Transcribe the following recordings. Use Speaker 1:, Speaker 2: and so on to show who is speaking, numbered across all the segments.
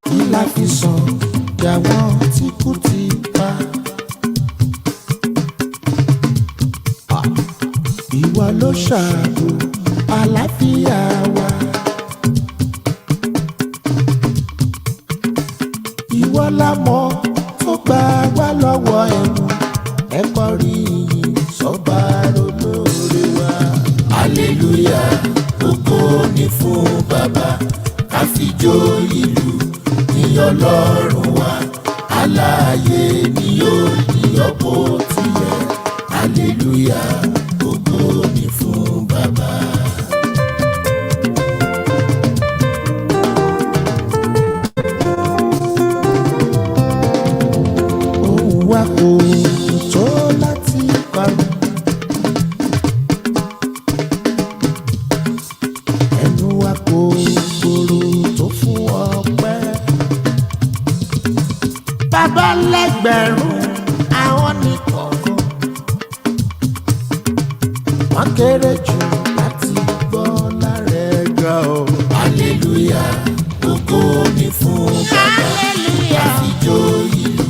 Speaker 1: kí la fi sàn jàwọn tí kú ti pa. Ìwọ ló ṣàbò àlàáfíà wa. Ìwọ la mọ̀ tó gbà wá lọ́wọ́ ẹ̀rù. Ẹ kọrin ìyìn sọ́ba olóore wa. Hallelujah, ògo ni fún Baba. Ká fi jó ìlú ní Ọlọ́run wa. Alààyè ni yóò ní ọ̀pọ̀ tiẹ̀. Hallelujah, ògo ni fún Baba. Ohùn wa kò tó láti kọrin. Ẹnu wa kò gbòòrò tó fún ọpẹ́. Bàbá lẹ́gbẹ̀rún àwọn ní kọ̀ọ̀kan. Wọ́n kéré jù láti gbọ́ lára ẹ̀gá o. Hallelujah, ògo ni fún Baba. Ká fi jó ìlú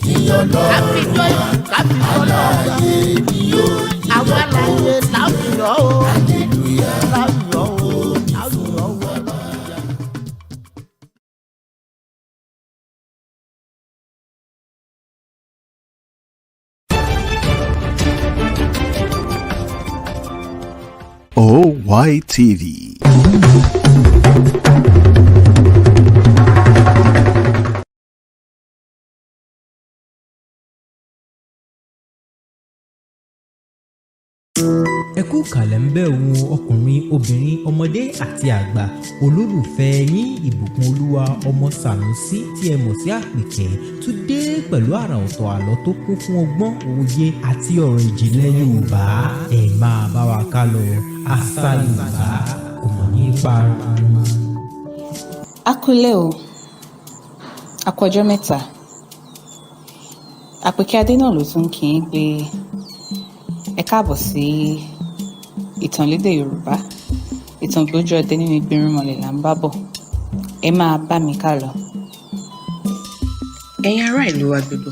Speaker 1: ní Ọlọ́run wa. Alààyè ni yóò ní ọ̀pọ̀ tiẹ̀. Hallelujah, ògo ni fún Baba.
Speaker 2: OYTV.
Speaker 3: ẹ kú kàlẹ̀ ń bẹ̀ wo ọkùnrin obìnrin ọmọdé àti àgbà olólùfẹ́ yín ìbùkún olúwa ọmọ Sànúsí tí ẹ mọ̀ sí Àpèkẹ́ tún dé pẹ̀lú àrà ọ̀tọ̀ àlọ́ tó kún fún ọgbọ́n òye àti ọ̀rọ̀ ìjìnlẹ̀ Yorùbá ẹ máa bá wa ká lọ àṣà Yorùbá kò mọ̀ ní parun.
Speaker 4: Akúlẹ̀ o, akọjọ́ mẹ́ta. Apekeade náà ló tún kí n pé ẹ káàbọ̀ sí ìtàn lédè Yorùbá. Ìtàn gbójú ọdẹ nínú ìgbérùnmọlẹ̀ là ń bá bọ̀. Ẹ máa bá mi ká lọ.
Speaker 5: Ẹ̀yin ará ìlú wa gbogbo,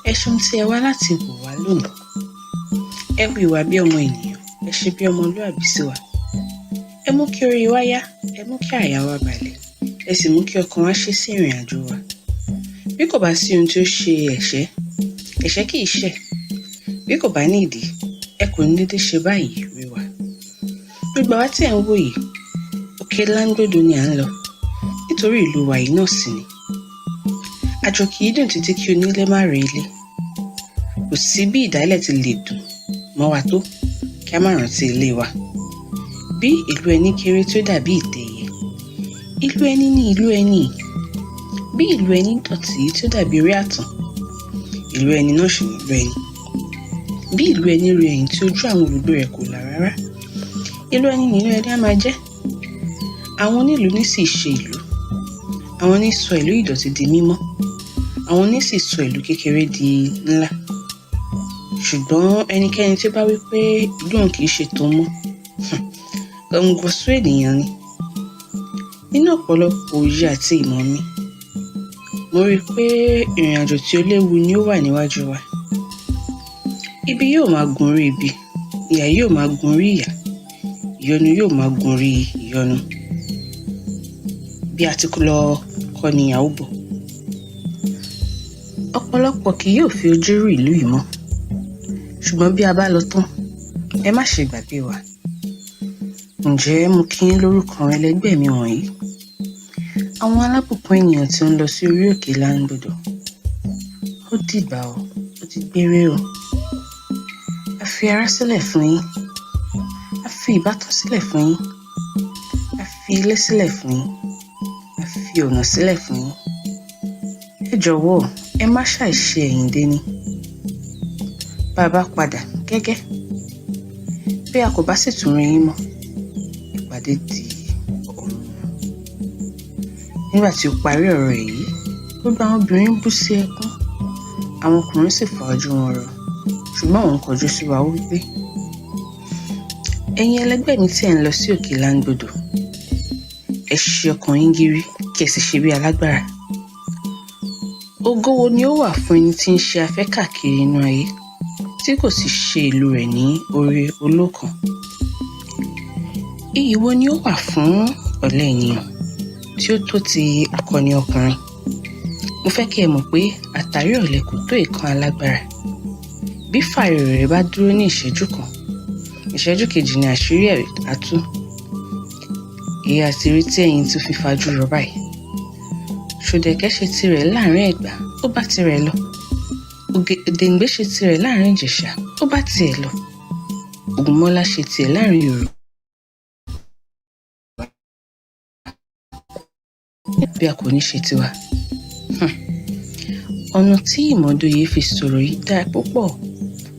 Speaker 5: ẹ ṣeun tí ẹ wá láti wò wá lónìí. Ẹ hu ìwà bí ọmọ ènìyàn, ẹ ṣe bí ọmọlúàbí sí wa. Ẹ mú kí orí wa yá, ẹ mú kí àyà wa balẹ̀, ẹ sì mú kí ọkàn wa ṣe sí ìrìn àjò wa. Bí kò bá sí ohun tí ó ṣe ẹ̀ṣẹ̀ kì í ṣẹ̀. Bí kò bá ní ìdí, ẹ kò ní dédé ṣe báyìí rí wa. Gbogbo àwa tí ẹ̀ ń wò yìí, òkè láńgbòdo ni à ń lọ, nítorí ìlú wa yìí náà sì ni. Àjò kì í dùn títí kí onílé má re ilé. Kò sí bí ìdálẹ̀ ti lè dùn mọ́ wa tó kí a má rántí ilé wa. Bí ìlú ẹni kéré tí ó dàbí ìtẹ̀yẹ, ìlú ẹni ní ìlú ẹni. Bí ìlú ẹni dọ̀tí tí ó dàbí orí àtàn, ìlú ẹni náà sì ní ìlú ẹni. Bí ìlú ẹni rí ẹ̀yìn tí ojú àwọn olùgbé rẹ̀ kò là rárá, ìlú ẹni nínú ẹni á máa jẹ́. Àwọn onílùú ní sì ṣe ìlú, àwọn ní sọ ìlú ìdọ̀tí di mímọ́, àwọn ní sì sọ ìlú kékeré di ńlá. Ṣùgbọ́n ẹnikẹ́ni tí ó bá wí pé ìlú òun kì í ṣe tòun mọ́, gbọ̀ngọ̀sọ ènìyàn ni. Nínú ọ̀pọ̀lọpọ̀ òye àti ìmọ̀ mi, mo rí i pé ìrìn àjò tí ó léwu ni ó wà níwájú wa. Ibi yóò máa gun orí ibi, ìyà yóò máa gun orí ìyà, ìyọnu yóò máa gun orí ìyọnu. Bí a ti lọ kọ́ ni a ó bọ̀. Ọ̀pọ̀lọpọ̀ kì yóò fi ojú rí ìlú yìí mọ́. Ṣùgbọ́n bí a bá lọ tán, ẹ má ṣe gbàgbé wa. Ǹjẹ́ mo kí yín lórúkọ àwọn ẹlẹgbẹ́ mi wọ̀nyí? Àwọn alábùkún ènìyàn tí ó ń lọ sí orí òkè láńgbòdo. Ó dìgbà o, ó ti gbére o. A fi ará sílẹ̀ fún yín, a fi ìbátan sílẹ̀ fún yín, a fi ilé sílẹ̀ fún yín, a fi ọ̀nà sílẹ̀ fún yín. Ẹ jọ̀wọ́, ẹ má ṣàìṣe ẹ̀yìn dé ni. Bá a bá padà gẹ́gẹ́, bí a kò bá sì tún rí yín mọ́, ìpàdé di ọ̀run. Nígbà tí ó parí ọ̀rọ̀ èyí, gbogbo àwọn obìnrin bú sí ẹkún, àwọn ọkùnrin sì fa ojú wọn rọ. Ṣùgbọ́n òun kọjú sí wa wípé, ẹ̀yin ẹlẹgbẹ́ mi tí ẹ̀ ń lọ sí òkè láńgbòdo, ẹ ṣe ọkàn yín gírí kí ẹ sì ṣe bí alágbára. Ògo wo ni ó wà fún ẹni tí ń ṣe afẹ́ káàkiri inú ayé tí kò sì ṣe ìlú rẹ̀ ní orí olókan? Iyì wo ni ó wà fún ọ̀lẹ ènìyàn tí ó tó ti akọni ọkùnrin? Mo fẹ́ kí ẹ mọ̀ pé àtàrí ọ̀lẹ kò tó ìkan alágbára. Bí fàárẹ̀ rẹ̀ bá dúró ní ìṣẹ́jú kan, ìṣẹ́jú kejì ni àṣírí ẹ̀ á tú. Èyí àti rí tí ẹ̀yin tún fi fajú rọ báyìí. Ṣòdẹ̀kẹ́ ṣe tirẹ̀ láàrin Ẹ̀gbá, ó bá tirẹ̀ lọ. Òdèǹgbé ṣe tirẹ̀ láàrin Ìjẹ̀ṣà, ó bá tiẹ̀ lọ. Ògúnmọ́lá ṣe tiẹ̀ láàrin Yorùbá. Bí a kò ní ṣe tiwa. Ọ̀nà tí ìmọ̀dóye fi sọ̀rọ̀ yìí dáa púpọ̀,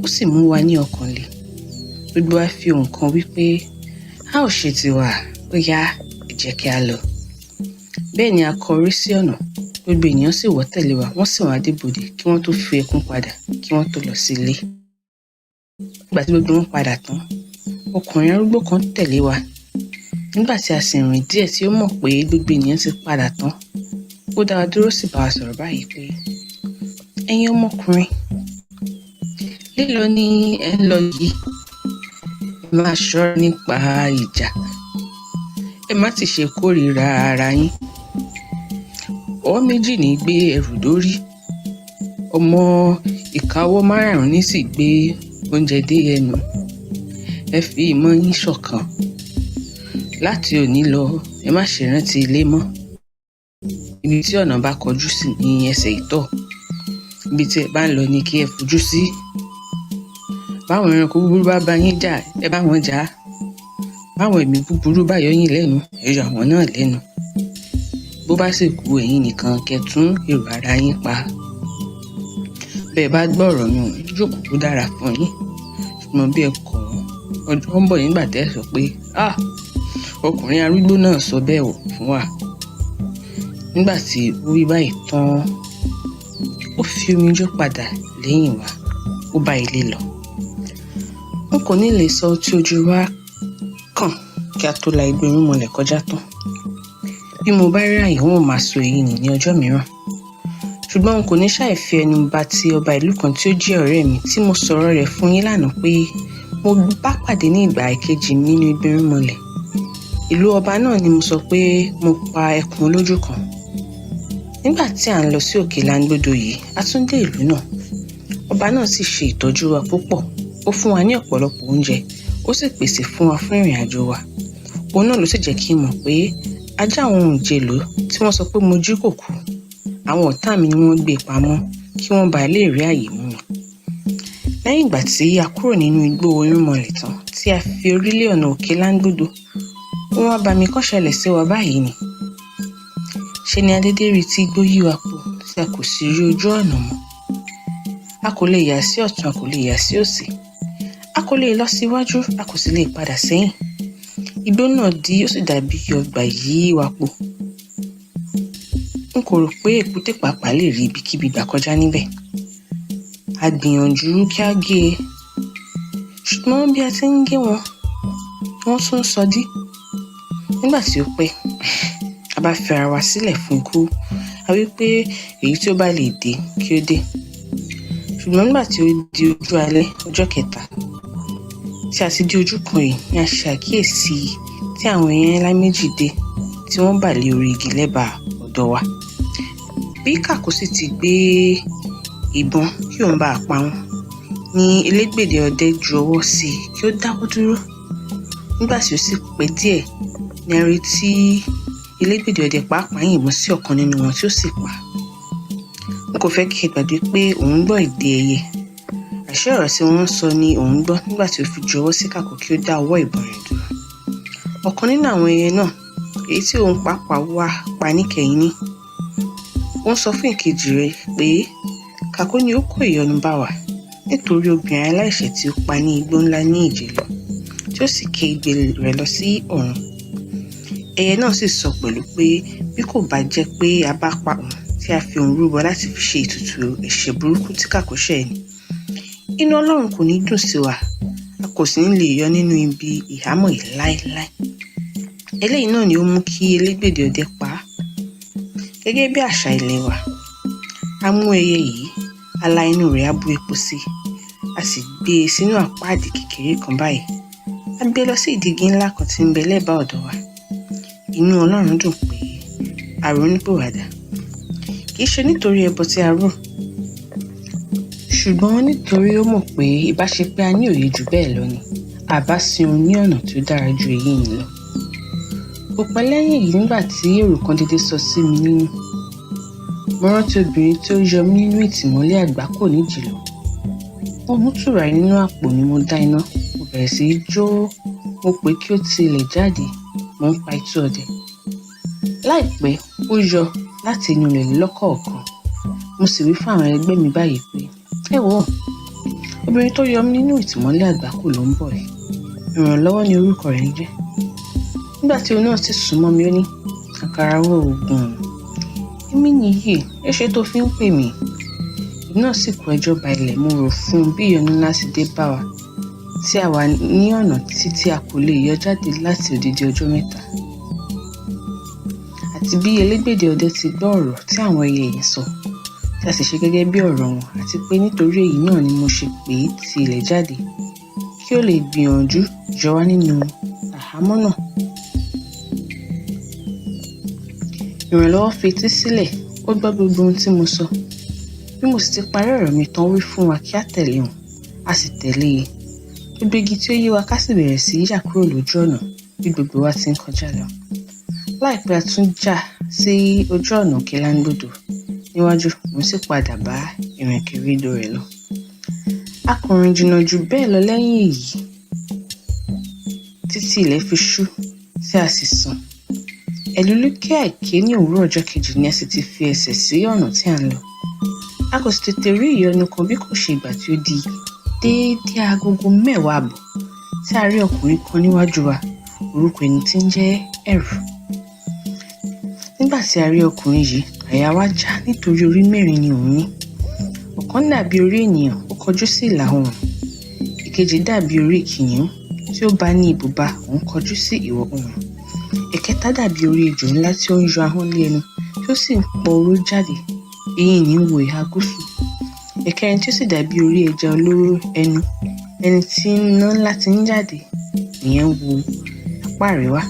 Speaker 5: ó sì mú wa ní ọkàn le. Gbogbo wa fi ohùn kan wípé a ò ṣe tiwa, ó yá ẹ jẹ́ kí a lọ. Bẹ́ẹ̀ ni a kọ orí sí ọ̀nà, gbogbo ènìyàn sì wọ́ tẹ̀lé wa, wọ́n sì wá débodè kí wọ́n tó fi ẹkún padà kí wọ́n tó lọ sí ilé. Nígbà tí gbogbo wọn padà tán, ọkùnrin arúgbó kan tẹ̀lé wa. Nígbà tí a sì rìn díẹ̀ tí ó mọ̀ pé gbogbo ènìyàn ti padà tán, ó dá wa dúró sì bá wa sọ̀rọ̀ báyìí pé, ẹ̀yin ọmọkùnrin, lílọ ní ẹ ń lọ yìí, ẹ máa ṣọ́ra nípa ìjà. Ẹ má ti ṣe kórìíra ara yín. Ọwọ́ méjì ní gbé ẹrù dórí. Ọmọ ìkáwọ́ márùn-ún ní sì gbé oúnjẹ dé ẹnu. Ẹ fi ìmọ̀ yín ṣọ̀kan. Láti òní lọ, ẹ má ṣe rántí ilé mọ́. Ibi tí ọ̀nà bá kọjú sí ní ẹsẹ̀ ìtọ́. Ibi tí ẹ bá ń lọ ni kí ẹ fojú sí. Báwọn ẹranko búburú bá bá yín jà, ẹ bá wọn jà. Báwọn ẹ̀mí búburú bá yọ yín lẹ́nu, ẹ yọ àwọn náà lẹ́nu. Bó bá sì kù ẹ̀yin nìkan kẹ́ tún èrò ara yín pa. Bẹ́ẹ̀ bá gbọ́ ọ̀rọ̀ mi wọ̀nyí, yóò kúkú dára fún yín. Ṣùgbọ́n bí ẹ kọ̀ ọjọ́ ń bọ̀ nígbà tẹ́ ẹ sọ pé, ọkùnrin arúgbó náà sọ bẹ́ẹ̀ wò fún wa. Nígbà tí ó wí báyìí tán, ó fi omijé padà lẹ́yìn wa, ó bá ilé lọ. N kò ní lè sọ tí ojú wa kàn kí a tó la ìgbérùn mọ́lẹ̀ kọjá tán. Bí mo bá rí àyè, wọn ò máa sọ èyí ní ọjọ́ mìíràn. Ṣùgbọ́n n kò ní ṣàì fi ẹnu bà ti ọba ìlú kan tí ó jẹ́ ọ̀rẹ́ mi tí mo sọ̀rọ̀ rẹ̀ fún yín lánàá pé mo bá pàdé ní ìgbà ìkejì nínú ìgbérùn mọ́lẹ̀. Ìlú ọba náà ni mo sọ pé mo pa ẹkùn olójú kan. Nígbà tí à ń lọ sí òkè Láńgbódò yìí, a tún dé ìlú náà. Ọba náà sì ṣe ìtọ́jú wa púpọ̀. Ó fún wa ní ọ̀pọ̀lọpọ̀ oúnjẹ, ó sì pèsè fún wa fún ìrìn àjò wa. Òun náà ló sì jẹ́ kí n mọ̀ pé ajá àwọn òǹjẹ̀lò tí wọ́n sọ pé mo jí kò kú. Àwọn ọ̀tá mi ni wọ́n gbé pamọ́ kí wọ́n bá lè rí àyè mú mi. Lẹ́yìn ìgbà tí a kúrò nínú igbó Irúnmọlẹ̀ tán tí a fi orílẹ̀ ọ̀nà òkè Láńgbódò, ohun abàmì kan ṣẹlẹ̀ sí wa báyìí ni. Ṣe ni adédé rí tí igbó yí wa po tí a kò sì rí ojú ọ̀nà mọ́. A kò lè yà sí ọ̀tún, a kò lè yà sí òsì. A kò lè lọ síwájú, a kò sì lè padà sẹ́yìn. Igbó náà dí, ó sì dàbí ọgbà yí wa po. N kò rò pé èkúté pàápàá lè rí ibikíbi gbà kọjá níbẹ̀. A gbìyànjú kí a gé e. Ṣùgbọ́n bí a ti ń gé wọn, wọ́n tún sọdí. Nígbà tí ó pẹ́, a bá fi ara wa sílẹ̀ fún ikú. A wí pé èyí tí ó bá lè dé kí ó dé. Ṣùgbọ́n nígbà tí ó di ojú alẹ́ ọjọ́ kẹta, tí a ti di ojú kan yìí, ni a ṣe àkíyèsí tí àwọn èèyàn ńlá méjì dé tí wọ́n bà lé orí igi lẹ́bàá ọ̀dọ̀ wa. Bí kàkó sì ti gbé ìbọn kí òun bá pa wọn, ni elégbèdè ọdẹ ju ọwọ́ sí i kí ó dáwọ́ dúró. Nígbà tí ó sì pẹ́ díẹ̀, ni a rí tí elégbèdè ọdẹ pàápàá yìnbọn sí ọ̀kan nínú wọn tí ó sì pa. N kò fẹ́ kí ẹ gbàgbé pé òun gbọ́ èdè ẹyẹ. Àṣé ọ̀rọ̀ tí wọ́n ń sọ ni òun gbọ́ nígbà tí ó fi ju ọwọ́ sí kàkó kí ó dá ọwọ́ ìbọn rẹ̀ dúró. Ọ̀kan nínú àwọn ẹyẹ náà, èyí tí òun pàápàá wá pa níkẹyìn ní, ó ń sọ fún ìkejì rẹ̀ pé kàkó ni ó kó ìyọnu bá wa nítorí obìnrin aláìṣẹ̀ tí ó pa ní igbó ńlá ní Ìjẹ̀lú tí ó sì ké igbe rẹ̀ lọ sí ọ̀run. Ẹyẹ náà sì sọ pẹ̀lú pé bí kò bá jẹ́ pé a bá pa òun tí a fi òun rúbọ láti fi ṣe ètùtù ẹ̀ṣẹ̀ burúkú tí kàkó ṣẹ̀ ni, inú Ọlọ́run kò ní dùn sí wa, a kò sì ní lè yọ nínú ibi ìhámọ́ yìí láéláé. Eléyìí náà ni ó mú kí elégbèdè ọdẹ pa á. Gẹ́gẹ́ bí àṣà ilẹ̀ wa, a mú ẹyẹ yìí, a la inú rẹ̀, a bú epo sí i, a sì gbé e sínú àpáàdì kékeré kan báyìí. A gbé lọ sí ìdígi ńlá kan tí ń bẹ lẹ́bàá ọ̀dọ̀ wa. Inú Ọlọ́run dùn pé a ronúpìwàdà, kì í ṣe nítorí ẹbọ tí a rú, ṣùgbọ́n nítorí ó mọ̀ pé ìbáṣepẹ́ a ní òye jù bẹ́ẹ̀ lọ ni àbá sin òun ní ọ̀nà tí ó dára ju èyí yìí lọ. Kò pẹ́ lẹ́yìn èyí nígbà tí èrò kan dédé sọ sí mi nínú. Mo rántí obìnrin tí ó yọ mí nínú ìtìmọ́lé àgbákò níjìlọ. Mo mú tùràrí nínú àpò mi, mo dá iná, mo bẹ̀rẹ̀ sí í jó. Mo pè kí ó ti ilẹ̀ jáde, mo ń pa itú ọdẹ. Láìpẹ́ ó yọ láti inú ilẹ̀ lọ́kọ̀ọ̀kan. Mo sì wí fún àwọn ẹgbẹ́ mi báyìí pé, ẹ wò ó, obìnrin tó yọ mí nínú ìtìmọ́lé àgbákò ló ń bọ̀ yìí. Ìrànlọ́wọ́ ni orúkọ rẹ̀ ń jẹ́. Nígbà tí òun náà sì súnmọ́ mi, ó ní, àkàrà wo oògùn? Èmi nìyí, ẹ ṣe tó fi ń pè mí? Èmi náà sì kó ẹjọ́ ba ilẹ̀. Mo rò fún un bí ìyọnu ńlá ti dé bá wa, tí a wà ní ọ̀nà tí a kò lè yọ jáde láti odidi ọjọ́ 3. Àti bí elégbèdè ọdẹ ti gbọ́ ọ̀rọ̀ tí àwọn ẹyẹ yìí sọ, tí a sì ṣe gẹ́gẹ́ bí ọ̀rọ̀ wọn, àti pé nítorí èyí náà ni mo ṣe pè é ti ilẹ̀ jáde kí ó lè gbìyànjú yọ wá nínú àhámọ́ náà. Ìrànlọ́wọ́ fetí sílẹ̀, ó gbọ́ gbogbo ohun tí mo sọ. Bí mo sì ti parí ọ̀rọ̀ mi tán, wí fún wa kí a tẹ̀lé wọn, a sì tẹ̀lé e. Gbogbo igi tí ó yí wa ká sì bẹ̀rẹ̀ sí í yà kúrò lójú ọ̀nà bí gbogbo wa ti ń kọjá lọ. Láìpẹ́ a tún já sí ojú ọ̀nà Kíláńgbòdò. Níwájú mo sì padà bá ìrìnkèrindò rẹ̀ lọ. A kò rìn jìnnà jù bẹ́ẹ̀ lọ lẹ́yìn èyí títí ilẹ̀ fi ṣú tí a sì sùn. Ẹ̀lúlúkẹ́ àìké ní òwúrọ̀ ọjọ́ kejì ni a sì ti fi ẹsẹ̀ sí ọ̀nà tí a ń lọ. A kò sì tètè rí ìyọnu kan bí kò ṣe ìgbà tí ó di déédéé agogo 10 àbọ̀ tí a rí ọkùnrin kan níwájú wa, orúkọ ẹni tí ń jẹ́ Ẹ̀rù. Nígbà tí a rí ọkùnrin yìí, àyà wa já nítorí orí 4 ni òun ní. Ọ̀kan dàbí orí ènìyàn, ó kọjú sí ìlà oòrùn. Ìkejì dàbí orí kìnìún tí ó bá ní ibùba, òun kọjú sí ìwọ̀ oòrùn. Ìkẹta dàbí orí ejò ńlá tí ó ń yọ ahọ́n lé ẹnu tí ó sì ń pọ oró jáde, èyí ní wo ìhà gúúsù. Ìkẹrin tí ó sì dàbí orí ẹja olóró ẹni tí iná ńlá ti ń jáde, ìyẹn wo apá àríwá.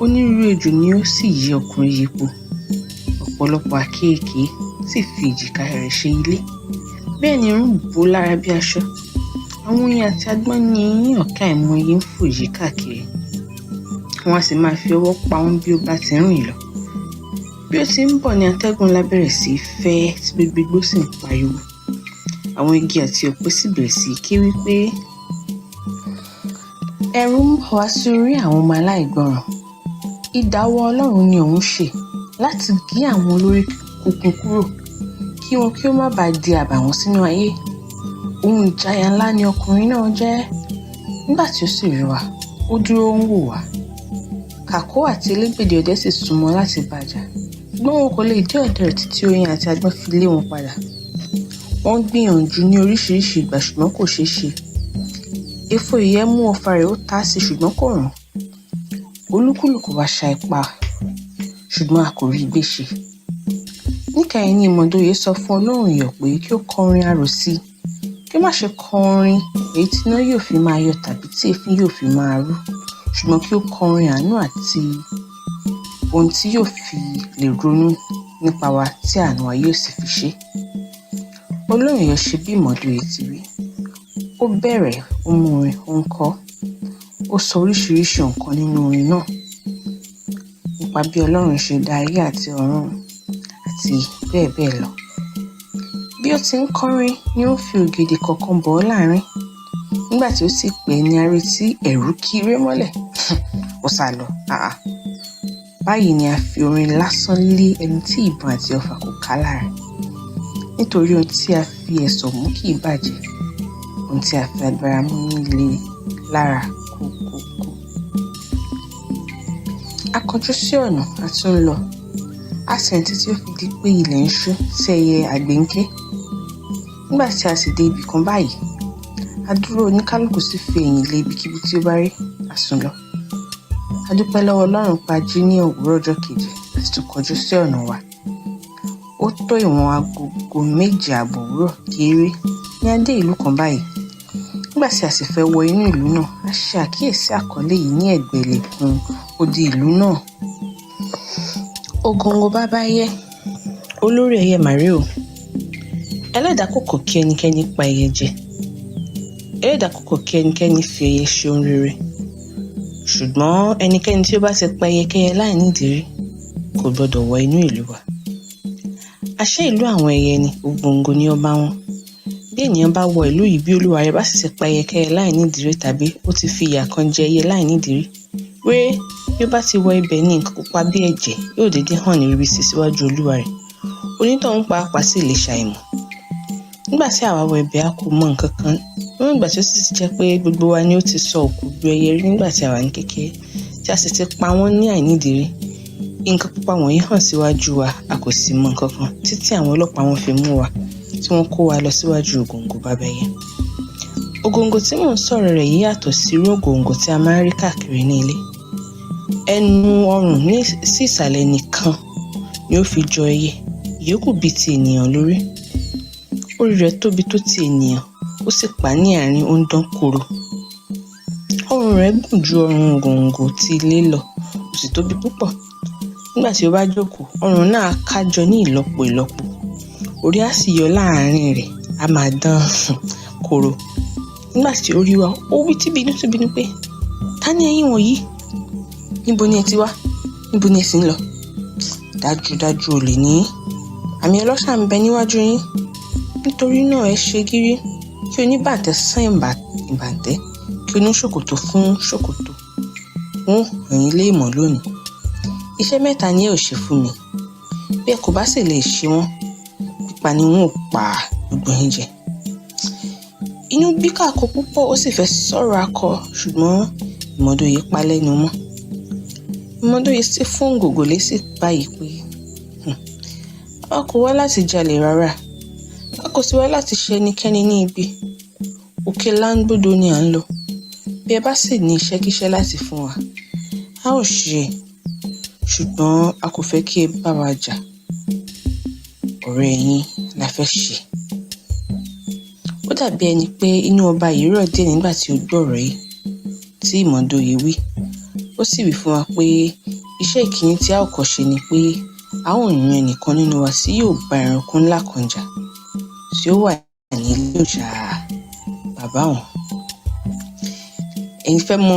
Speaker 5: Onírúurú ejò ni ó sì yí ọkùnrin yìí po. Ọ̀pọ̀lọpọ̀ àkéékèé sì fi èjìká rẹ̀ ṣe ilé. Bẹ́ẹ̀ ni irun bò lára bí aṣọ. Àwọn oyin àti agbọ́n ní ọ̀kẹ́ àìmọye ń fò yí káàkiri. Wọ́n á sì máa fi ọwọ́ pa wọ́n bí ó bá ti ń rìn lọ. Bí ó ti ń bọ̀ ni atẹ́gùn ńlá bẹ̀rẹ̀ sí í fẹ́ tí gbogbo igbó sì ń pariwo. Àwọn igi àti ọ̀pẹ sì bẹ̀rẹ̀ sí í ké wípé ẹ̀rù ń bọ̀ wá sí orí àwọn ọmọ aláìgbọràn. Ìdáwọ́ Ọlọ́run ni òun ṣe láti gé àwọn olórí kunkun kúrò kí wọn kí ó má bàa di àbàwọ́n sínú ayé. Ohun ìjayà ńlá ni ọkùnrin náà jẹ́. Nígbà tí ó sì rí wa, ó dúró ń wò wá. Kàkó àti elégbèdè ọdẹ sì súnmọ́ láti bàjà, ṣùgbọ́n wọn kò lè dé ọ̀dọ̀ rẹ̀ títí oyin àti agbọ́n fi lé wọn padà. Wọ́n gbìyànjú ní oríṣiríṣi ìgbà ṣùgbọ́n kò ṣeé ṣe. Èfò ìyẹ́ mú ọfà rẹ̀, ó ta sí ṣùgbọ́n kò ràn. Olúkúlùkù wa sa ipá, ṣùgbọ́n a kò rí gbé ṣe. Níkẹyìn ni ìmọ̀dóye sọ fún olóhùn iyọ̀ pé kí ó kọ orin arò sí i, kí ó má ṣe kọ orin èyí tí iná yóò fi máa yọ tàbí tí èéfín yóò fi máa rú, ṣùgbọ́n kí ó kọ orin àánú àti ohun tí yóò fi lè ronú nípa wa tí àánú wa yóò sì fi ṣe. Olóhùn iyọ̀ ṣe bí ìmọ̀dóye ti wí. Ó bẹ̀rẹ̀, ó mú orin, ó ń kọ. Ó sọ oríṣiríṣi nǹkan nínú orin náà nípa bí Ọlọ́run ṣe dá ayé àti ọ̀run àti bẹ́ẹ̀ bẹ́ẹ̀ lọ. Bí ó ti ń kọrin ni ó fi ògèdè kọ̀ọ̀kan bọ̀ ọ́ láàrin. Nígbà tí ó sì pẹ́ ní a rí tí Ẹ̀rù kí ré mọ́lẹ̀, ó sá lọ. Báyìí ni a fi orin lásán lé ẹni tí ìbọn àti ọfà kò ká lára. Nítorí ohun tí a fi ẹ̀sọ̀ mú kì í bàjẹ́, ohun tí a fi agbára mú nílé lára kókókó. A kọjú sí ọ̀nà, a tún lọ. A sì ń títí ó fi di pé ilẹ̀ ń ṣú tí ẹyẹ àgbẹ̀ ń ké. Nígbà tí a sì dé ibì kan báyìí, a dúró, oníkálùkù sì fi ẹ̀yìn lé ibikíbi tí ó bá rí, a sùn lọ. A dúpẹ́ lọ́wọ́ Ọlọ́run pa jí ní òwúrọ̀ ọjọ́ kejì, a sì tún kọjú sí ọ̀nà wa. Ó tó ìwọ̀n agogo 7:30 òwúrọ̀ geere ní a dé ìlú kan báyìí. Nígbà tí a sì fẹ́ wọ inú ìlú náà, a ṣe àkíyèsí àkọlé yìí ní ẹ̀gbẹ́ ilẹ̀kùn odi ìlú náà. Ògòǹgò bàbá ẹyẹ, olórí ẹyẹ màrè o. Ẹlẹ́dàá kò kọ̀ kí ẹnikẹ́ni pa ẹyẹ jẹ. Ẹlẹ́dàá kò kọ̀ kí ẹnikẹ́ni fi ẹyẹ ṣe ohun rere. Ṣùgbọ́n ẹnikẹ́ni tí ó bá ti pa ẹyẹkẹ́yẹ láì nídìí kò gbọdọ̀ wọ inú ìlú wa. Àṣẹ ìlú àwọn ẹyẹ ni, Ògòǹgò ni ọba wọn. Bí ènìyàn bá wọ ìlú yìí bí olúwa rẹ̀ bá sì ti pa ẹyẹkẹ́yẹ láì nídìí tàbí ó ti fi ìyà kan jẹ ẹyẹ láì nídìí, bí ó bá ti wọ ibẹ̀ ní nǹkan pupa bí ẹ̀jẹ̀ yóò dédé hàn ní ríbi sí síwájú olúwa rẹ̀. Onítọ̀hún pàápàá sì lè ṣàìmọ̀. Nígbà tí àwa wọ ibẹ̀ a kò mọ nǹkan kan. Níwọ̀n ìgbà tí ó sì ti jẹ́ pé gbogbo wa ni ó ti sọ òkú du ẹyẹ rí nígbà tí a wà ní kékeré tí a sì ti pa wọ́n ní àìnídìí. Nǹkan pupa wọ̀nyí hàn síwájú wa, a kò sì mọ nǹkan kan títí àwọn ọlọ́pàá wọn fi mú wa tí wọ́n kó wa lọ síwájú Ògòǹgò bàbá ẹyẹ. Ògòǹgò tí mò ń sọ̀rọ̀ rẹ̀ yìí yàtọ̀ sí irú Ògòǹgò tí a máa ń rí káàkiri ní ilé. Ẹnu ọrùn ní sí ìsàlẹ̀ nìkan ni ó fi jọ ẹyẹ, ìyókù bí ti ènìyàn lórí. Orí rẹ̀ tóbi tó ti ènìyàn, ó sì pa ní àárín, ó ń dán koro. Ọrùn rẹ̀ gùn ju ọrùn Ògòǹgò ti ilé lọ, kò sì tóbi púpọ̀. Nígbà tí ó bá jókòó, ọrùn náà kájọ ní ìlọ́po ìlọ́po. Orí á sì yọ láàárín rẹ̀, a máa dán koro. Nígbà tí ó rí wa, ó wí tìbínú pé, "Ta ni ẹ̀yin wọ̀nyí? Níbo ni ẹ ti wá? Níbo ni ẹ sì ń lọ? Dájúdájú olè ni yín. Àmì ọlọ́ṣà ń bẹ níwájú yín. Nítorí náà ẹ ṣe gírí kí oníbàǹtẹ́ sán ìbàǹtẹ́, kí oníṣòkòtò fún ṣòkòtò. Wọ́n hàn yín lé ìmọ̀ lónìí. Iṣẹ́ 3 ni ẹ ò ṣe fún mi. Bí ẹ kò bá sì lè ṣe wọ́n, pípa ni wọn ò pa gbogbo yín jẹ." Inú bí Káàkó púpọ̀, ó sì fẹ́ sọ̀rọ̀ akọ, ṣùgbọ́n Ìmọ̀dóye pa lẹ́nu mọ́. Ìmọ̀dóye sì fún Ògòǹgò lésì báyìí pé, "A kò wá láti jalè rárá. A kò sì wá láti ṣe ẹnikẹ́ni ní ibi. Òkè Láńgbódo ni à ń lọ. Bí ẹ bá sì ní iṣẹ́kíṣẹ́ láti fún wa, a ó ṣe é. Ṣùgbọ́n a kò fẹ́ kí ẹ bá wa jà. Ọ̀rẹ́ yín la fẹ́ ṣe." Ó dàbí ẹni pé inú ọba yìí rọ̀ díẹ̀ nígbà tí ó gbọ́ ọ̀rọ̀ yìí tí Ìmọ̀dóye wí. Ó sì wí fún wa pé iṣẹ́ ìkíní tí a ó kọ́ ṣe ni pé a ó yan ẹnìkan nínú wa tí yóò bá ẹranko ńlá kan jà tí ó wà ní ilé òòṣà bàbá wọn. Ẹ̀yin fẹ́ mọ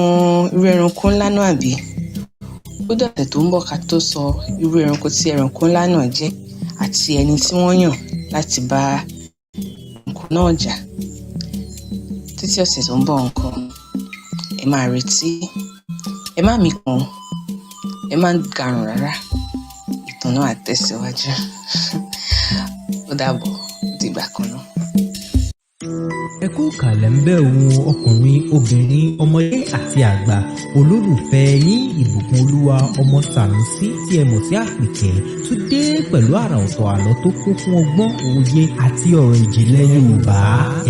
Speaker 5: irú ẹranko ńlá náà àbí? Ó dọ̀tẹ̀ tó ń bọ̀ ká tó sọ irú ẹranko tí ẹranko ńlá náà jẹ́ àti ẹni tí wọ́n yàn láti bá ẹranko náà jà. Títí ọ̀sẹ̀ tó ń bọ̀ nǹkan, ẹ máa retí, ẹ má mikàn, ẹ má garùn rárá. Ìtàn náà á tẹ̀síwájú. Ó dàbọ̀, ó dìgbà kan náà.
Speaker 3: Ẹ kú kàlẹ̀ ń bẹ̀ òun ọkùnrin, obìnrin, ọmọdé àti àgbà olólùfẹ́ yín ìbùkún olúwa ọmọ Sànúsí tí ẹ mọ̀ sí Àpèkẹ́ tún dé pẹ̀lú àrà ọ̀tọ̀ àlọ́ tó kún fún ọgbọ́n, òye àti ọ̀rọ̀ ìjìnlẹ̀ Yorùbá.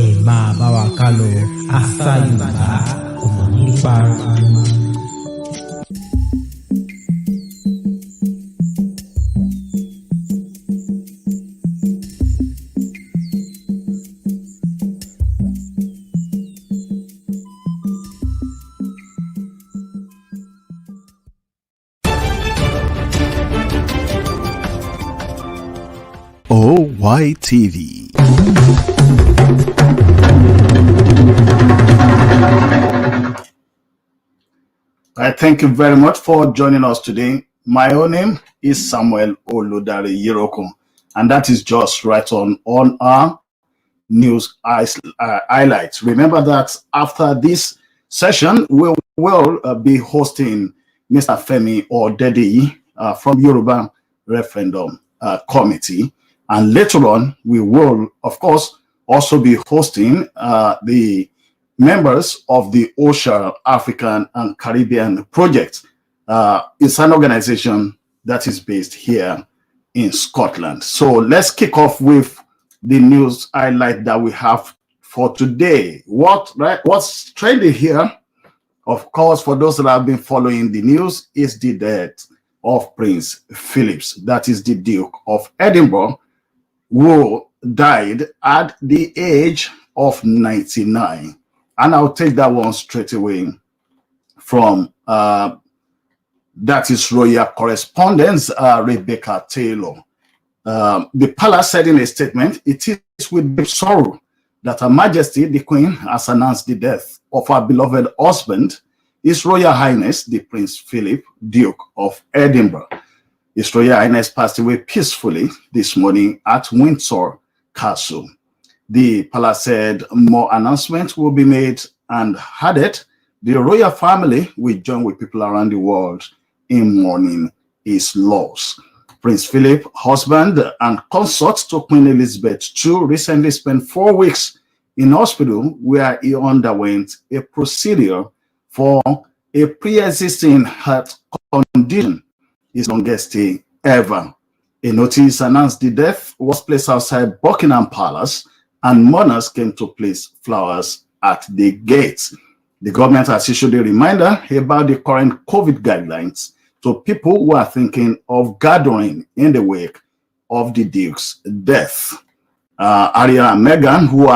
Speaker 3: Ẹ máa bá wa ká lọ. Àṣà Yorùbá kò mọ̀ nípa ara.
Speaker 1: OYTV. I thank you very much for joining us today. My own name is Samuel Oludare Yerokun, and that is just right on our news highlights. Remember that after this session, we will be hosting Mr. Femi Odedeyi from Yoruba Referendum Committee. And later on, we will, of course, also be hosting the members of the Osher African and Caribbean Project. It's an organization that is based here in Scotland. So let's kick off with the news highlight that we have for today. What's trending here, of course, for those that have been following the news, is the death
Speaker 2: of Prince Philip, that is the Duke of Edinburgh, who died at the age of 99. And I'll take that one straight away from that is royal correspondent Rebecca Taylor. The palace said in a statement, "It is with deep sorrow that Her Majesty the Queen has announced the death of her beloved husband, His Royal Highness the Prince Philip, Duke of Edinburgh. His Royal Highness passed away peacefully this morning at Windsor Castle." The palace said more announcements will be made and added the royal family will join with people around the world in mourning his loss. Prince Philip, husband and consort to Queen Elizabeth II, recently spent 4 weeks in hospital where he underwent a procedure for a pre-existing heart condition, his longest stay ever. A notice announced the death was placed outside Buckingham Palace, and mourners came to place flowers at the gates. The government has issued a reminder about the current COVID guidelines to people who are thinking of gathering in the wake of the Duke's death. Harry and Meghan, who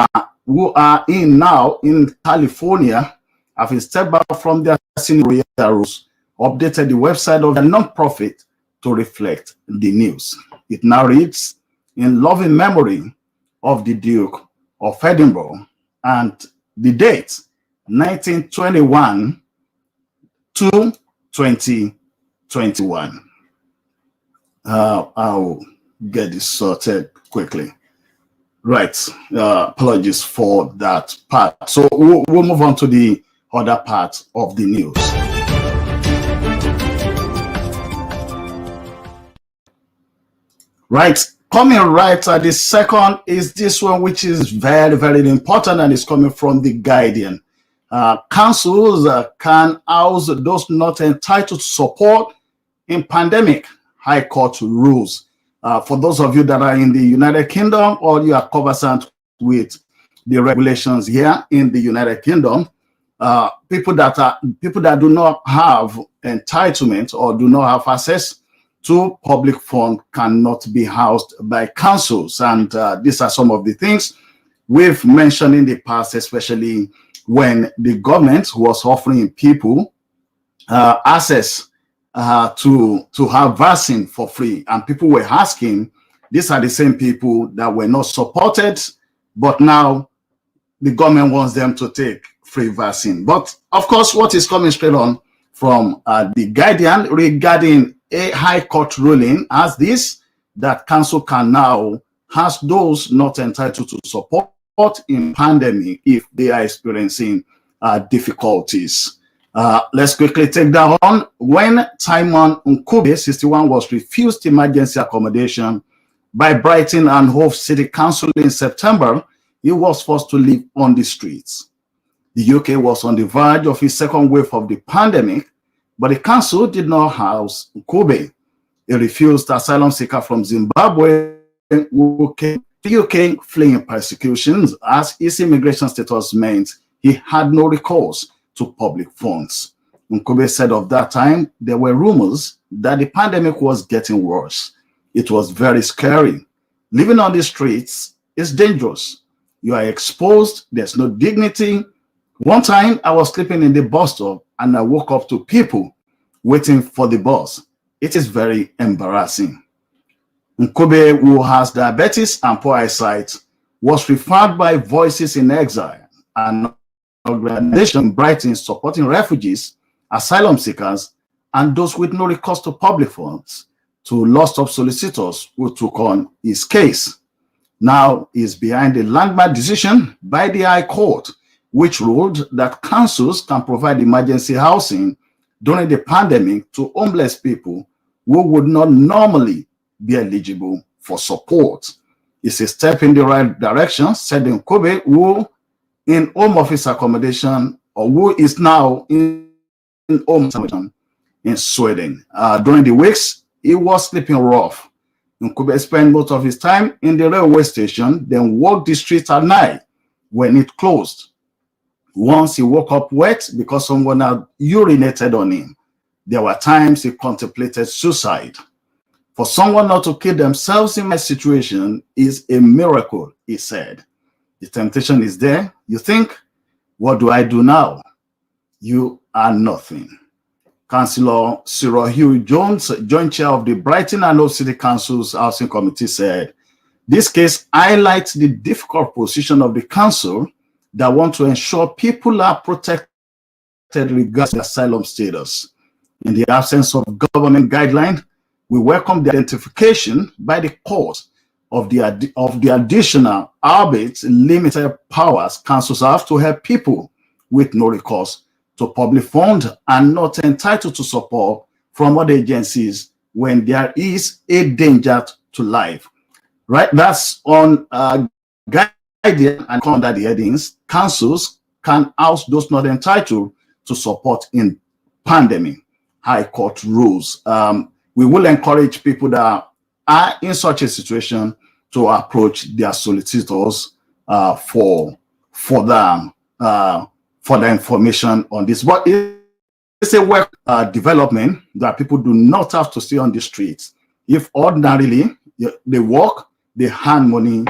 Speaker 2: are now in California, have stepped back from their royal rules, updated the website of the non-profit to reflect the news. It now reads, "In loving memory of the Duke of Edinburgh," and the date 1921 to 2021. I'll get this sorted quickly. Right. Apologies for that part. So we'll move on to the other part of the news. Right. Coming right at the second is this one, which is very, very important, and it's coming from the Guardian. Councils can house those not entitled to support in pandemic, High Court rules. For those of you that are in the United Kingdom or you are conversant with the regulations here in the United Kingdom, people that do not have entitlement or do not have access to public funds cannot be housed by councils. And these are some of the things we've mentioned in the past, especially when the government was offering people access to have vaccine for free, and people were asking, these are the same people that were not supported, but now the government wants them to take free vaccine. But of course, what is coming straight on from the Guardian regarding a High Court ruling as this, that council can now ask those not entitled to support in pandemic if they are experiencing difficulties. Let's quickly take that on. When Timon Nkube, 61, was refused emergency accommodation by Brighton and Hove City Council in September, he was forced to live on the streets. The UK was on the verge of its second wave of the pandemic, but the council did not house Nkube, a refused asylum seeker from Zimbabwe who came to the UK fleeing persecutions, as his immigration status meant he had no recourse to public funds. Nkube said of that time, there were rumors that the pandemic was getting worse. It was very scary. Living on the streets is dangerous. You are exposed, there's no dignity. One time I was sleeping in the bus stop and I woke up to people waiting for the bus. It is very embarrassing. Nkube, who has diabetes and poor eyesight, was referred by Voices in Exile, an organization Brighton supporting refugees, asylum seekers, and those with no recourse to public funds, to lost-up solicitors who took on his case. Now is behind a landmark decision by the High Court, which ruled that councils can provide emergency housing during the pandemic to homeless people who would not normally be eligible for support. It's a step in the right direction, said Nkube, who in home office accommodation, or who is now in home accommodation in Sweden. During the weeks, he was sleeping rough. Nkube spent most of his time in the railway station, then walked the streets at night when it closed. Once he woke up wet because someone had urinated on him. There were times he contemplated suicide. For someone not to kill themselves in my situation is a miracle, he said. The temptation is there. You think, what do I do now? You are nothing. Councillor Cyril Hugh Jones, joint chair of the Brighton and Hove City Council's Housing Committee, said, this case highlights the difficult position of the council that want to ensure people are protected regardless of their asylum status. In the absence of government guideline, we welcome the identification by the court of the additional, albeit limited powers councils have to help people with no recourse to public fund and not entitled to support from other agencies when there is a danger to life. Right, that's on Guardian, and under the headings, councils can house those not entitled to support in pandemic. High Court rules. We will encourage people that are in such a situation to approach their solicitors for the information on this. But it's a work development that people do not have to stay on the streets. If ordinarily they work, they hand money.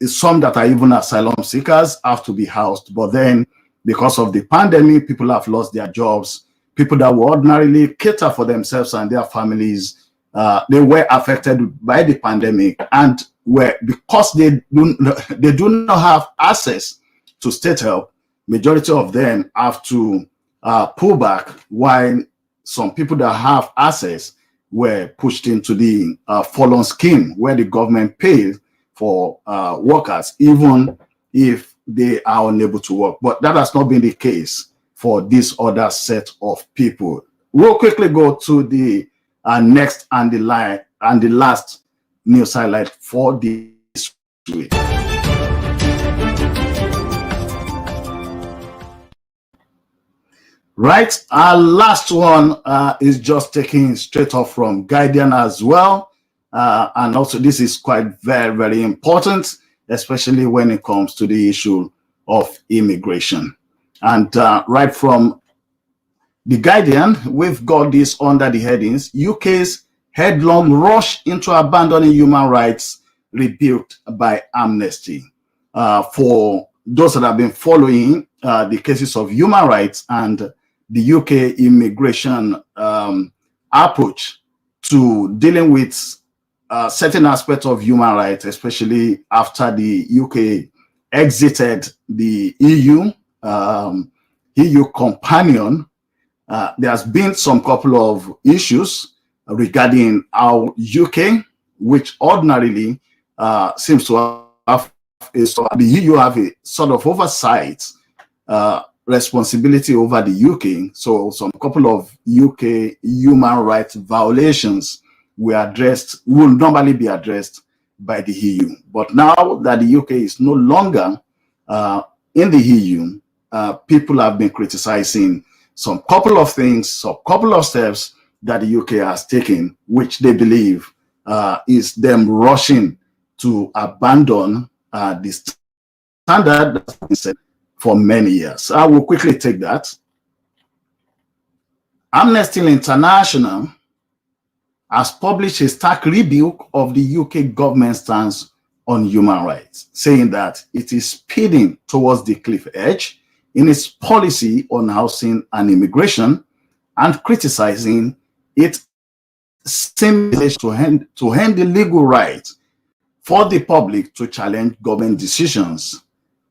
Speaker 2: Some that are even asylum seekers have to be housed, but then because of the pandemic, people have lost their jobs. People that would ordinarily cater for themselves and their families, they were affected by the pandemic, and because they do not have access to state help, majority of them have to pull back, while some people that have access were pushed into the furlough scheme, where the government pays for workers, even if they are unable to work. But that has not been the case for this other set of people. We'll quickly go to the next and the last news highlight for this week. Right, our last one is just taken straight off from Guardian as well. And also this is quite very, very important, especially when it comes to the issue of immigration. And right from the Guardian, we've got this under the headings, UK's headlong rush into abandoning human rights rebuked by Amnesty. For those that have been following the cases of human rights and the UK immigration approach to dealing with certain aspects of human rights, especially after the UK exited the EU, EU companion, there has been some couple of issues regarding how UK, which ordinarily seems to have the EU have a sort of oversight responsibility over the UK. So some couple of UK human rights violations will normally be addressed by the EU. But now that the UK is no longer in the EU, people have been criticizing some couple of things, some couple of steps that the UK has taken, which they believe is them rushing to abandon the standard that's been set for many years. I will quickly take that. Amnesty International has published a stark rebuke of the UK government stance on human rights, saying that it is speeding towards the cliff edge in its policy on housing and immigration, and criticizing its seeming to end the legal right for the public to challenge government decisions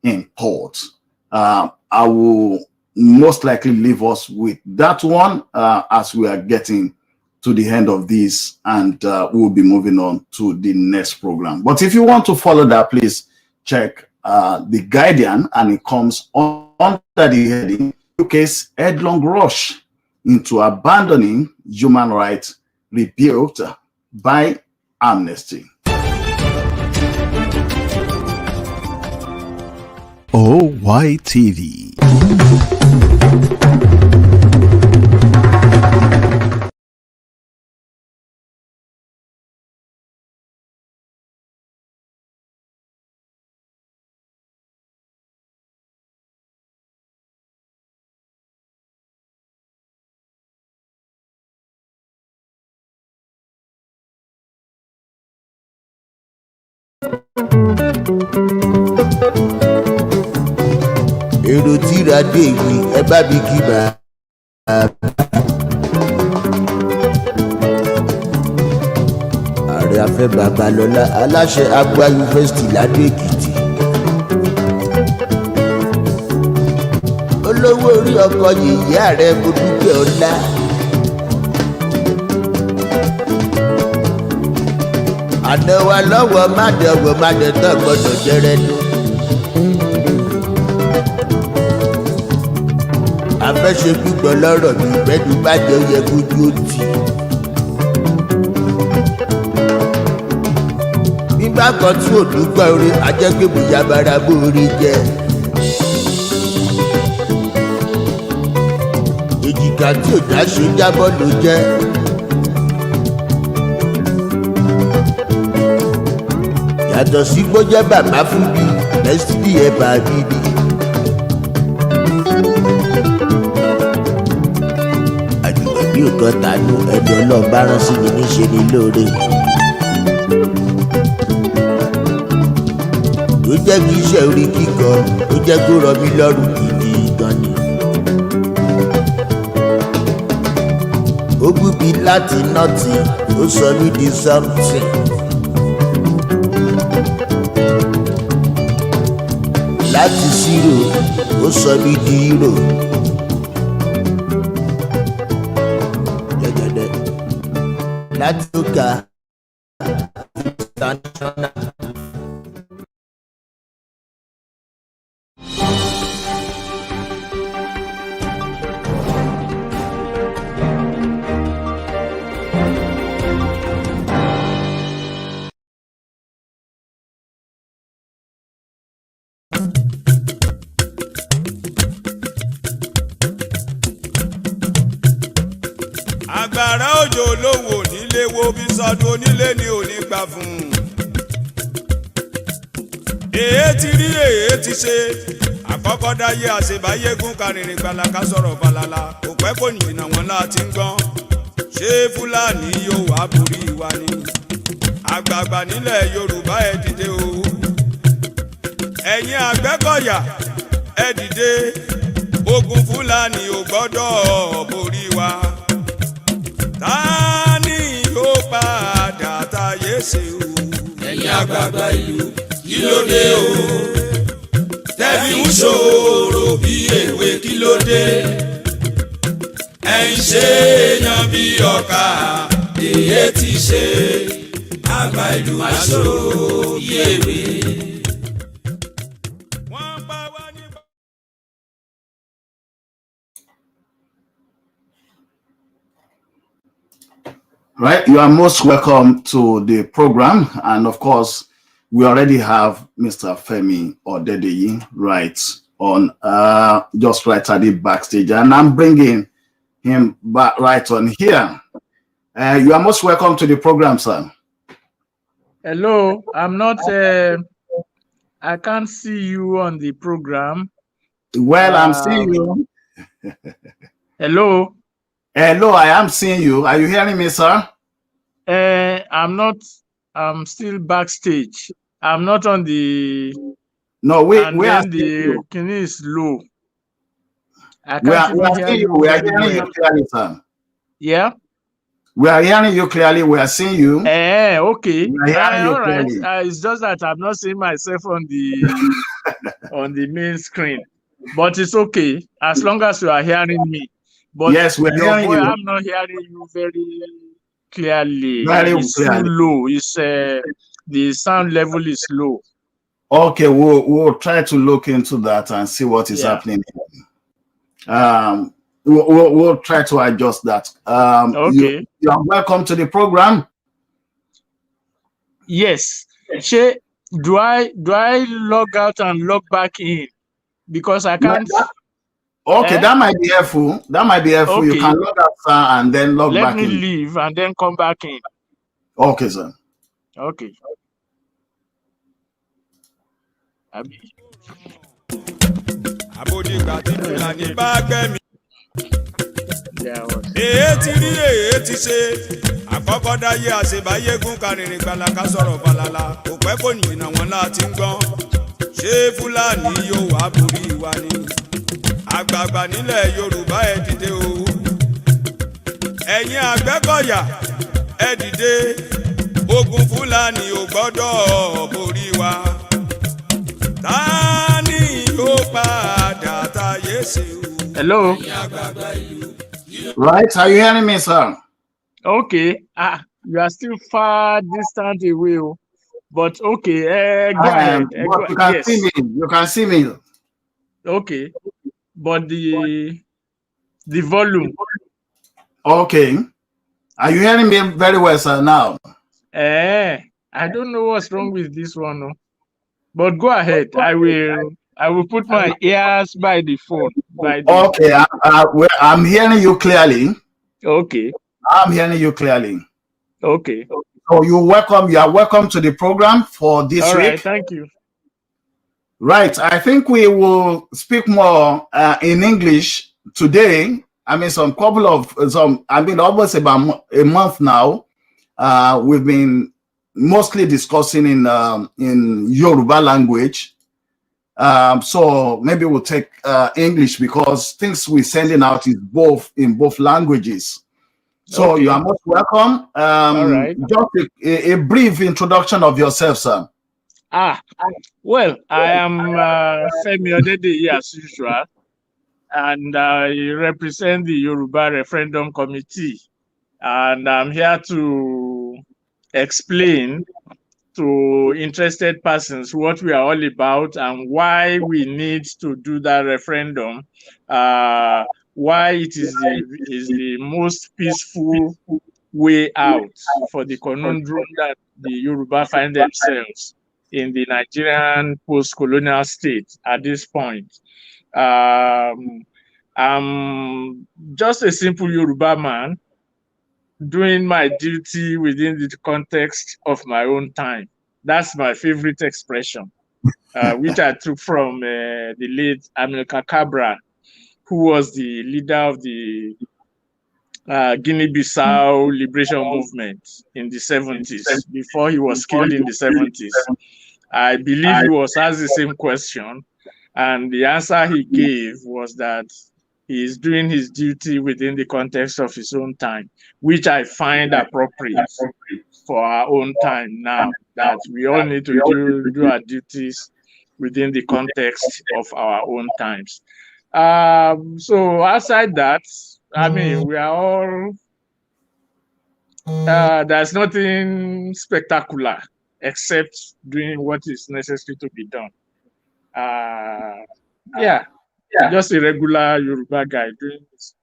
Speaker 2: in court. I will most likely leave us with that one as we are getting to the end of this, and we'll be moving on to the next program. But if you want to follow that, please check the Guardian, and it comes under the heading UK's headlong rush into abandoning human rights rebuked by Amnesty.
Speaker 1: OYTV. èrò tíra dé ìwé ẹ bá mi kí bàá. ààrẹ afẹ́ babalọ́lá aláṣẹ Agba yunifásitì ládó èkìtì. olówó orí ọkọ yìí ààrẹ mo dúpẹ́ ọlá. àná wa lọ́wọ́ má dẹ̀wọ̀ má dẹ̀tọ̀ gbọ́dọ̀ jẹrẹ ló. afẹ́ṣe gbígbọ́ lọ́rọ̀ mi ìgbẹ́nu bá jẹ́ ó yẹ kójú ó tì. nígbà kan tí ò dúpẹ́ orí ajẹ́gbẹ̀mù yabara bó orí jẹ́. èjìká tí ò dá ṣe jábọ́ ló jẹ́. yàtọ̀ sí gbọ́jẹ́ bàbá fún mi lẹ́sìtì ẹ̀ bá mi ni. àjùmọ̀ bí òkan tánú ẹni ọlọ́run bá rán sí mi níṣe ni lóore. ó jẹ́ kí iṣẹ́ orí kíkọ ó jẹ́ kó rọ mí lọ́rùn gidi gan ni. ó bú mi láti nọ́ọ̀tì ó sọ mí di something. láti zero ó sọ mí di hero. gẹ́gẹ́dẹ́ láti ọ̀gá international.
Speaker 6: àgbàrá òjò lówó nílé wo bí sọdún onílé ni ò ní gbà fún un. èé ti rí èé ti ṣe àkọ́kọ́ dáyé àṣebáyégún karìnrìn gbàlàkà sọ̀rọ̀ falala kò pẹ́ kò jìnnà wọn láti ń gbọ́n. ṣé fúlàní yóò wá borí wa ni? àgbààgbà nílẹ̀ yorùbá ẹ dìde o. ẹ̀yin àgbẹ̀kọ̀yà ẹ dìde. ogun fúlàní ò gbọ́dọ̀ borí wa. Tani yóò padà táyé ṣe o.
Speaker 7: ẹ̀yin àgbààgbà ìlú kí ló dé o. tẹ̀bí ń ṣòro bí èwe kí ló dé. ẹ̀yin ṣe èèyàn bí ọkà èyí ti ṣe. àgbà ìlú máa ṣòro bí èwe.
Speaker 2: Right, you are most welcome to the program, and of course, we already have Mr. Femi Odedeyi right on, just right at the backstage, and I'm bringing him back right on here. You are most welcome to the program, sir.
Speaker 8: Hello, I'm not. I can't see you on the program.
Speaker 2: Well, I'm seeing you.
Speaker 8: Hello.
Speaker 2: Hello, I am seeing you. Are you hearing me, sir?
Speaker 8: I'm not. I'm still backstage. I'm not on the.
Speaker 2: No, we
Speaker 8: are
Speaker 2: the
Speaker 8: kidney is low.
Speaker 2: We are seeing you. We are hearing you clearly, sir.
Speaker 8: Yeah.
Speaker 2: We are hearing you clearly. We are seeing you.
Speaker 8: Okay.
Speaker 2: We are hearing you clearly.
Speaker 8: It's just that I'm not seeing myself on the on the main screen, but it's okay as long as you are hearing me. But
Speaker 2: yes, we're hearing you.
Speaker 8: I'm not hearing you very clearly.
Speaker 2: It's
Speaker 8: too low. It's the sound level is low.
Speaker 2: Okay, we'll try to look into that and see what is happening. We'll try to adjust that.
Speaker 8: Okay.
Speaker 2: You are welcome to the program.
Speaker 8: Yes. Do I log out and log back in? Because I can't.
Speaker 2: Okay, that might be helpful. That might be helpful. Okay. You can log out, sir, and then log back in.
Speaker 8: Let me leave and then come back in.
Speaker 2: Okay, sir.
Speaker 8: Okay. There was
Speaker 6: èé ti rí èé ti ṣe àkọ́kọ́ dáyé àṣebáyégún karìnrìn gbàlàkà sọ̀rọ̀ falala kò pẹ́ kò yìnbọn wọn láti ń gbọ́n ṣé fúlàní yóò wá borí wa ni àgbààgbà nílẹ̀ yorùbá ẹ dìde o ẹ̀yin àgbẹ̀kọ̀yà ẹ dìde ogun fúlàní ò gbọ́dọ̀ borí wa ta ni yóò padà táyé ṣe o.
Speaker 8: Hello.
Speaker 2: Right, are you hearing me, sir?
Speaker 8: Okay. You are still far distant away, but okay. Go ahead.
Speaker 2: But you can see me. You can see me.
Speaker 8: Okay, but the volume.
Speaker 2: Okay. Are you hearing me very well, sir? Now.
Speaker 8: I don't know what's wrong with this one, no. But go ahead. I will put my ears by the phone.
Speaker 2: Okay, I'm hearing you clearly.
Speaker 8: Okay.
Speaker 2: I'm hearing you clearly.
Speaker 8: Okay.
Speaker 2: So you are welcome to the program for this week.
Speaker 8: All right, thank you.
Speaker 2: Right, I think we will speak more in English today. I mean, almost about a month now. We've been mostly discussing in Yoruba language. So maybe we'll take English because things we're sending out is in both languages. So okay. You are most welcome.
Speaker 8: All right.
Speaker 2: Just a brief introduction of yourself, sir.
Speaker 8: Well, I am Femi Odedeyi as usual, and I represent the Yoruba Referendum Committee, and I'm here to explain to interested persons what we are all about and why we need to do that referendum, why it is the most peaceful way out for the conundrum that the Yoruba find themselves in the Nigerian post-colonial state at this point. I'm just a simple Yoruba man doing my duty within the context of my own time. That's my favorite expression, which I took from the late Amilcar Cabral, who was the leader of the Guinea-Bissau liberation movement in the 70s, before he was killed in the 70s. I believe he was asked the same question, and the answer he gave was that he is doing his duty within the context of his own time, which I find appropriate for our own time now, that we all need to do our duties within the context of our own times. So outside that, I mean, we are all, there's nothing spectacular except doing what is necessary to be done. Just a regular Yoruba guy doing his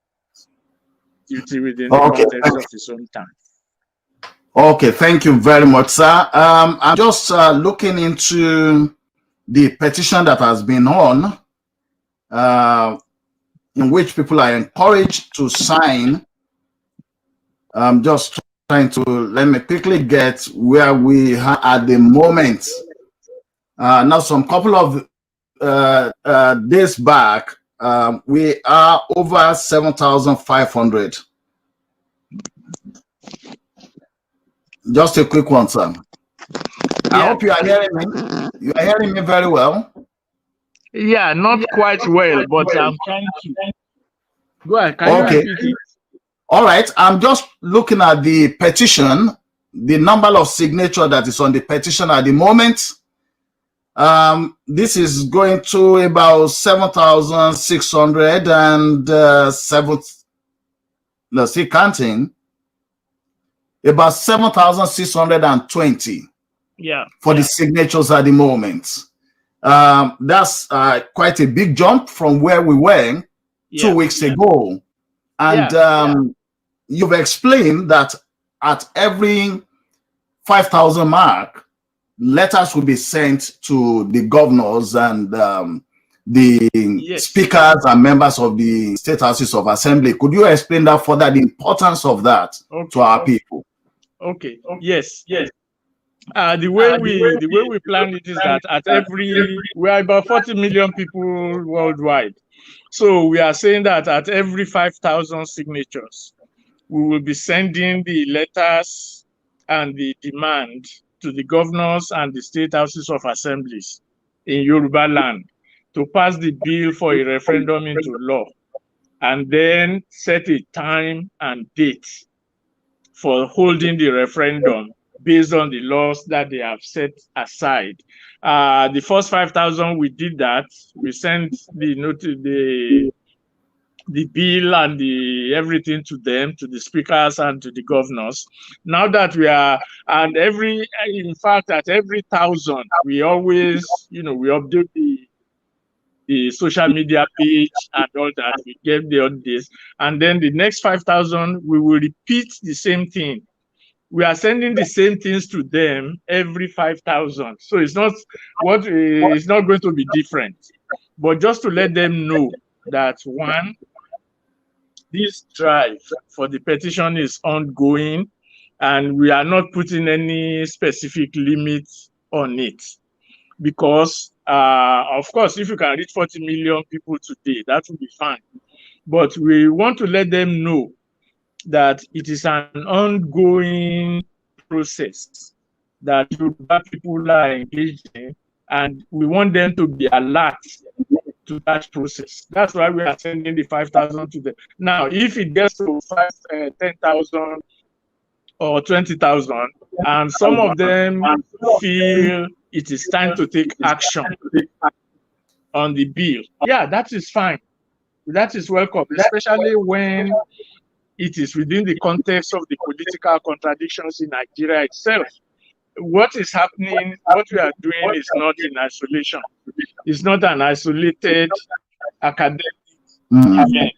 Speaker 8: duty within the context of his own time.
Speaker 2: Okay, thank you very much, sir. I'm just looking into the petition that has been on, in which people are encouraged to sign. I'm just trying to, let me quickly get where we are at the moment. Now, some couple of days back, we are over 7,500. Just a quick one, sir. I hope you are hearing me. You are hearing me very well.
Speaker 8: Yeah, not quite well, but I'm trying to. Go ahead. Can you repeat it?
Speaker 2: All right. I'm just looking at the petition, the number of signature that is on the petition at the moment. This is going to about 7,607. Let's see, counting. About 7,620.
Speaker 8: Yeah.
Speaker 2: For the signatures at the moment. That's quite a big jump from where we were 2 weeks ago. And you've explained that at every 5,000 mark, letters will be sent to the governors and the speakers and members of the state houses of assembly. Could you explain that further, the importance of that to our people?
Speaker 8: Okay. Yes. The way we plan it is that at we are about 40 million people worldwide. So we are saying that at every 5,000 signatures, we will be sending the letters and the demand to the governors and the state houses of assemblies in Yoruba land to pass the bill for a referendum into law, and then set a time and date for holding the referendum based on the laws that they have set aside. The first 5,000, we did that. We sent the bill and everything to them, to the speakers and to the governors. Now that we are, and in fact, at every 1,000, we always, we update the social media page and all that. We get the updates. And then the next 5,000, we will repeat the same thing. We are sending the same things to them every 5,000. So it's not going to be different. But just to let them know that, one, this drive for the petition is ongoing, and we are not putting any specific limit on it. Because, of course, if you can reach 40 million people today, that would be fine. But we want to let them know that it is an ongoing process that Yoruba people are engaged in, and we want them to be alert to that process. That's why we are sending the 5,000 to them. Now, if it gets to 10,000 or 20,000, and some of them feel it is time to take action on the bill, yeah, that is fine. That is welcome, especially when it is within the context of the political contradictions in Nigeria itself. What is happening, what we are doing is not in isolation. It's not an isolated academic event.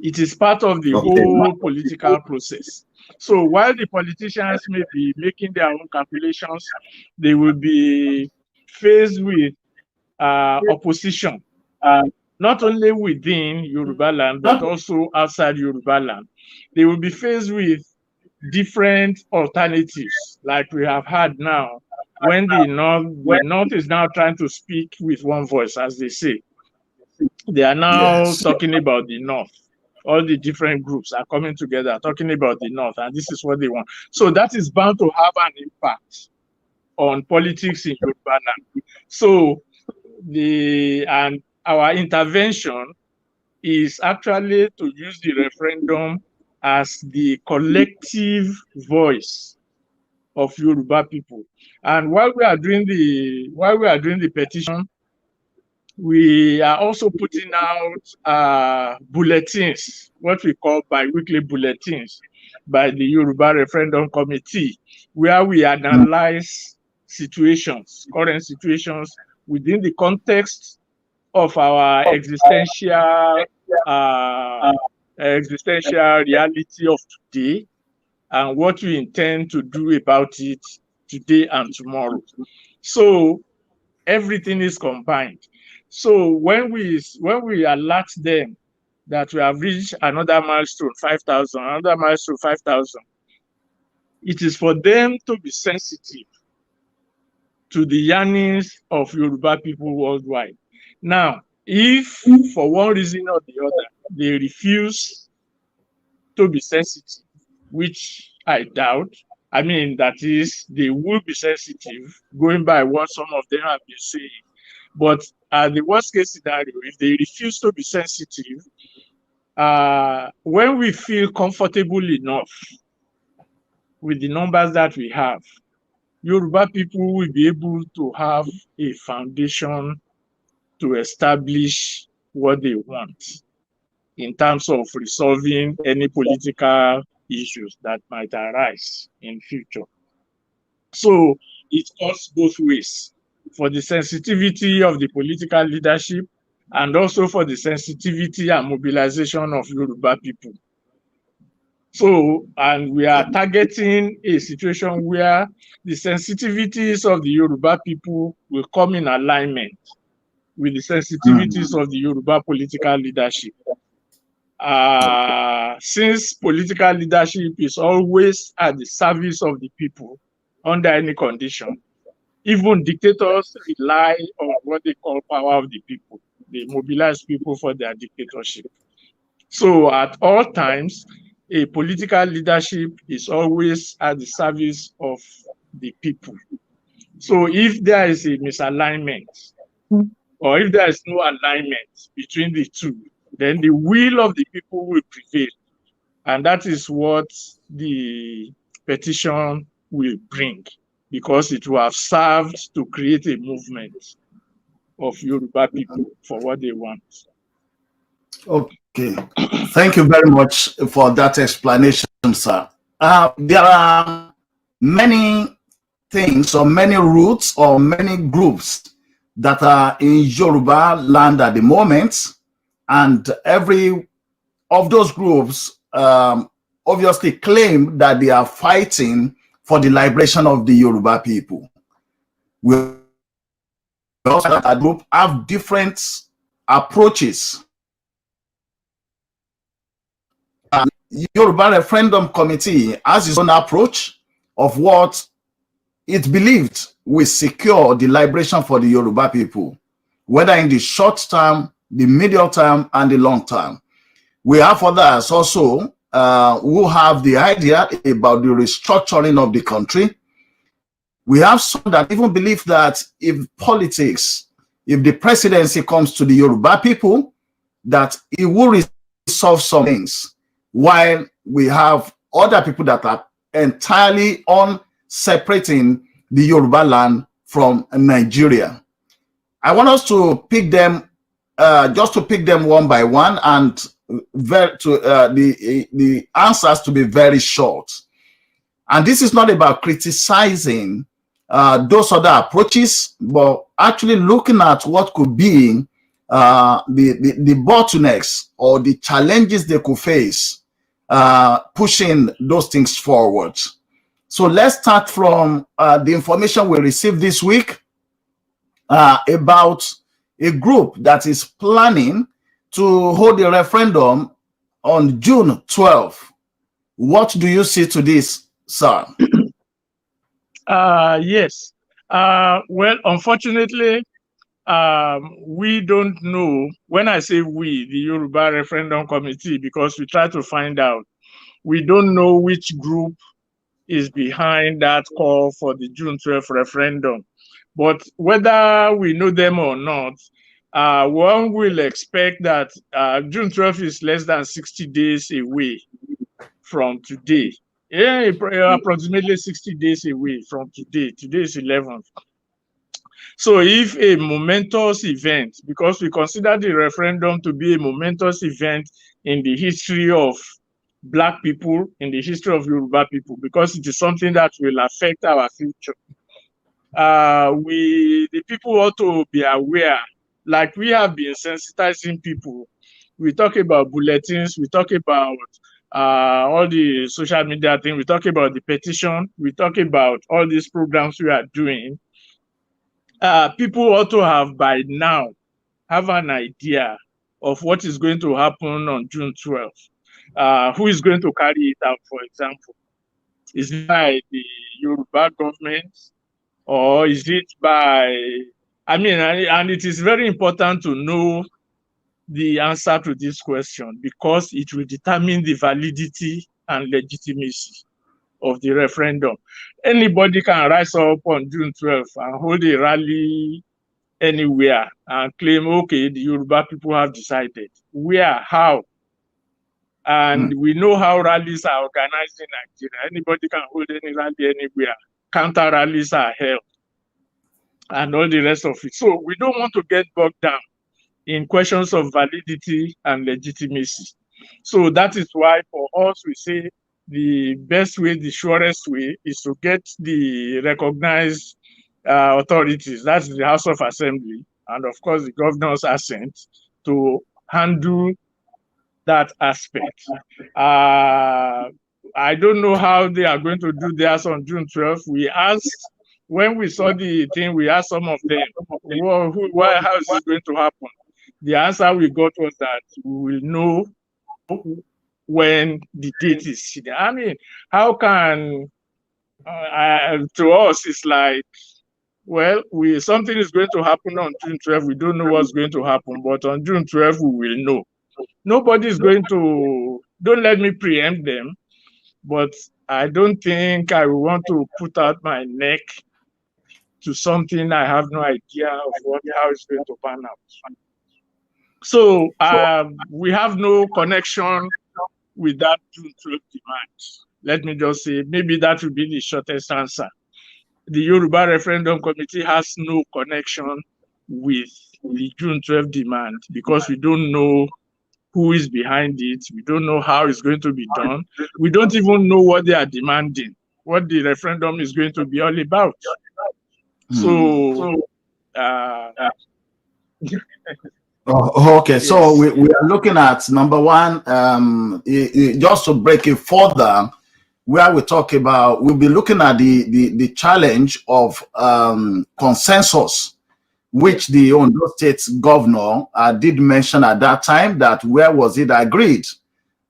Speaker 8: It is part of the whole political process. So while the politicians may be making their own calculations, they will be faced with opposition, not only within Yoruba land, but also outside Yoruba land. They will be faced with different alternatives, like we have had now, when the North is now trying to speak with one voice, as they say. They are now talking about the North. All the different groups are coming together, talking about the North, and this is what they want. So that is bound to have an impact on politics in Yoruba land. So our intervention is actually to use the referendum as the collective voice of Yoruba people. And while we are doing the petition, we are also putting out bulletins, what we call bi-weekly bulletins, by the Yoruba Referendum Committee, where we analyze current situations within the context of our existential reality of today, and what we intend to do about it today and tomorrow. So everything is combined. So when we alert them that we have reached another milestone, 5,000, another milestone, 5,000, it is for them to be sensitive to the yearnings of Yoruba people worldwide. Now, if for one reason or the other they refuse to be sensitive, which I doubt, that is, they will be sensitive, going by what some of them have been saying. But the worst case scenario, if they refuse to be sensitive, when we feel comfortable enough with the numbers that we have, Yoruba people will be able to have a foundation to establish what they want in terms of resolving any political issues that might arise in future. So it cuts both ways, for the sensitivity of the political leadership and also for the sensitivity and mobilization of Yoruba people. So, and we are targeting a situation where the sensitivities of the Yoruba people will come in alignment with the sensitivities of the Yoruba political leadership. Since political leadership is always at the service of the people under any condition, even dictators rely on what they call power of the people. They mobilize people for their dictatorship. So at all times, a political leadership is always at the service of the people. So if there is a misalignment, or if there is no alignment between the two, then the will of the people will prevail. And that is what the petition will bring, because it will have served to create a movement of Yoruba people for what they want.
Speaker 2: Okay. Thank you very much for that explanation, sir. There are many things or many roots or many groups that are in Yoruba land at the moment, and every of those groups obviously claim that they are fighting for the liberation of the Yoruba people. We also, that group have different approaches. Yoruba Referendum Committee has its own approach of what it believed will secure the liberation for the Yoruba people, whether in the short term, the medium term, and the long term. We have others also who have the idea about the restructuring of the country. We have some that even believe that if the presidency comes to the Yoruba people, that it will resolve some things, while we have other people that are entirely on separating the Yoruba land from Nigeria. I want us to pick them, just to pick them one by one, and the answers to be very short. And this is not about criticizing those other approaches, but actually looking at what could be the bottlenecks or the challenges they could face pushing those things forward. So let's start from the information we received this week about a group that is planning to hold a referendum on June 12th. What do you see to this, sir?
Speaker 8: Yes. Well, unfortunately, we don't know. When I say we, the Yoruba Referendum Committee, because we try to find out, we don't know which group is behind that call for the June 12th referendum. But whether we know them or not, one will expect that June 12th is less than 60 days away from today. Yeah, approximately 60 days away from today. Today is 11th. So if a momentous event, because we consider the referendum to be a momentous event in the history of Black people, in the history of Yoruba people, because it is something that will affect our future. The people ought to be aware, like we have been sensitizing people. We talk about bulletins, we talk about all the social media thing, we talk about the petition, we talk about all these programs we are doing. People ought to have by now have an idea of what is going to happen on June 12th. Who is going to carry it out, for example? Is it by the Yoruba government, or is it by, and it is very important to know the answer to this question, because it will determine the validity and legitimacy of the referendum. Anybody can rise up on June 12th and hold a rally anywhere and claim, okay, the Yoruba people have decided. Where? How? And we know how rallies are organized in Nigeria. Anybody can hold any rally anywhere. Counter rallies are held and all the rest of it. So we don't want to get bogged down in questions of validity and legitimacy. So that is why for us, we say the best way, the surest way, is to get the recognized authorities, that's the House of Assembly, and of course the governor's assent, to handle that aspect. I don't know how they are going to do theirs on June 12th. We asked, when we saw the thing, we asked some of them, how is this going to happen? The answer we got was that we will know when the date is. I mean, how can, to us, it's like, well, something is going to happen on June 12th. We don't know what's going to happen, but on June 12th, we will know. Nobody is going to don't let me preempt them, but I don't think I want to put out my neck to something I have no idea of how it's going to pan out. So we have no connection with that June 12 demand. Let me just say, maybe that will be the shortest answer. The Yoruba Referendum Committee has no connection with the June 12 demand because we don't know who is behind it. We don't know how it's going to be done. We don't even know what they are demanding, what the referendum is going to be all about. So,
Speaker 2: okay. Yes. So we are looking at number one, just to break it further, where we talk about, we'll be looking at the challenge of consensus, which the Ondo State governor did mention at that time, that where was it agreed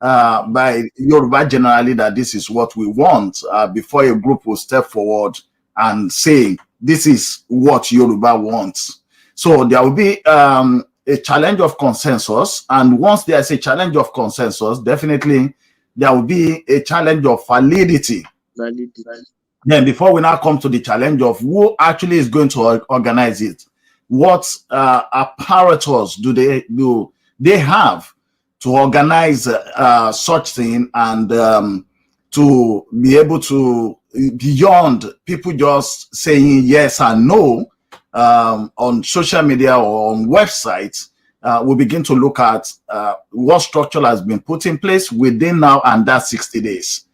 Speaker 2: by Yoruba generally that this is what we want, before a group will step forward and say, this is what Yoruba wants. So there will be a challenge of consensus. And once there's a challenge of consensus, definitely there will be a challenge of validity. Then before we now come to the challenge of who actually is going to organize it, what apparatus do they have to organize such thing, and to be able to, beyond people just saying yes and no on social media or on websites, we begin to look at what structure has been put in place within now and that 60 days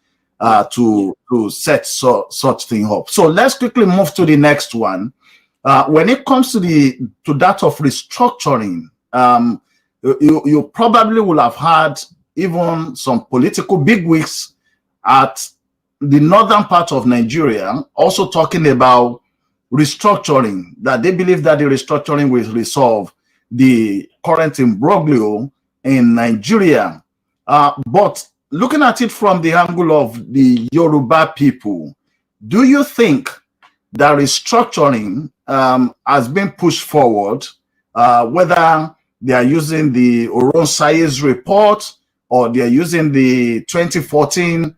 Speaker 2: to set such thing up. So let's quickly move to the next one. When it comes to that of restructuring, you probably will have had even some political bigwigs at the northern part of Nigeria also talking about restructuring, that they believe that the restructuring will resolve the current imbroglio in Nigeria. But looking at it from the angle of the Yoruba people, do you think that restructuring has been pushed forward, whether they are using the Oron report or they are using the 2014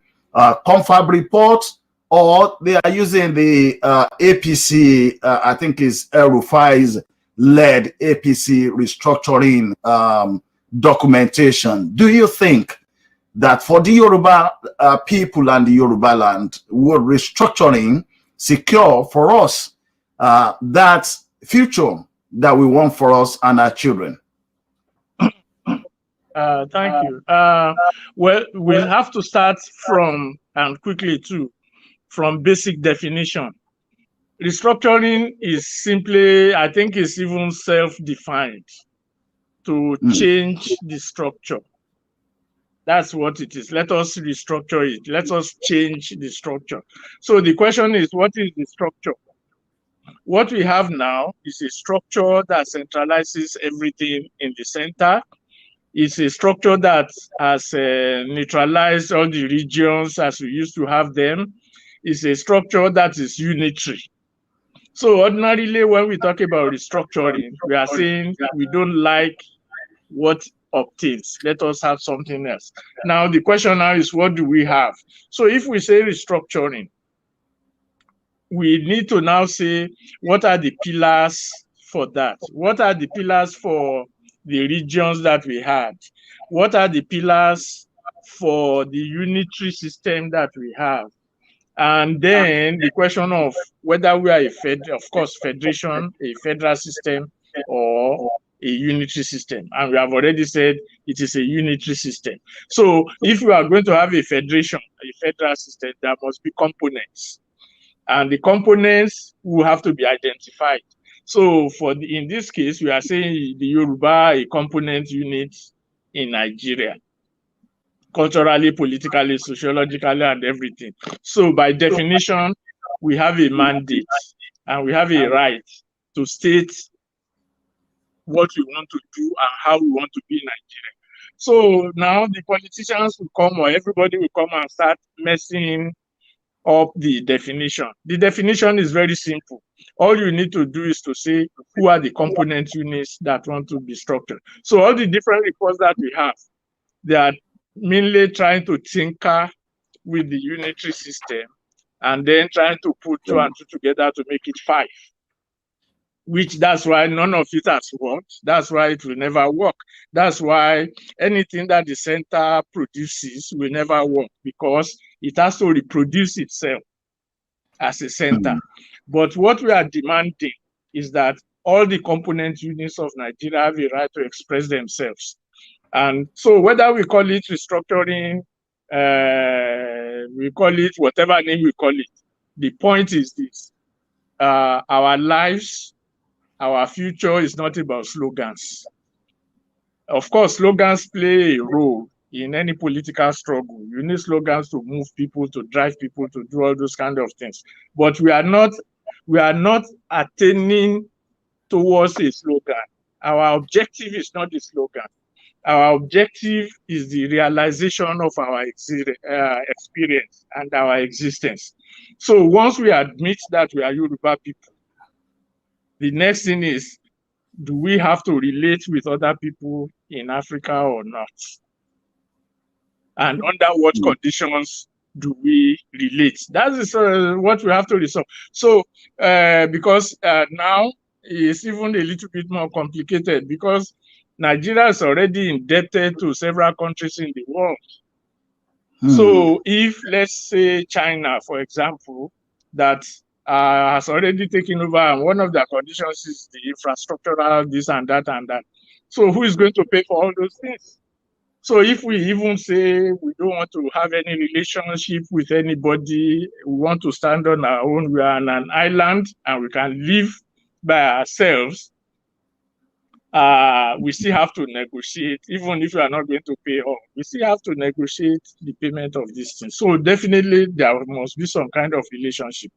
Speaker 2: Confab report, or they are using the APC, I think is El Rufai's led APC restructuring documentation? Do you think that for the Yoruba people and the Yoruba land, will restructuring secure for us that future that we want for us and our children?
Speaker 8: Thank you. Well, we'll have to start from, and quickly too, from basic definition. Restructuring is simply, I think it's even self-defined, to change the structure. That's what it is. Let us restructure it. Let us change the structure. So the question is, what is the structure? What we have now is a structure that centralizes everything in the center. It's a structure that has neutralized all the regions as we used to have them. It's a structure that is unitary. So ordinarily, when we talk about restructuring, we are saying we don't like what obtains. Let us have something else. Now, the question now is, what do we have? So if we say restructuring, we need to now say, what are the pillars for that? What are the pillars for the regions that we had? What are the pillars for the unitary system that we have? And then the question of whether we are of course, federation, a federal system, or a unitary system. And we have already said it is a unitary system. So if we are going to have a federation, a federal system, there must be components. And the components will have to be identified. So in this case, we are saying the Yoruba, a component unit in Nigeria, culturally, politically, sociologically, and everything. So by definition, we have a mandate and we have a right to state what we want to do and how we want to be in Nigeria. So now the politicians will come, or everybody will come and start messing up the definition. The definition is very simple. All you need to do is to say who are the component units that want to be structured. So all the different reports that we have, they are mainly trying to tinker with the unitary system and then trying to put 2 and 2 together to make it 5. Which that's why none of it has worked. That's why it will never work. That's why anything that the center produces will never work, because it has to reproduce itself as a center. But what we are demanding is that all the component units of Nigeria have a right to express themselves. And so whether we call it restructuring, we call it whatever name we call it, the point is this: our lives, our future is not about slogans. Of course, slogans play a role in any political struggle. You need slogans to move people, to drive people, to do all those kind of things. But we are not attaining towards a slogan. Our objective is not the slogan. Our objective is the realization of our experience and our existence. So once we admit that we are Yoruba people, the next thing is, do we have to relate with other people in Africa or not? And under what conditions do we relate? That is what we have to resolve. So because now it's even a little bit more complicated, because Nigeria is already indebted to several countries in the world. So if, let's say, China, for example, that has already taken over, and one of their conditions is the infrastructural, this and that and that. So who is going to pay for all those things? So if we even say we don't want to have any relationship with anybody, we want to stand on our own, we are on an island and we can live by ourselves, we still have to negotiate. Even if we are not going to pay all, we still have to negotiate the payment of these things. So definitely there must be some kind of relationship.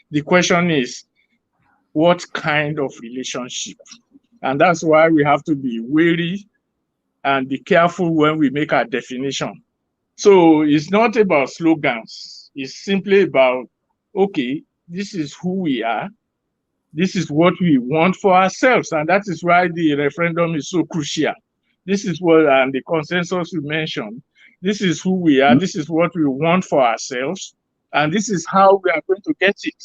Speaker 8: The question is, what kind of relationship? And that's why we have to be wary and be careful when we make our definition. So it's not about slogans. It's simply about, okay, this is who we are. This is what we want for ourselves. And that is why the referendum is so crucial. This is what, and the consensus you mentioned, this is who we are. This is what we want for ourselves. And this is how we are going to get it.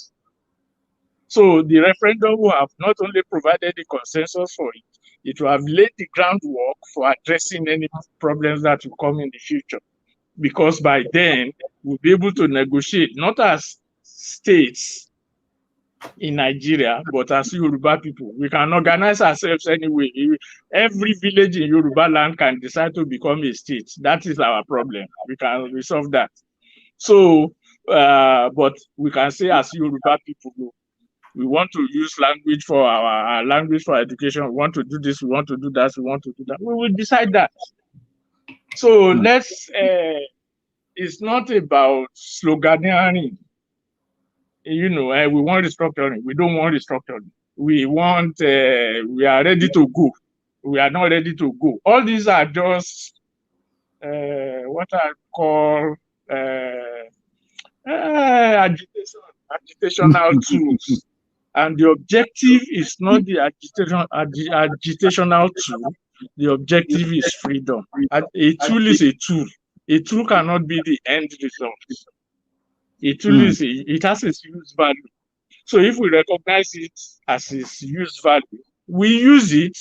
Speaker 8: So the referendum will have not only provided the consensus for it, it will have laid the groundwork for addressing any problems that will come in the future. Because by then, we'll be able to negotiate, not as states in Nigeria, but as Yoruba people. We can organize ourselves anyway. Every village in Yoruba land can decide to become a state. That is our problem. We can resolve that. So, but we can say as Yoruba people, we want to use language for our language for education. We want to do this, we want to do that, we want to do that. We will decide that. So let's, it's not about sloganeering. You know, we want restructuring. We don't want restructuring. We want, we are ready to go. We are not ready to go. All these are just what I call agitational tools. And the objective is not the agitational tool. The objective is freedom. A tool is a tool. A tool cannot be the end result. A tool is it has its use value. So if we recognize it as its use value, we use it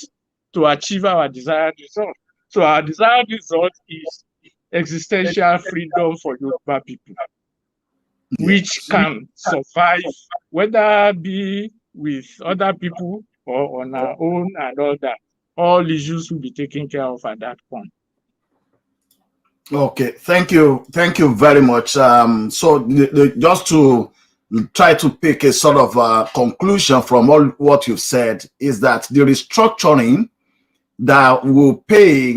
Speaker 8: to achieve our desired result. So our desired result is existential freedom for Yoruba people, which can survive, whether be with other people or on our own and all that. All issues will be taken care of at that point.
Speaker 2: Okay, thank you very much. So just to try to pick a sort of conclusion from all what you've said is that the restructuring that will pay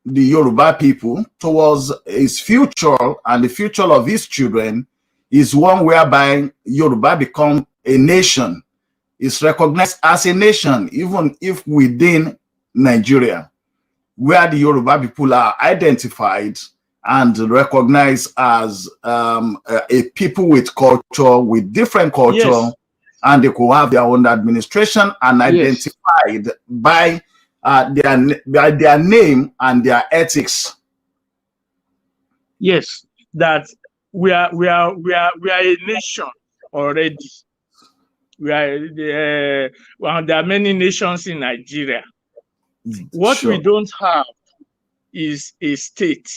Speaker 2: the Yoruba people towards his future and the future of his children is one whereby Yoruba become a nation, is recognized as a nation, even if within Nigeria, where the Yoruba people are identified and recognized as a people with culture, with different culture, yes, and they could have their own administration and identified, yes, by their name and their ethics.
Speaker 8: Yes, that we are a nation already. There are many nations in Nigeria. What we don't have is a state.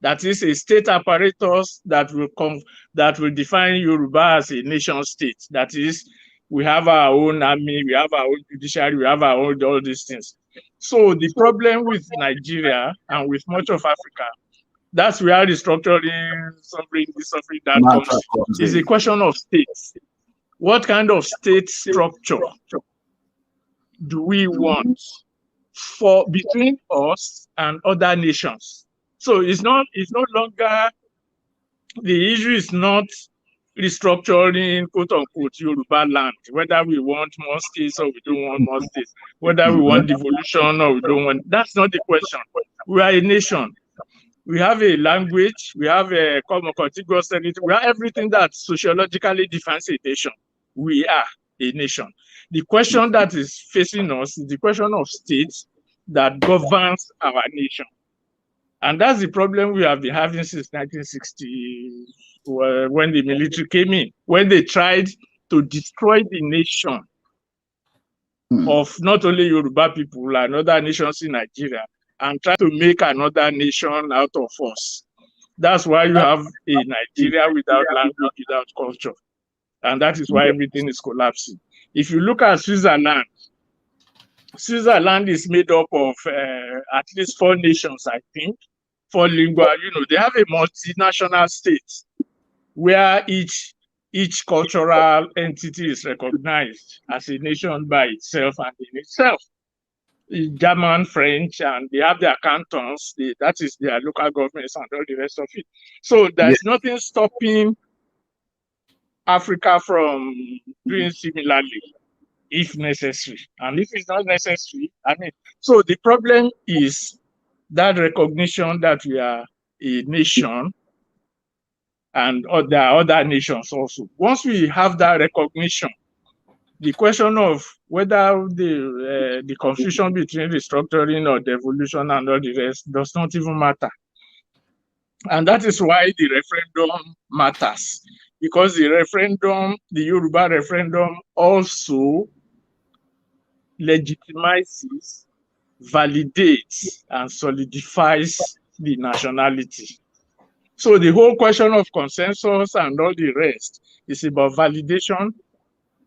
Speaker 8: That is a state apparatus that will define Yoruba as a nation state. That is, we have our own army, we have our own judiciary, we have our own all these things. So the problem with Nigeria and with much of Africa, that's where the structuring, suffering, this suffering that comes, is a question of states. What kind of state structure do we want for between us and other nations? So it's no longer, the issue is not restructuring, quote unquote, Yoruba land, whether we want more states or we don't want more states, whether we want devolution or we don't want. That's not the question. We are a nation. We have a language, we have a common contiguous territory, we have everything that sociologically defines a nation. We are a nation. The question that is facing us is the question of states that governs our nation. And that's the problem we have been having since 1960, when the military came in, when they tried to destroy the nation of not only Yoruba people and other nations in Nigeria, and try to make another nation out of us. That's why you have a Nigeria without language, without culture. And that is why everything is collapsing. If you look at Switzerland, Switzerland is made up of at least 4 nations, I think, 4 lingua. They have a multinational state where each cultural entity is recognized as a nation by itself and in itself. German, French, and they have their cantons, that is their local governments and all the rest of it. So there's nothing stopping Africa from doing similarly, if necessary. And if it's not necessary, so the problem is that recognition that we are a nation and there are other nations also. Once we have that recognition, the question of whether the confusion between restructuring or devolution and all the rest does not even matter. And that is why the referendum matters. Because the Yoruba referendum also legitimizes, validates, and solidifies the nationality. So the whole question of consensus and all the rest is about validation,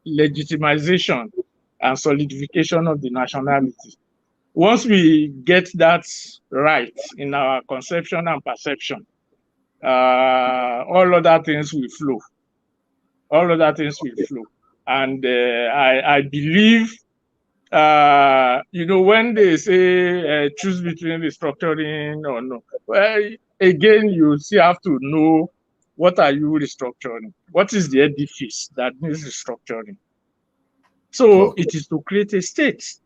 Speaker 8: legitimization, and solidification of the nationality. Once we get that right in our conception and perception, all other things will flow. All other things will flow. And I believe, when they say choose between restructuring or no, well, again, you still have to know, what are you restructuring? What is the edifice that needs restructuring? So it is to create a state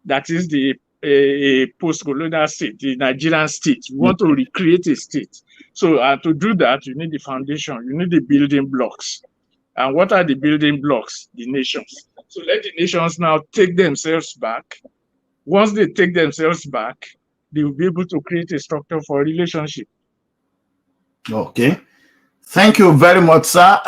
Speaker 8: that is a post-colonial state, the Nigerian state. We want to recreate a state. So to do that, you need the foundation, you need the building blocks. And what are the building blocks? The nations. So let the nations now take themselves back. Once they take themselves back, they will be able to create a structure for a relationship.
Speaker 2: Okay. Thank you very much, sir.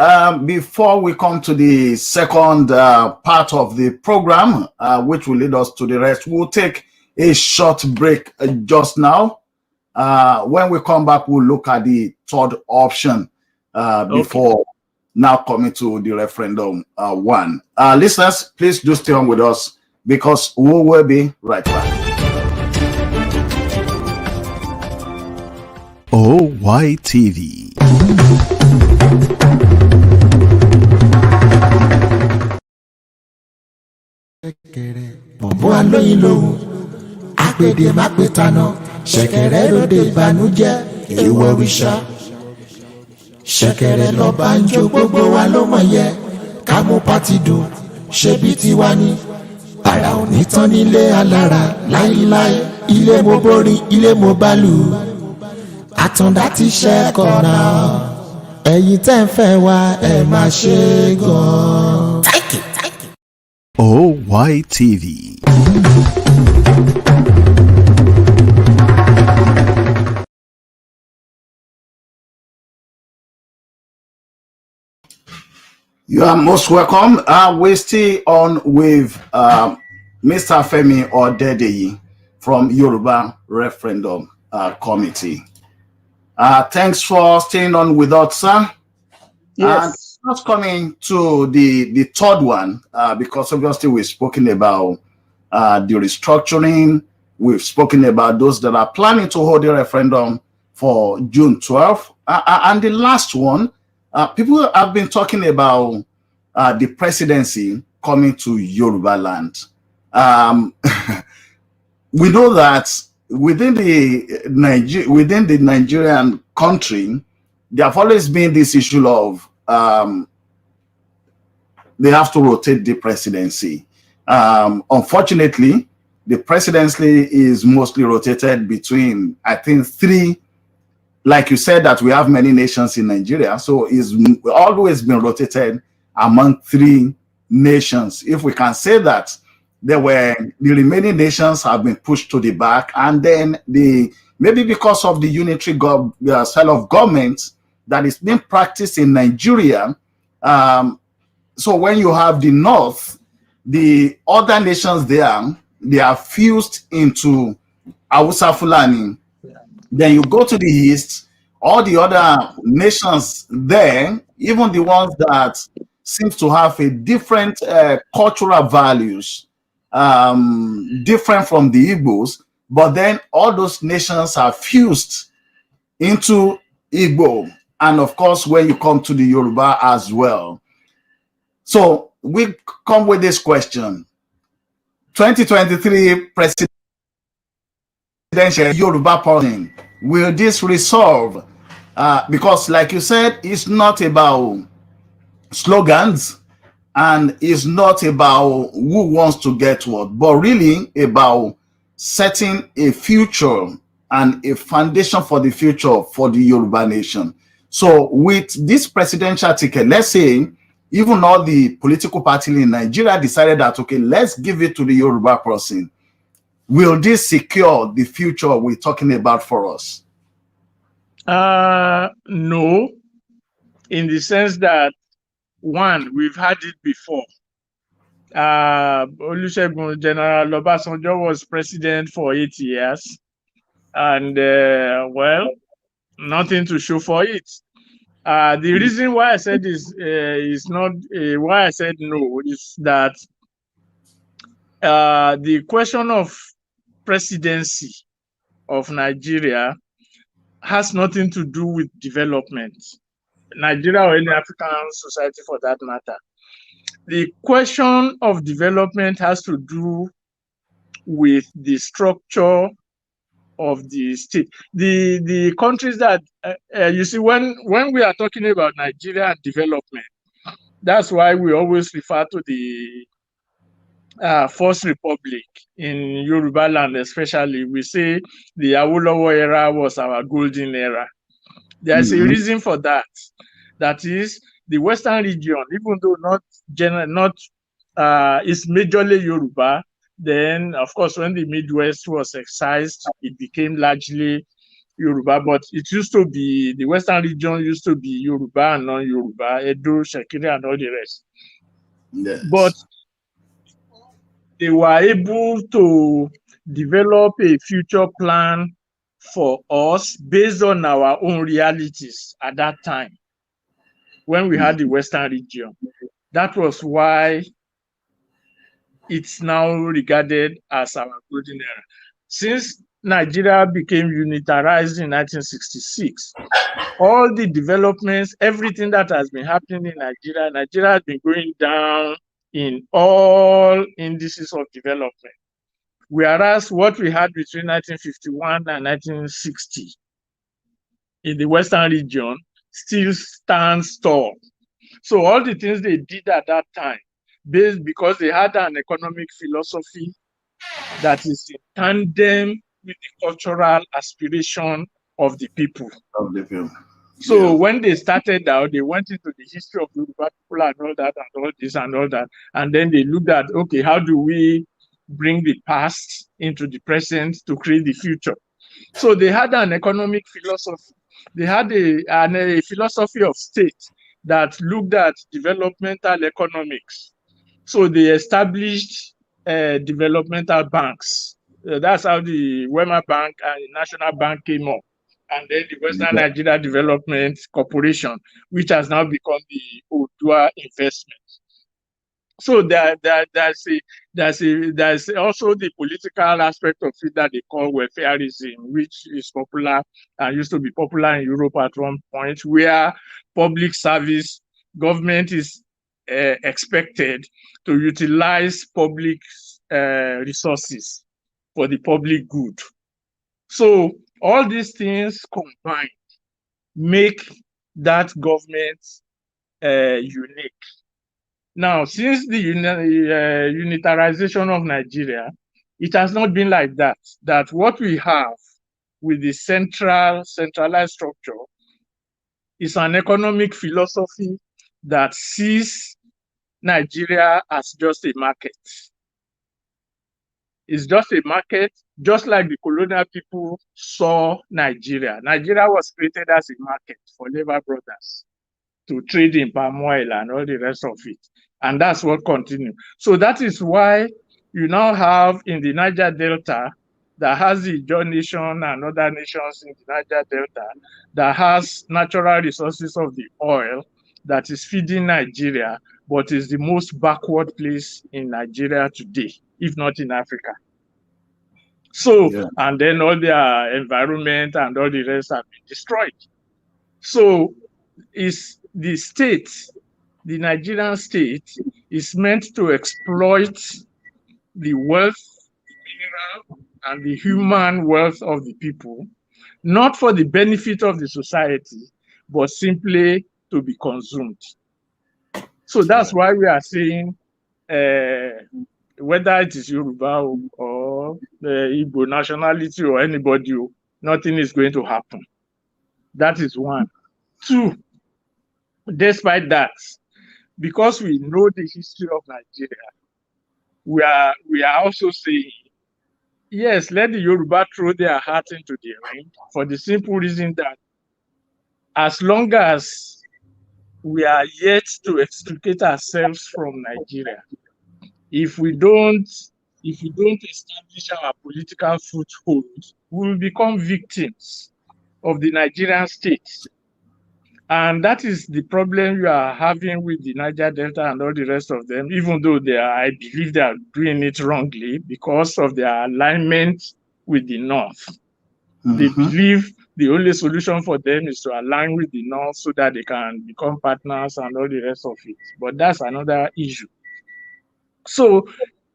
Speaker 2: Before we come to the second part of the program, which will lead us to the rest, we'll take a short break just now. When we come back, we'll look at the third option before now coming to the referendum 1. Listeners, please do stay on with us because we will be right back. OYTV.
Speaker 1: Bọ̀bọ̀ alóyin lòun, àpèdè má pè tànà, ṣẹ̀kẹ̀rẹ̀ ròde ìbànújẹ́, èèwọ̀ òrìṣà. Ṣẹ̀kẹ̀rẹ̀ lọ́ba ń jó, gbogbo wa ló mọ̀ yẹ, ká mú pátì dùn, ṣebí tiwa ni. Àrà ò ní tán nílé alára, láíláí, ilé mo borí, ilé mo bálù. Àtàndá ti ṣẹ́kọ̀ náà, ẹ̀yin tẹ́ ń fẹ́ wa, ẹ má ṣe gan.
Speaker 2: OYTV. You are most welcome. We're still on with Mr. Femi Odedeyi from Yoruba Referendum Committee. Thanks for staying on with us, sir. And
Speaker 8: Yes.
Speaker 2: just coming to the third one, because obviously we've spoken about the restructuring. We've spoken about those that are planning to hold a referendum for June 12th. And the last one, people have been talking about the presidency coming to Yoruba land. We know that within the Nigerian country, there have always been this issue of they have to rotate the presidency. Unfortunately, the presidency is mostly rotated between, I think, three. Like you said, that we have many nations in Nigeria, so it's always been rotated among three nations. If we can say that, the remaining nations have been pushed to the back, and then maybe because of the unitary style of government that is being practiced in Nigeria. So when you have the north, the other nations there, they are fused into Hausa Fulani. Then you go to the east, all the other nations there, even the ones that seem to have a different cultural values, different from the Igbos, but then all those nations are fused into Igbo. And of course, when you come to the Yoruba as well. So we come with this question. 2023 presidential Yoruba person, will this resolve? Because like you said, it's not about slogans and it's not about who wants to get what, but really about setting a future and a foundation for the future for the Yoruba nation. So with this presidential ticket, let's say even all the political parties in Nigeria decided that, okay, let's give it to the Yoruba person. Will this secure the future we're talking about for us?
Speaker 8: No, in the sense that, one, we've had it before. Olusegun General Obasanjo was president for 8 years, and well, nothing to show for it. The reason why I said this is not why I said no is that the question of presidency of Nigeria has nothing to do with development, Nigeria or any African society for that matter. The question of development has to do with the structure of the state. The countries that you see, when we are talking about Nigeria and development, that's why we always refer to the First Republic in Yoruba land, especially. We say the Awolowo era was our golden era. There's a reason for that. That is, the Western region, even though is majorly Yoruba, then of course when the Midwest was excised, it became largely Yoruba. But it used to be, the Western region used to be Yoruba and non-Yoruba, Edo, Shekiri, and all the rest.
Speaker 2: Yes.
Speaker 8: But they were able to develop a future plan for us based on our own realities at that time when we had the Western region. That was why it's now regarded as our golden era. Since Nigeria became unitarized in 1966, all the developments, everything that has been happening in Nigeria has been going down in all indices of development. Whereas what we had between 1951 and 1960 in the Western region still stands tall. So all the things they did at that time, because they had an economic philosophy that is in tandem with the cultural aspiration of the people. So when they started out, they went into the history of Yoruba people and all that, and all this and all that. And then they looked at, okay, how do we bring the past into the present to create the future? So they had an economic philosophy. They had a philosophy of state that looked at developmental economics. So they established developmental banks. That's how the Wema Bank and the National Bank came up. And then the Western Nigeria Development Corporation, which has now become the Odua Investment. So there's also the political aspect of it that they call welfareism, which is popular and used to be popular in Europe at one point, where public service government is expected to utilize public resources for the public good. So all these things combined make that government unique. Now, since the unitarization of Nigeria, it has not been like that. That what we have with the centralized structure is an economic philosophy that sees Nigeria as just a market. It's just a market, just like the colonial people saw Nigeria. Nigeria was created as a market for labor brothers to trade in palm oil and all the rest of it. And that's what continues. So that is why you now have in the Niger Delta that has the Ijaw Nation and other nations in the Niger Delta that has natural resources of the oil that is feeding Nigeria, but is the most backward place in Nigeria today, if not in Africa. So, and then all their environment and all the rest have been destroyed. So, is the state, the Nigerian state, is meant to exploit the wealth, the mineral, and the human wealth of the people, not for the benefit of the society, but simply to be consumed. So that's why we are saying, whether it is Yoruba or Igbo nationality or anybody, nothing is going to happen. That is one. Two, despite that, because we know the history of Nigeria, we are also saying, yes, let the Yoruba throw their heart into the ring for the simple reason that as long as we are yet to extricate ourselves from Nigeria, if we don't establish our political foothold, we will become victims of the Nigerian state. And that is the problem you are having with the Niger Delta and all the rest of them, even though I believe they are doing it wrongly because of their alignment with the North. They believe the only solution for them is to align with the North so that they can become partners and all the rest of it. But that's another issue. So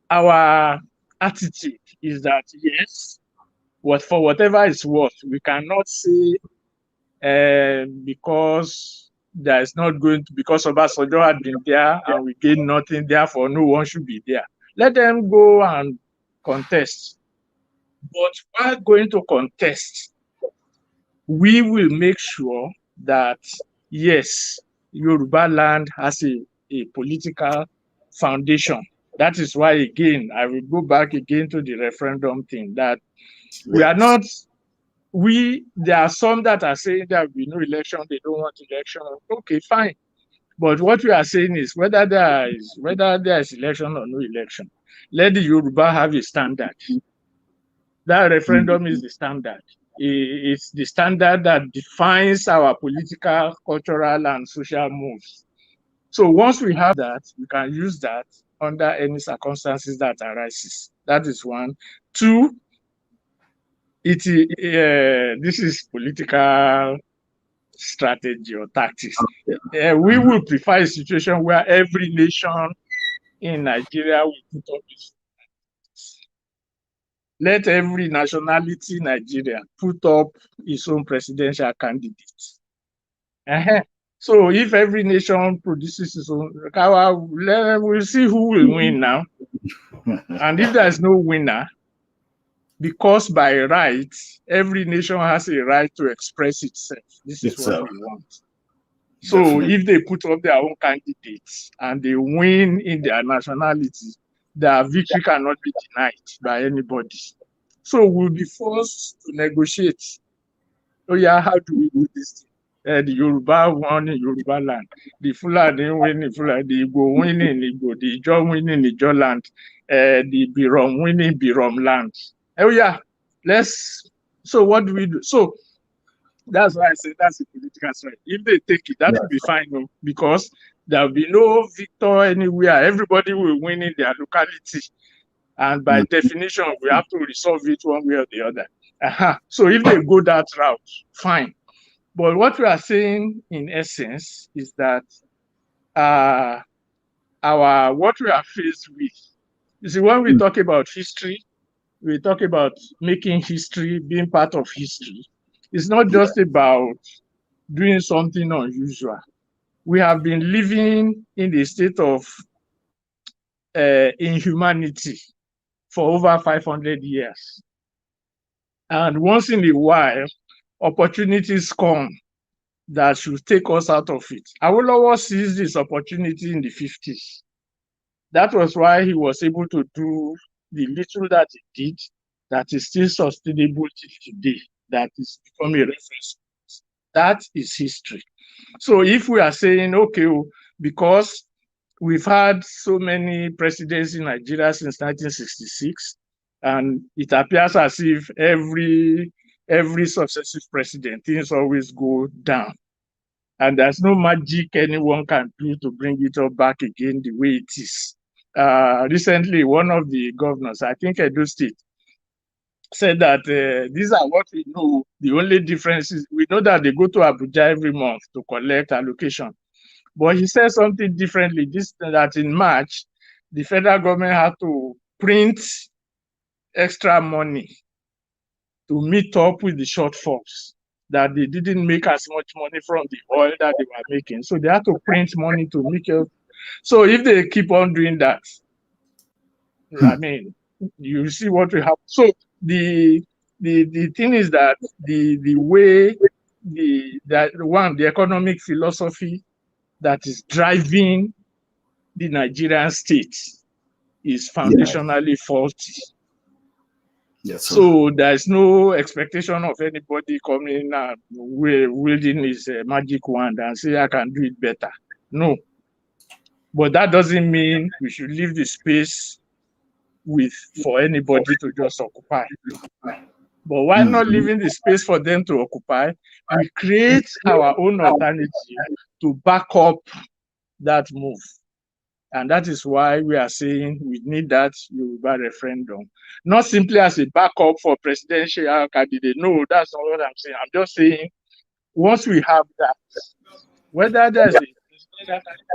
Speaker 8: our attitude is that, yes, for whatever it's worth, we cannot say because there is not going to, because Obasanjo had been there and we gained nothing, therefore no one should be there. Let them go and contest. But while going to contest, we will make sure that, yes, Yoruba land has a political foundation. That is why, again, I will go back again to the referendum thing, that we are not, there are some that are saying there will be no election, they don't want election. Okay, fine. But what we are saying is whether there is election or no election, let the Yoruba have a standard. That referendum is the standard. It's the standard that defines our political, cultural, and social moves. So once we have that, we can use that under any circumstances that arises. That is one. Two, this is political strategy or tactics. We will prefer a situation where every nation in Nigeria will put up its let every nationality in Nigeria put up its own presidential candidate. So if every nation produces its own, we'll see who will win now. And if there's no winner, because by right, every nation has a right to express itself. This is what we want. So definitely, if they put up their own candidates and they win in their nationality, their victory cannot be denied by anybody. So we'll be forced to negotiate. Oh yeah, how do we do this thing? The Yoruba won in Yoruba land, the Fulani win in Fulani, the Igbo win in Igbo, the Ijaw win in Ijaw land, the Birom win in Birom land. Oh yeah, so what do we do? So that's why I say that's a political strike. If they take it, that will be fine, because there will be no victor anywhere. Everybody will win in their locality. And by definition, we have to resolve it one way or the other. So if they go that route, fine. But what we are saying in essence is that what we are faced with, you see, when we talk about history, we talk about making history, being part of history. It's not just about doing something unusual. We have been living in a state of inhumanity for over 500 years. And once in a while, opportunities come that should take us out of it. Awolowo seized this opportunity in the 50s. That was why he was able to do the little that he did that is still sustainable till today, that is becoming a reference. That is history. So if we are saying, okay, because we've had so many presidents in Nigeria since 1966, and it appears as if every successive president, things always go down. And there's no magic anyone can do to bring it all back again the way it is. Recently, one of the governors, I think Edo State, said that these are what we know. The only difference is we know that they go to Abuja every month to collect allocation. But he said something differently, that in March, the federal government had to print extra money to meet up with the shortfalls, that they didn't make as much money from the oil that they were making. So they had to print money to make it. So if they keep on doing that, I mean, you see what we have. So the thing is that the way the economic philosophy that is driving the Nigerian state is foundationally faulty.
Speaker 2: Yes, sir.
Speaker 8: So there's no expectation of anybody coming and wielding his magic wand and say, I can do it better. No. But that doesn't mean we should leave the space for anybody to just occupy. But why not leaving the space for them to occupy? We create our own alternative to back up that move. And that is why we are saying we need that Yoruba referendum. Not simply as a backup for presidential candidate. No, that's not what I'm saying. I'm just saying, once we have that, whether there's a presidential candidate,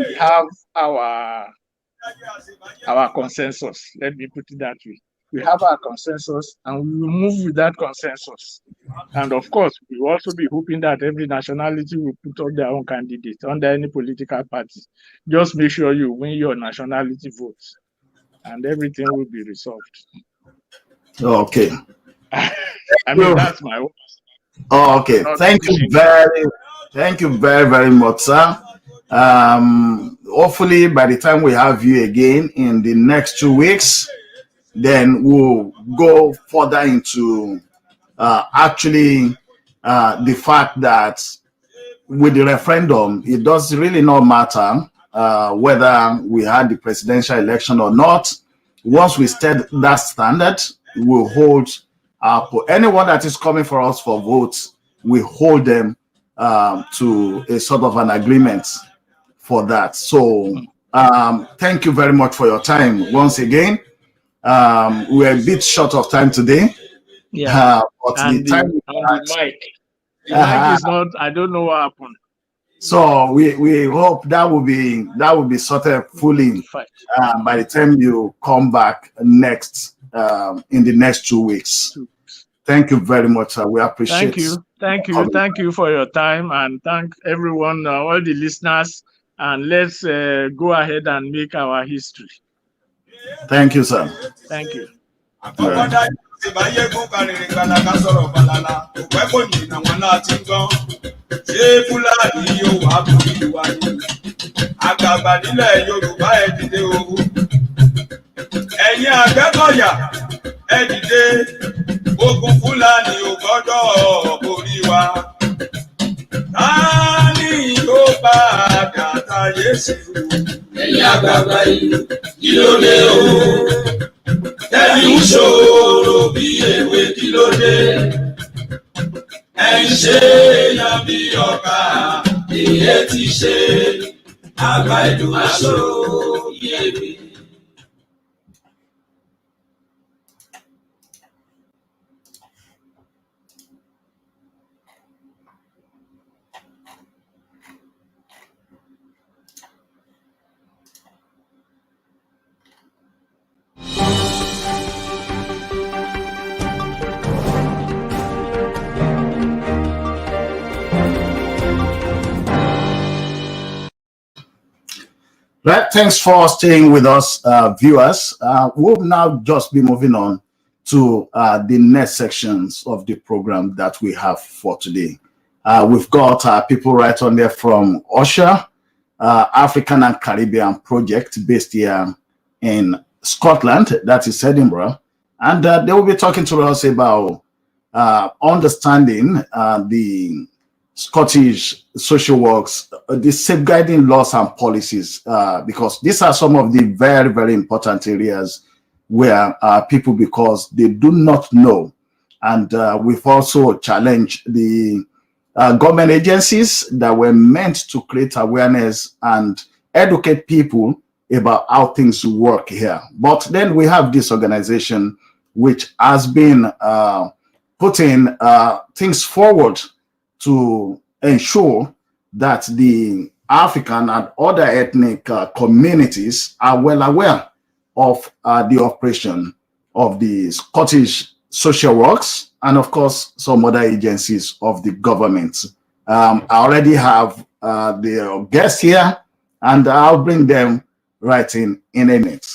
Speaker 8: we have our consensus. Let me put it that way. We have our consensus and we will move with that consensus. And of course, we will also be hoping that every nationality will put up their own candidate under any political party. Just make sure you win your nationality votes and everything will be resolved.
Speaker 2: Okay.
Speaker 8: I mean, that's my own.
Speaker 2: Oh, okay. Thank you very, very much, sir. Hopefully by the time we have you again in the next 2 weeks, then we'll go further into actually the fact that with the referendum, it does really not matter whether we had the presidential election or not. Once we set that standard, we'll hold anyone that is coming for us for votes, we hold them to a sort of an agreement for that. So thank you very much for your time once again. We're a bit short of time today.
Speaker 8: Yeah,
Speaker 2: but
Speaker 8: and the mic is not, I don't know what happened.
Speaker 2: So we hope that will be sorted fully by the time you come back next in the next 2 weeks. Thank you very much. We appreciate it.
Speaker 8: Thank you for your time, and thank everyone, all the listeners, and let's go ahead and make our history.
Speaker 2: Thank you, sir.
Speaker 8: Thank you.
Speaker 7: Ṣé Fúlàní yóò wá borí wa ni? Àgbààgbà nílẹ̀ Yorùbá ẹ dìde o. Ẹ̀yin Àgbẹ̀kọ̀yà ẹ dìde. Ogun Fúlàní ò gbọ́dọ̀ borí wa.
Speaker 6: ta ni yóò padà táyé sí o.
Speaker 7: Ẹ̀yin àgbààgbà ìlú kí ló dé o. Tẹ́bí ń ṣòro bí ewé kí ló dé. Ẹ ń ṣe èèyàn bí ọkà èyí ti ṣe àgbà ìlú aṣòro bí ewé.
Speaker 2: Right, thanks for staying with us, viewers. We'll now just be moving on to the next sections of the program that we have for today. We've got people right on there from Osher, African and Caribbean project based here in Scotland, that is Edinburgh. And they will be talking to us about understanding the Scottish social works, the safeguarding laws and policies, because these are some of the very, very important areas where people, because they do not know. And we've also challenged the government agencies that were meant to create awareness and educate people about how things work here. But then we have this organization which has been putting things forward to ensure that the African and other ethnic communities are well aware of the operation of the Scottish social works and, of course, some other agencies of the government. I already have the guests here, and I'll bring them right in a minute.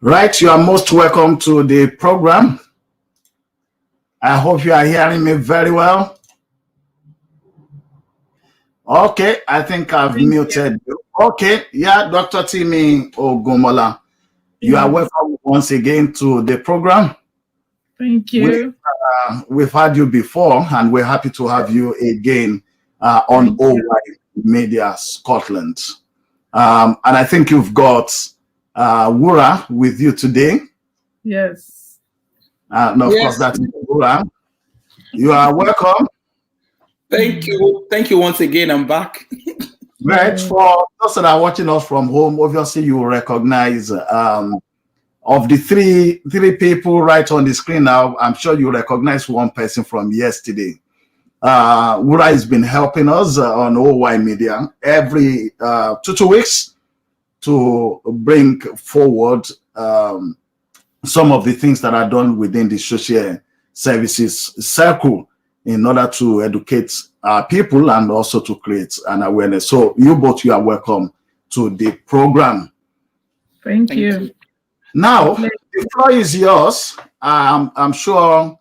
Speaker 2: Right, you are most welcome to the program. I hope you are hearing me very well. Okay, I think I've muted you. Okay, yeah, Dr. Timi Ogumola, you are welcome once again to the program.
Speaker 9: Thank you.
Speaker 2: We've had you before, and we're happy to have you again on OY Media Scotland. And I think you've got Wura with you today.
Speaker 9: Yes.
Speaker 2: And of course, that's Wura. You are welcome.
Speaker 10: Thank you. Thank you once again. I'm back.
Speaker 2: Right. For those that are watching us from home, obviously you will recognize of the three people right on the screen now. I'm sure you recognize one person from yesterday. Wura has been helping us on OY Media every 2 weeks to bring forward some of the things that are done within the social services circle in order to educate people and also to create an awareness. So you are welcome to the program.
Speaker 9: Thank you.
Speaker 2: Now, the floor is yours. I'm sure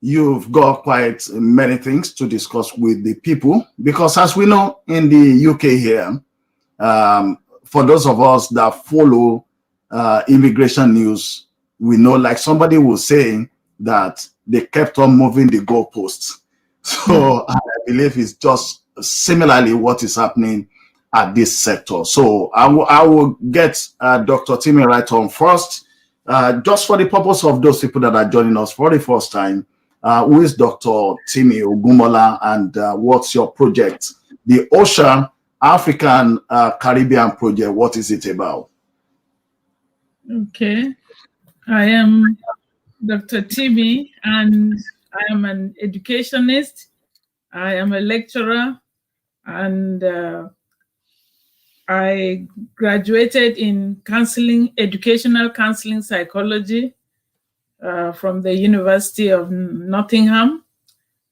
Speaker 2: you've got quite many things to discuss with the people, because as we know in the UK here, for those of us that follow immigration news, we know, like somebody was saying, that they kept on moving the goalposts. So I believe it's just similarly what is happening at this sector. So I will get Dr. Timi right on first, just for the purpose of those people that are joining us for the first time. Who is Dr. Timi Ogumola, and what's your project? The Osher African Caribbean project, what is it about?
Speaker 9: Okay. I am Dr. Timi, and I am an educationist. I am a lecturer, and I graduated in counseling, educational counseling psychology from the University of Nottingham.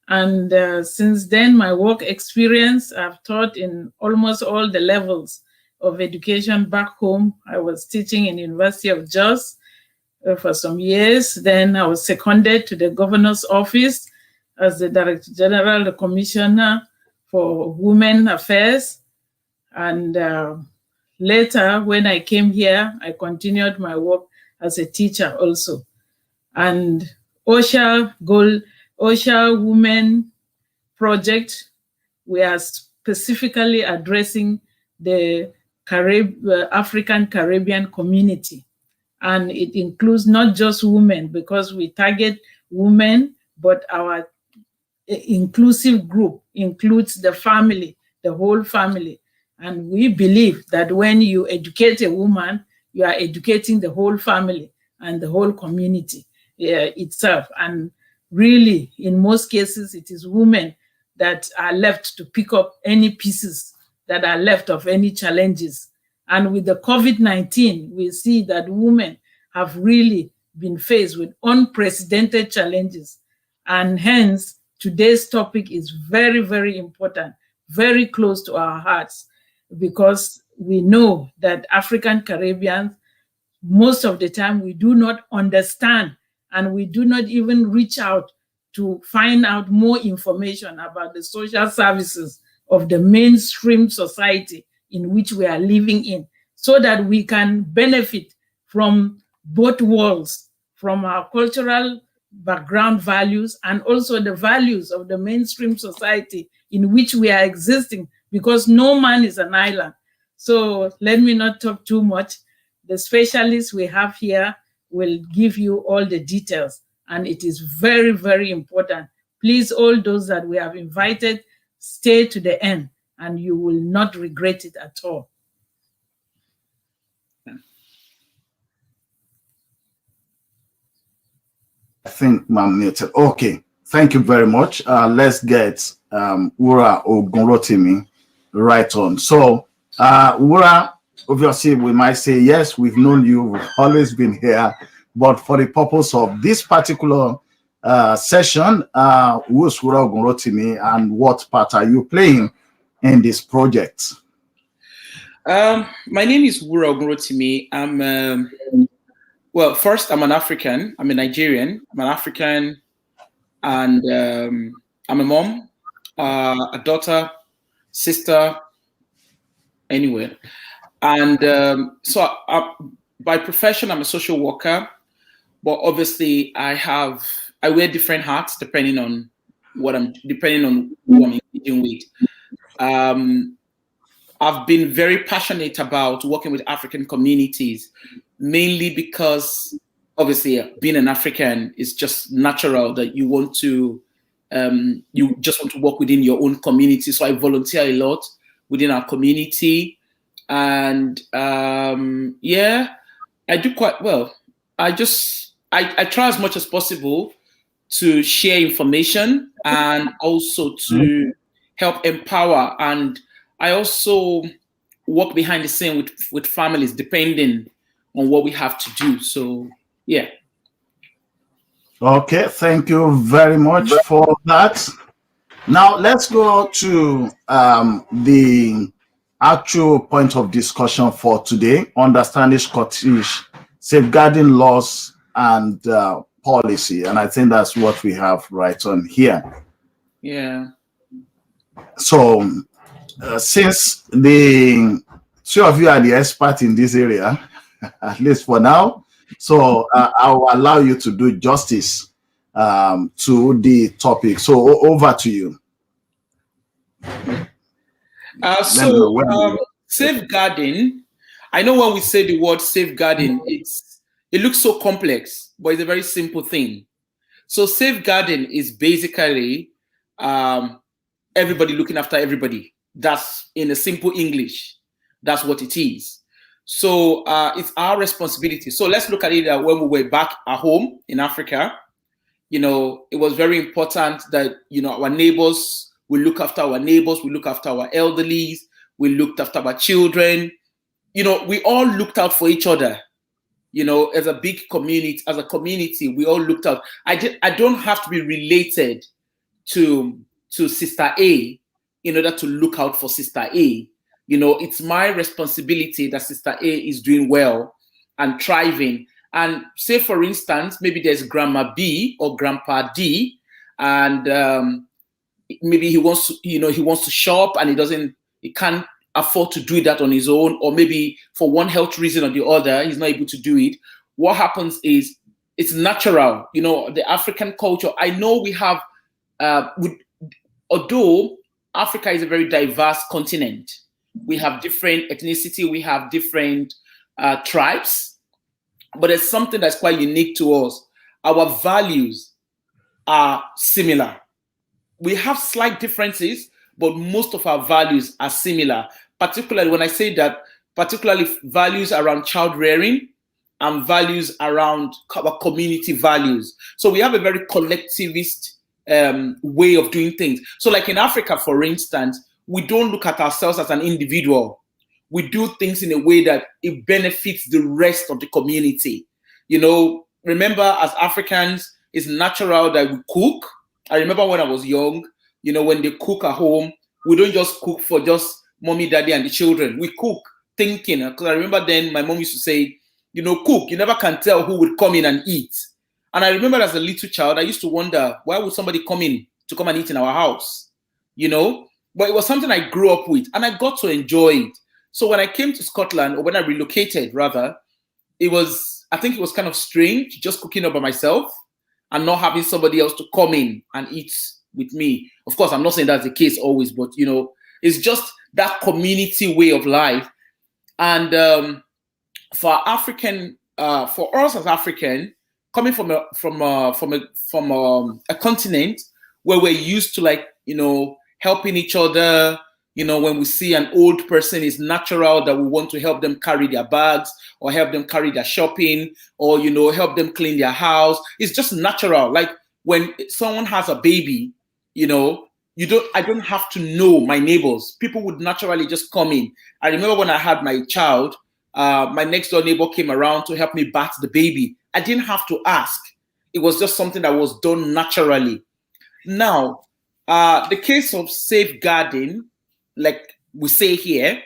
Speaker 9: And since then, my work experience, I've taught in almost all the levels of education back home. I was teaching in University of Jos for some years. Then I was seconded to the governor's office as the Director General, the Commissioner for women affairs. And later, when I came here, I continued my work as a teacher also. And Osher Women Project, we are specifically addressing the African Caribbean community. And it includes not just women, because we target women, but our inclusive group includes the family, the whole family. And we believe that when you educate a woman, you are educating the whole family and the whole community itself. And really, in most cases, it is women that are left to pick up any pieces that are left of any challenges. And with the COVID-19, we see that women have really been faced with unprecedented challenges. And hence, today's topic is very, very important, very close to our hearts, because we know that African Caribbeans, most of the time, we do not understand, and we do not even reach out to find out more information about the social services of the mainstream society in which we are living in, so that we can benefit from both worlds, from our cultural background values and also the values of the mainstream society in which we are existing, because no man is an island. So let me not talk too much. The specialists we have here will give you all the details, and it is very, very important. Please, all those that we have invited, stay to the end, and you will not regret it at all.
Speaker 2: I think I'm muted. Okay, thank you very much. Let's get Wura Ogunrotimi right on. So, Wura, obviously, we might say, yes, we've known you, we've always been here, but for the purpose of this particular session, who's Wura Ogunrotimi and what part are you playing in this project?
Speaker 10: My name is Wura Ogunrotimi. I'm well, first, I'm an African. I'm a Nigerian. I'm an African, and I'm a mom, a daughter, sister, anyway. And so by profession, I'm a social worker, but obviously I wear different hats depending on who I'm engaging with. I've been very passionate about working with African communities, mainly because obviously being an African is just natural that you want to, you just want to work within your own community. So I volunteer a lot within our community, and yeah, I do quite well. I try as much as possible to share information and also to help empower, and I also work behind the scene with families depending on what we have to do. So, yeah.
Speaker 2: Okay, thank you very much for that. Now, let's go to the actual point of discussion for today, understanding Scottish safeguarding laws and policy. And I think that's what we have right on here.
Speaker 10: Yeah.
Speaker 2: So, since the two of you are the expert in this area, at least for now, so I'll allow you to do justice to the topic. So over to you.
Speaker 10: Safeguarding, I know when we say the word safeguarding, it looks so complex, but it's a very simple thing. So safeguarding is basically everybody looking after everybody. That's in a simple English. That's what it is. So it's our responsibility. So let's look at it when we were back at home in Africa. You know, it was very important that, you know, our neighbors, we look after our neighbors, we look after our elderlies, we looked after our children. You know, we all looked out for each other. You know, as a big community, as a community, we all looked out. I don't have to be related to Sister A in order to look out for Sister A. You know, it's my responsibility that Sister A is doing well and thriving. And say, for instance, maybe there's Grandma B or Grandpa D, and maybe he wants to, he wants to shop and he can't afford to do that on his own, or maybe for one health reason or the other, he's not able to do it. What happens is it's natural, the African culture. I know we have, although Africa is a very diverse continent, we have different ethnicity, we have different tribes, but there's something that's quite unique to us. Our values are similar. We have slight differences, but most of our values are similar. Particularly when I say that, particularly values around child rearing and values around our community values. So we have a very collectivist way of doing things. So like in Africa, for instance, we don't look at ourselves as an individual. We do things in a way that it benefits the rest of the community. Remember, as Africans, it's natural that we cook. I remember when I was young, when they cook at home, we don't just cook for just mommy, daddy, and the children. We cook thinking. Because I remember then my mom used to say, cook. You never can tell who would come in and eat. And I remember as a little child, I used to wonder, why would somebody come in to come and eat in our house? But it was something I grew up with, and I got to enjoy it. So when I came to Scotland, or when I relocated, rather, I think it was kind of strange just cooking up by myself and not having somebody else to come in and eat with me. Of course, I'm not saying that's the case always, but it's just that community way of life. And for us as African, coming from a continent where we're used to helping each other, when we see an old person, it's natural that we want to help them carry their bags or help them carry their shopping or, help them clean their house. It's just natural. Like when someone has a baby, I don't have to know my neighbors. People would naturally just come in. I remember when I had my child, my next door neighbor came around to help me bath the baby. I didn't have to ask. It was just something that was done naturally. Now, the case of safeguarding, like we say here,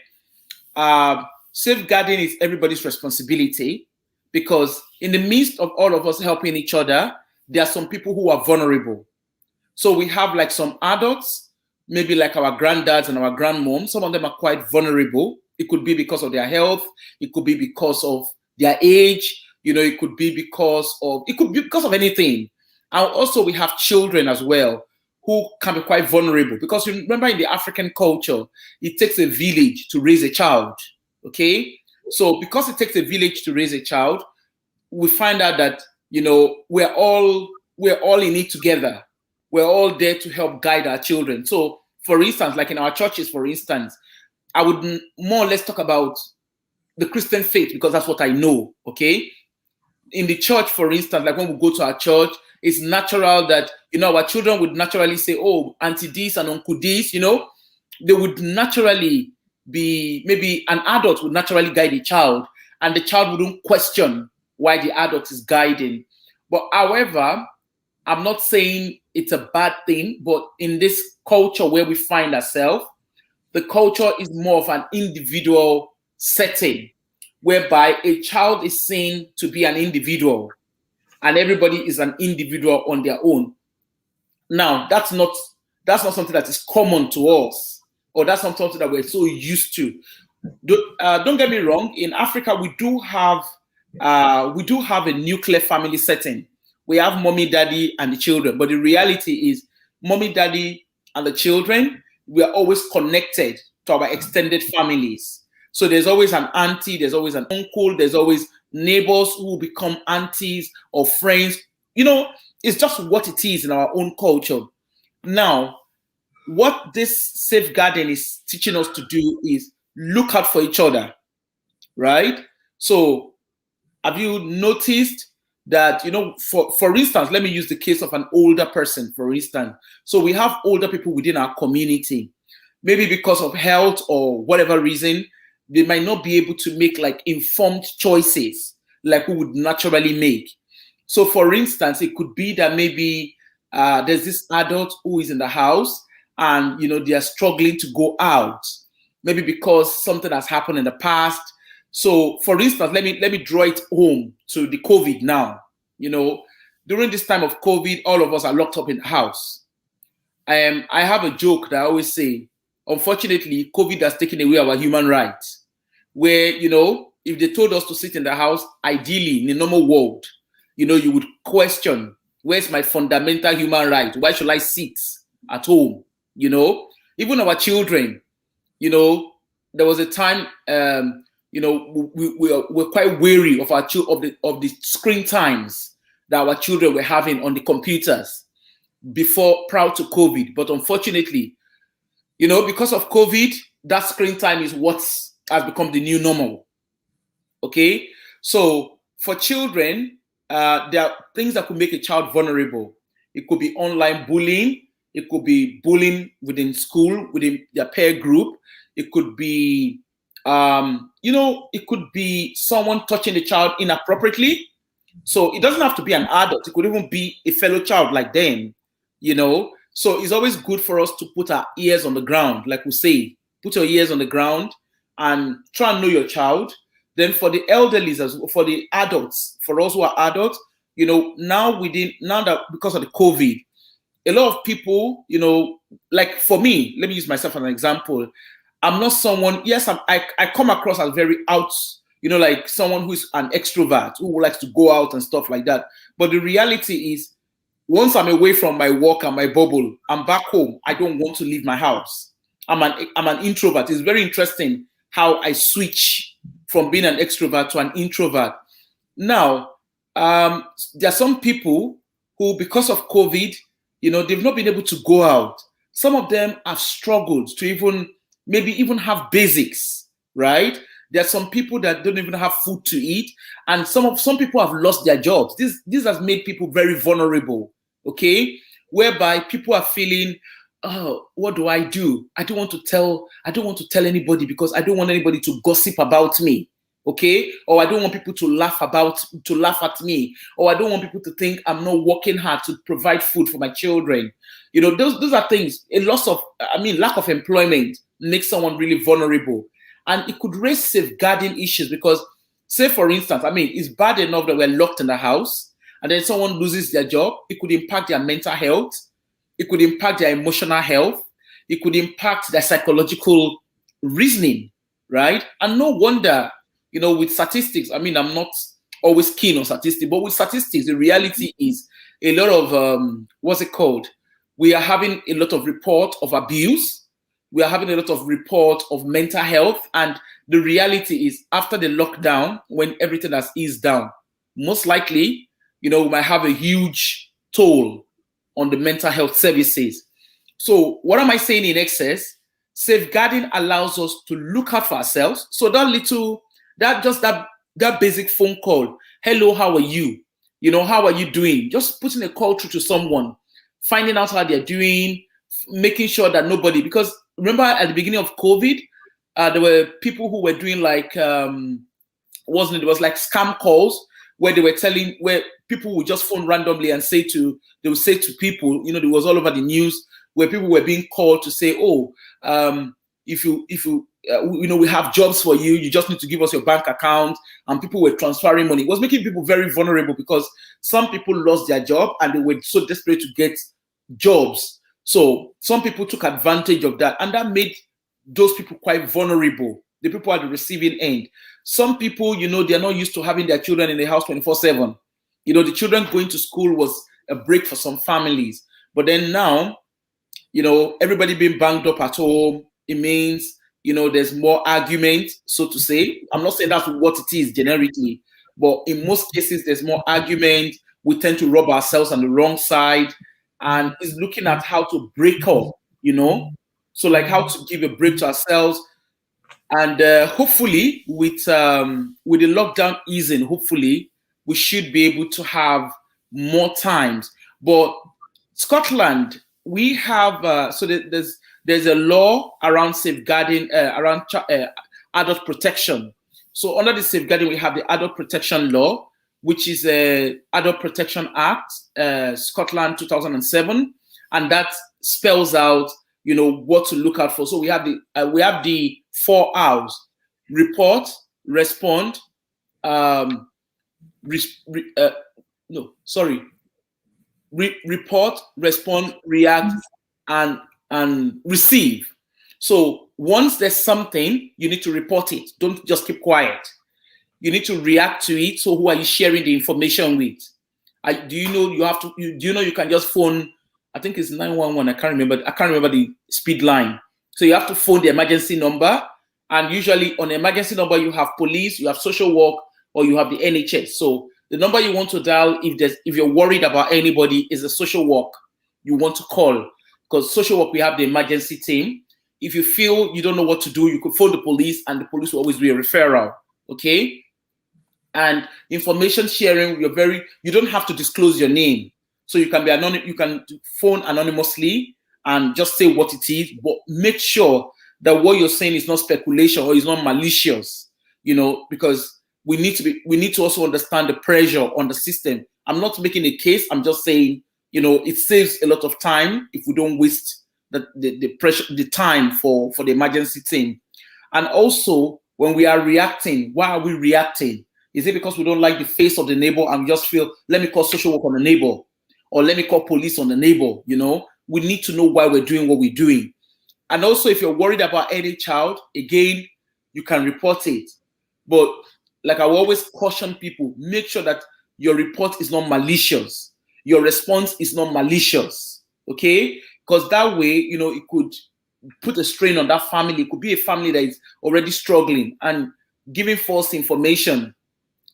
Speaker 10: safeguarding is everybody's responsibility, because in the midst of all of us helping each other, there are some people who are vulnerable. So we have like some adults, maybe like our granddads and our grandmoms. Some of them are quite vulnerable. It could be because of their health. It could be because of their age. It could be because of anything. And also we have children as well, who can be quite vulnerable, because you remember in the African culture, it takes a village to raise a child. Okay, so because it takes a village to raise a child, we find out that we're all in it together. We're all there to help guide our children. So, for instance, like in our churches, for instance, I would more or less talk about the Christian faith because that's what I know. Okay, in the church, for instance, like when we go to our church, it's natural that, our children would naturally say, oh, auntie this and uncle this, they would naturally be, maybe an adult would naturally guide a child, and the child wouldn't question why the adult is guiding. But however, I'm not saying it's a bad thing, but in this culture where we find ourselves, the culture is more of an individual setting, whereby a child is seen to be an individual and everybody is an individual on their own. Now, that's not something that is common to us, or that's not something that we're so used to. Don't get me wrong. In Africa, we do have a nuclear family setting. We have mommy, daddy, and the children. But the reality is, mommy, daddy, and the children, we are always connected to our extended families. So there's always an auntie, there's always an uncle, there's always neighbors who become aunties or friends. It's just what it is in our own culture. Now, what this safeguarding is teaching us to do is look out for each other, right? So have you noticed that, for instance, let me use the case of an older person, for instance. So we have older people within our community, maybe because of health or whatever reason, they might not be able to make like informed choices like we would naturally make. So for instance, it could be that maybe there's this adult who is in the house and, they are struggling to go out, maybe because something has happened in the past. So for instance, let me draw it home to the COVID now. During this time of COVID, all of us are locked up in the house. I have a joke that I always say, unfortunately, COVID has taken away our human rights. Where, you know, if they told us to sit in the house, ideally, in a normal world, you know, you would question, where's my fundamental human right? Why should I sit at home? You know, even our children, you know, there was a time, you know, we're quite wary of our of the screen times that our children were having on the computers prior to COVID. But unfortunately, you know, because of COVID, that screen time is what has become the new normal. Okay, so for children, there are things that could make a child vulnerable. It could be online bullying. It could be bullying within school, within their peer group. It could be, you know, it could be someone touching the child inappropriately. So it doesn't have to be an adult. It could even be a fellow child like them, you know. So it's always good for us to put our ears on the ground, like we say, put your ears on the ground and try and know your child. Then for the elderly, for the adults, for us who are adults, you know, now that because of the COVID, a lot of people, you know, like for me, let me use myself as an example. I'm not someone, yes, I come across as very out, you know, like someone who's an extrovert, who likes to go out and stuff like that. But the reality is, once I'm away from my work and my bubble, I'm back home. I don't want to leave my house. I'm an introvert. It's very interesting how I switch from being an extrovert to an introvert. Now, there are some people who, because of COVID, you know, they've not been able to go out. Some of them have struggled to maybe even have basics, right? There are some people that don't even have food to eat, and some people have lost their jobs. This has made people very vulnerable, okay? Whereby people are feeling, oh, what do? I don't want to tell anybody because I don't want anybody to gossip about me, okay? Or I don't want people to laugh at me, or I don't want people to think I'm not working hard to provide food for my children. You know, those are things. Lack of employment makes someone really vulnerable. And it could raise safeguarding issues because, say, for instance, it's bad enough that we're locked in the house and then someone loses their job. It could impact their mental health. It could impact their emotional health. It could impact their psychological reasoning, right? And no wonder, you know, with statistics, I'm not always keen on statistics, but with statistics, the reality is a lot of, we are having a lot of reports of abuse. We are having a lot of reports of mental health. And the reality is, after the lockdown, when everything has eased down, most likely, you know, we might have a huge toll on the mental health services. So what am I saying in excess? Safeguarding allows us to look out for ourselves. So that basic phone call, hello, how are you? You know, how are you doing? Just putting a call through to someone, finding out how they're doing, making sure that nobody, because remember at the beginning of COVID, there were people who were doing like, it was like scam calls where where people would just phone randomly and they would say to people, you know, it was all over the news where people were being called to say, if you know, we have jobs for you, you just need to give us your bank account, and people were transferring money. It was making people very vulnerable because some people lost their job and they were so desperate to get jobs. So some people took advantage of that, and that made those people quite vulnerable, the people at the receiving end. Some people, you know, they're not used to having their children in the house 24/7. You know, the children going to school was a break for some families. But then now, you know, everybody being banged up at home, it means, you know, there's more argument, so to say. I'm not saying that's what it is generically, but in most cases, there's more argument. We tend to rub ourselves on the wrong side, and is looking at how to break up, you know, so like how to give a break to ourselves. And hopefully with the lockdown easing, hopefully we should be able to have more times. But Scotland, we have there's a law around safeguarding adult protection. So under the safeguarding, we have the Adult Protection Law, which is a Adult Protection Act, Scotland 2007, and that spells out, you know, what to look out for. So we have the 4 R's: report, respond, report, respond, react, and receive. So once there's something, you need to report it. Don't just keep quiet. You need to react to it. So who are you sharing the information with? Do you know you have to? Do you know you can just phone? I think it's 911. I can't remember the speed line. So you have to phone the emergency number, and usually on the emergency number you have police, you have social work, or you have the NHS. So the number you want to dial if you're worried about anybody is a social work you want to call, because social work we have the emergency team. If you feel you don't know what to do, you could phone the police, and the police will always do a referral. Okay. And information sharing, you don't have to disclose your name. So you can be anonymous, you can phone anonymously and just say what it is, but make sure that what you're saying is not speculation or is not malicious, because we need to also understand the pressure on the system. I'm not making a case, I'm just saying, it saves a lot of time if we don't waste the pressure, the time for the emergency team. And also when we are reacting, why are we reacting? Is it because we don't like the face of the neighbor and we just feel, let me call social work on the neighbor, or let me call police on the neighbor? We need to know why we're doing what we're doing. And also, if you're worried about any child, again, you can report it. But like I always caution people, make sure that your report is not malicious. Your response is not malicious, okay? Because that way, it could put a strain on that family. It could be a family that is already struggling, and giving false information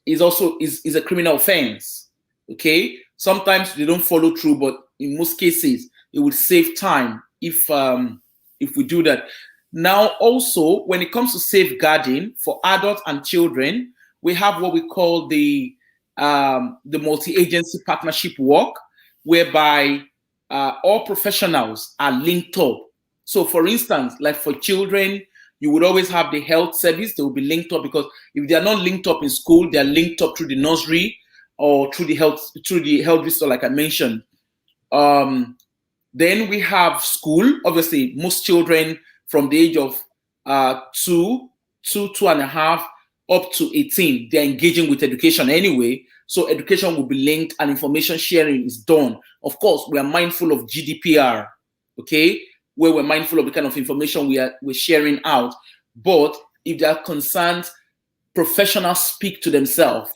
Speaker 10: is also is a criminal offense. Okay, sometimes they don't follow through, but in most cases it would save time if we do that. Now, also when it comes to safeguarding for adults and children, we have what we call the multi-agency partnership work, whereby all professionals are linked up. So for instance, like for children, you would always have the health service. They will be linked up, because if they are not linked up in school, they are linked up through the nursery or through the health visitor, like I mentioned. Then we have school. Obviously, most children from the age of 2.5 up to 18, they're engaging with education anyway. So education will be linked and information sharing is done. Of course, we are mindful of GDPR, okay, where we're mindful of the kind of information we're sharing out. But if there are concerns, professionals speak to themselves.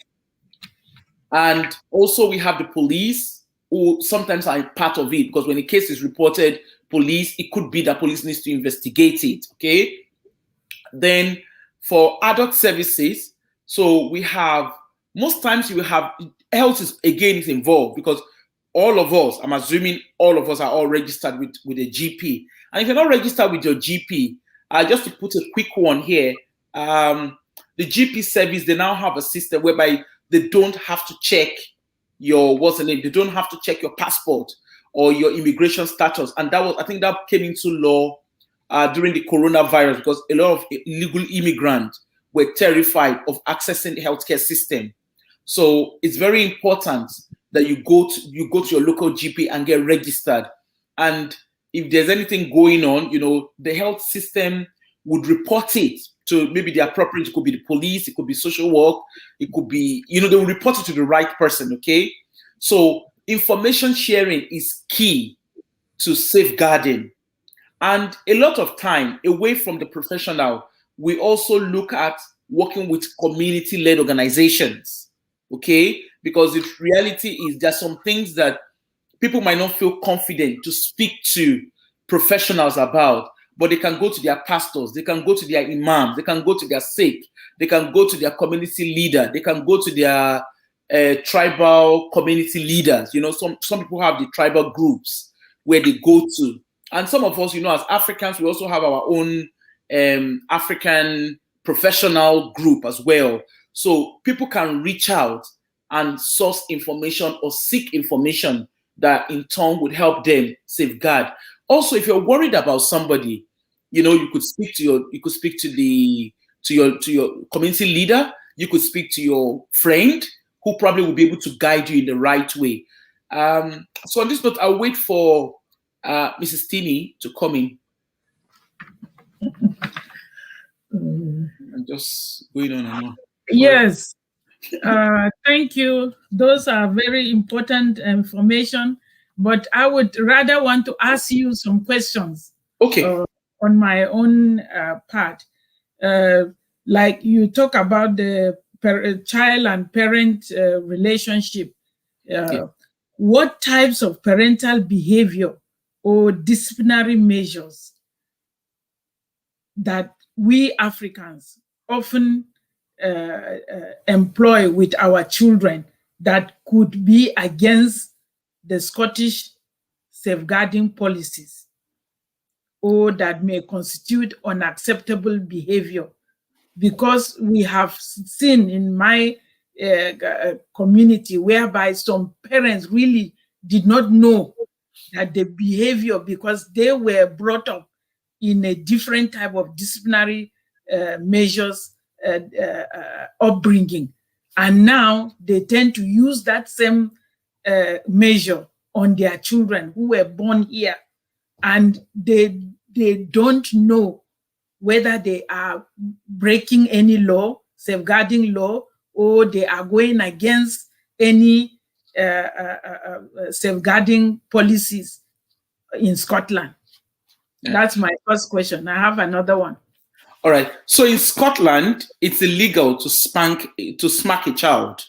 Speaker 10: And also we have the police, who sometimes are part of it, because when a case is reported, police, it could be that police needs to investigate it, okay? Then for adult services, so we have, most times you will have, health is involved, because all of us, I'm assuming all of us are all registered with a GP. And if you're not registered with your GP, just to put a quick one here, the GP service, they now have a system whereby they don't have to check your, they don't have to check your passport or your immigration status. And I think that came into law during the coronavirus, because a lot of illegal immigrants were terrified of accessing the healthcare system. So it's very important that you go to your local GP and get registered. And if there's anything going on, the health system would report it to maybe the appropriate, it could be the police, it could be social work, it could be, they will report it to the right person, okay? So information sharing is key to safeguarding. And a lot of time, away from the professional, we also look at working with community-led organizations, okay? Because the reality is there's some things that people might not feel confident to speak to professionals about, but they can go to their pastors, they can go to their imams, they can go to their Sikh, they can go to their community leader, they can go to their tribal community leaders. Some people have the tribal groups where they go to. And some of us, as Africans, we also have our own African professional group as well. So people can reach out and source information or seek information that in turn would help them safeguard. Also, if you're worried about somebody, you could speak to your community leader. You could speak to your friend, who probably will be able to guide you in the right way. So on this note, I'll wait for Mrs. Tini to come in. I'm just going on and on.
Speaker 9: Yes. Thank you. Those are very important information. but I would rather want to ask you some questions.
Speaker 10: Okay.
Speaker 9: On my own part. Like you talk about the child and parent relationship. What types of parental behavior or disciplinary measures that we Africans often employ with our children that could be against the Scottish safeguarding policies, or that may constitute unacceptable behavior? Because we have seen in my community whereby some parents really did not know that the behavior, because they were brought up in a different type of disciplinary measures upbringing, and now they tend to use that same measure on their children who were born here, and they don't know whether they are breaking any law, safeguarding law, or they are going against any safeguarding policies in Scotland. That's my first question. I have another one.
Speaker 10: All right. So in Scotland, it's illegal to smack a child.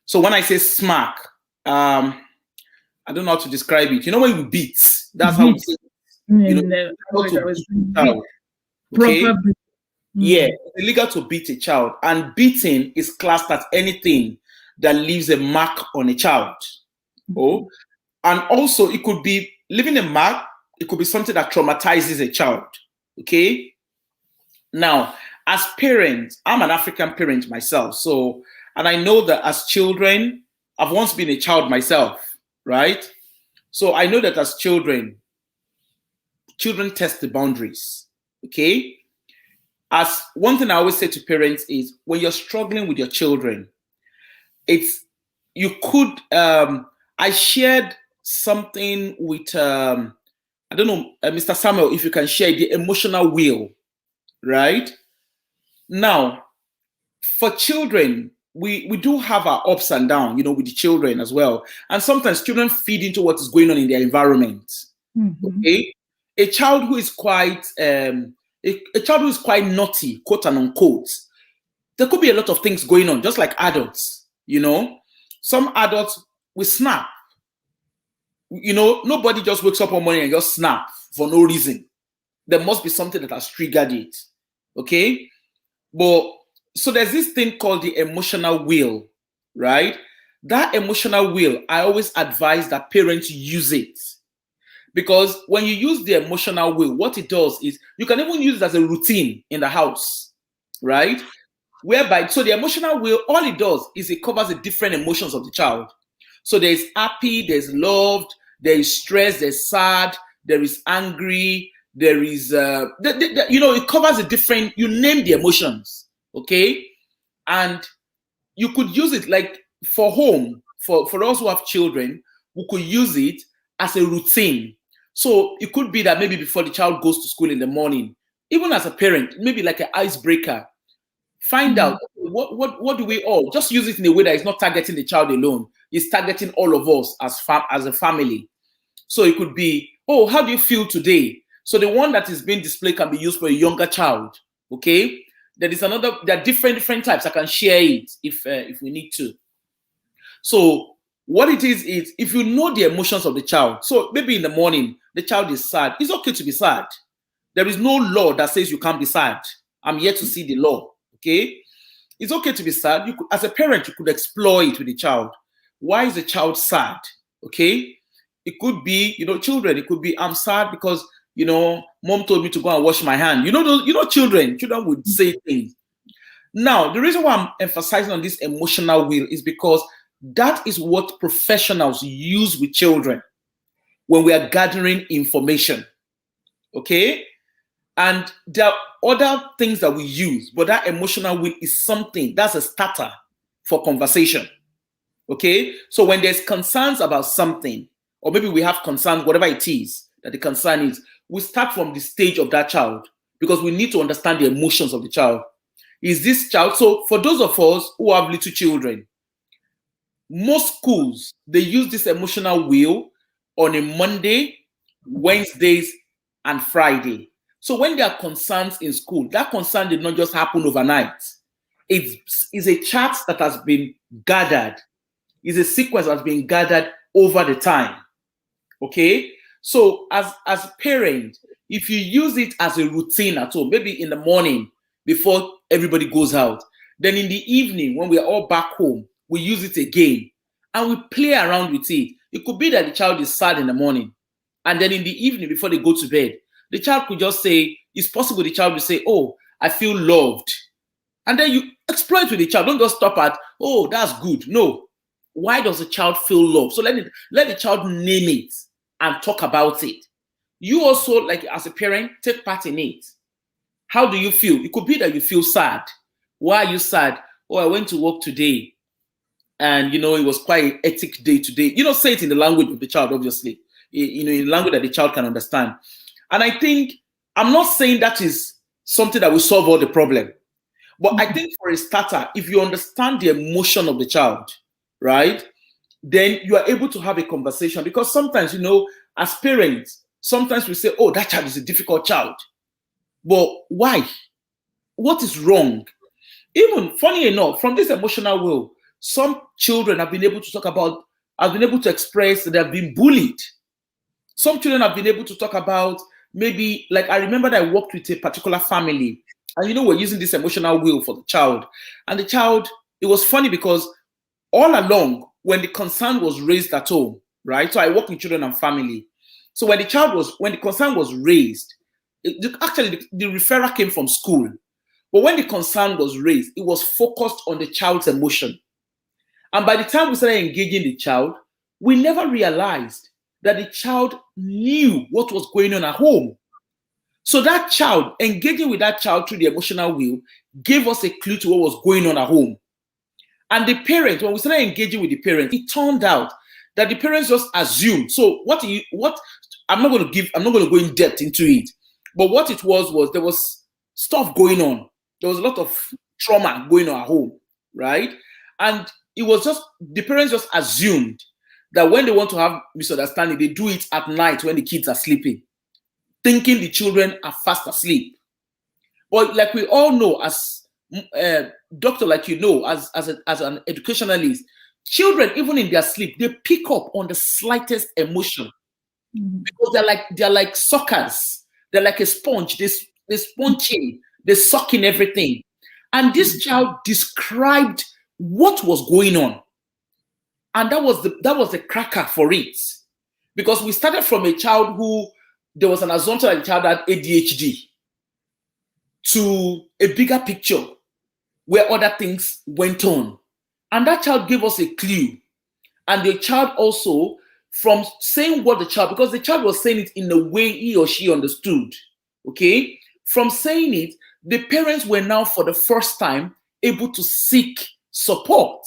Speaker 10: So when I say smack, I don't know how to describe it. You know when you beat, that's how we say it. Okay? Yeah, it's illegal to beat a child, and beating is classed as anything that leaves a mark on a child. Oh, and also it could be leaving a mark. It could be something that traumatizes a child. Okay. Now, as parents, I'm an African parent myself, so, and I know that as children, I've once been a child myself, right? So I know that as children test the boundaries. Okay. As one thing I always say to parents is, when you're struggling with your children, I shared something with, I don't know, Mr. Samuel, if you can share the emotional wheel, right? Now, for children, we do have our ups and downs, with the children as well. And sometimes children feed into what is going on in their environment. Okay? A child who is quite naughty, quote and unquote, there could be a lot of things going on, just like adults, Some adults will snap. Nobody just wakes up one morning and just snap for no reason. There must be something that has triggered it. Okay? But so there's this thing called the emotional wheel, right? That emotional wheel, I always advise that parents use it. Because when you use the emotional wheel, what it does is you can even use it as a routine in the house, right? Whereby, so the emotional wheel, all it does is it covers the different emotions of the child. So there's happy, there's loved, there is stress, there's sad, there is angry, there is, it covers the different, you name the emotions, okay? And you could use it like for home, for us who have children, we could use it as a routine. So it could be that maybe before the child goes to school in the morning, even as a parent, maybe like an icebreaker, find out what do we all, just use it in a way that is not targeting the child alone, it's targeting all of us as a family. So it could be, oh, how do you feel today? So the one that is being displayed can be used for a younger child, okay? There are different types. I can share it if we need to. So what it is if you know the emotions of the child, so maybe in the morning, the child is sad. It's okay to be sad. There is no law that says you can't be sad. I'm yet to see the law, okay? It's okay to be sad. You could, as a parent, you could explore it with the child. Why is the child sad, okay? It could be, children, it could be, I'm sad because, mom told me to go and wash my hand. Children would say things. Now, the reason why I'm emphasizing on this emotional wheel is because that is what professionals use with children when we are gathering information, okay? And there are other things that we use, but that emotional wheel is something, that's a starter for conversation, okay? So when there's concerns about something, or maybe we have concerns, whatever it is that the concern is, we start from the stage of that child because we need to understand the emotions of the child. Is this child, so for those of us who have little children, most schools, they use this emotional wheel on a Monday, Wednesdays, and Friday. So when there are concerns in school, that concern did not just happen overnight. It's a chart that has been gathered. It's a sequence that's been gathered over the time. Okay? So as a parent, if you use it as a routine at home, maybe in the morning before everybody goes out, then in the evening when we're all back home, we use it again and we play around with it. It could be that the child is sad in the morning, and then in the evening before they go to bed, the child could just say, it's possible the child will say, oh, I feel loved. And then you explore it with the child. Don't just stop at, oh, that's good. No. Why does the child feel loved? So let the child name it and talk about it. You also, like as a parent, take part in it. How do you feel? It could be that you feel sad. Why are you sad? Oh, I went to work today and, it was quite an hectic day today. Say it in the language of the child, obviously. In the language that the child can understand. And I think, I'm not saying that is something that will solve all the problem. But I think for a starter, if you understand the emotion of the child, right, then you are able to have a conversation. Because sometimes, as parents, sometimes we say, oh, that child is a difficult child. But why? What is wrong? Even, funny enough, from this emotional will, some children have been able to talk about, have been able to express that they have been bullied. Some children have been able to talk about, maybe, like I remember that I worked with a particular family, and we're using this emotional will for the child. And the child, it was funny because all along, when the concern was raised at home, right? So I work in children and family. So when the concern was raised, actually the referral came from school. But when the concern was raised, it was focused on the child's emotion. And by the time we started engaging the child, we never realized that the child knew what was going on at home. So that child, engaging with that child through the emotional will, gave us a clue to what was going on at home. And the parents, when we started engaging with the parents, it turned out that the parents just assumed. So I'm not going to go in depth into it. But what it was there was stuff going on. There was a lot of trauma going on at home, right? And it was just, the parents just assumed that when they want to have misunderstanding, they do it at night when the kids are sleeping, thinking the children are fast asleep. But like we all know, as doctor, like as an educationalist, children, even in their sleep, they pick up on the slightest emotion. Because they're like suckers. They're like a sponge. They sponge in, they suck in everything. And this child described what was going on. And that was the cracker for it. Because we started from a child who, there was an assumption that the child had ADHD, to a bigger picture where other things went on. And that child gave us a clue. And the child also, from saying what the child, because the child was saying it in the way he or she understood, okay? From saying it, the parents were now for the first time able to seek support,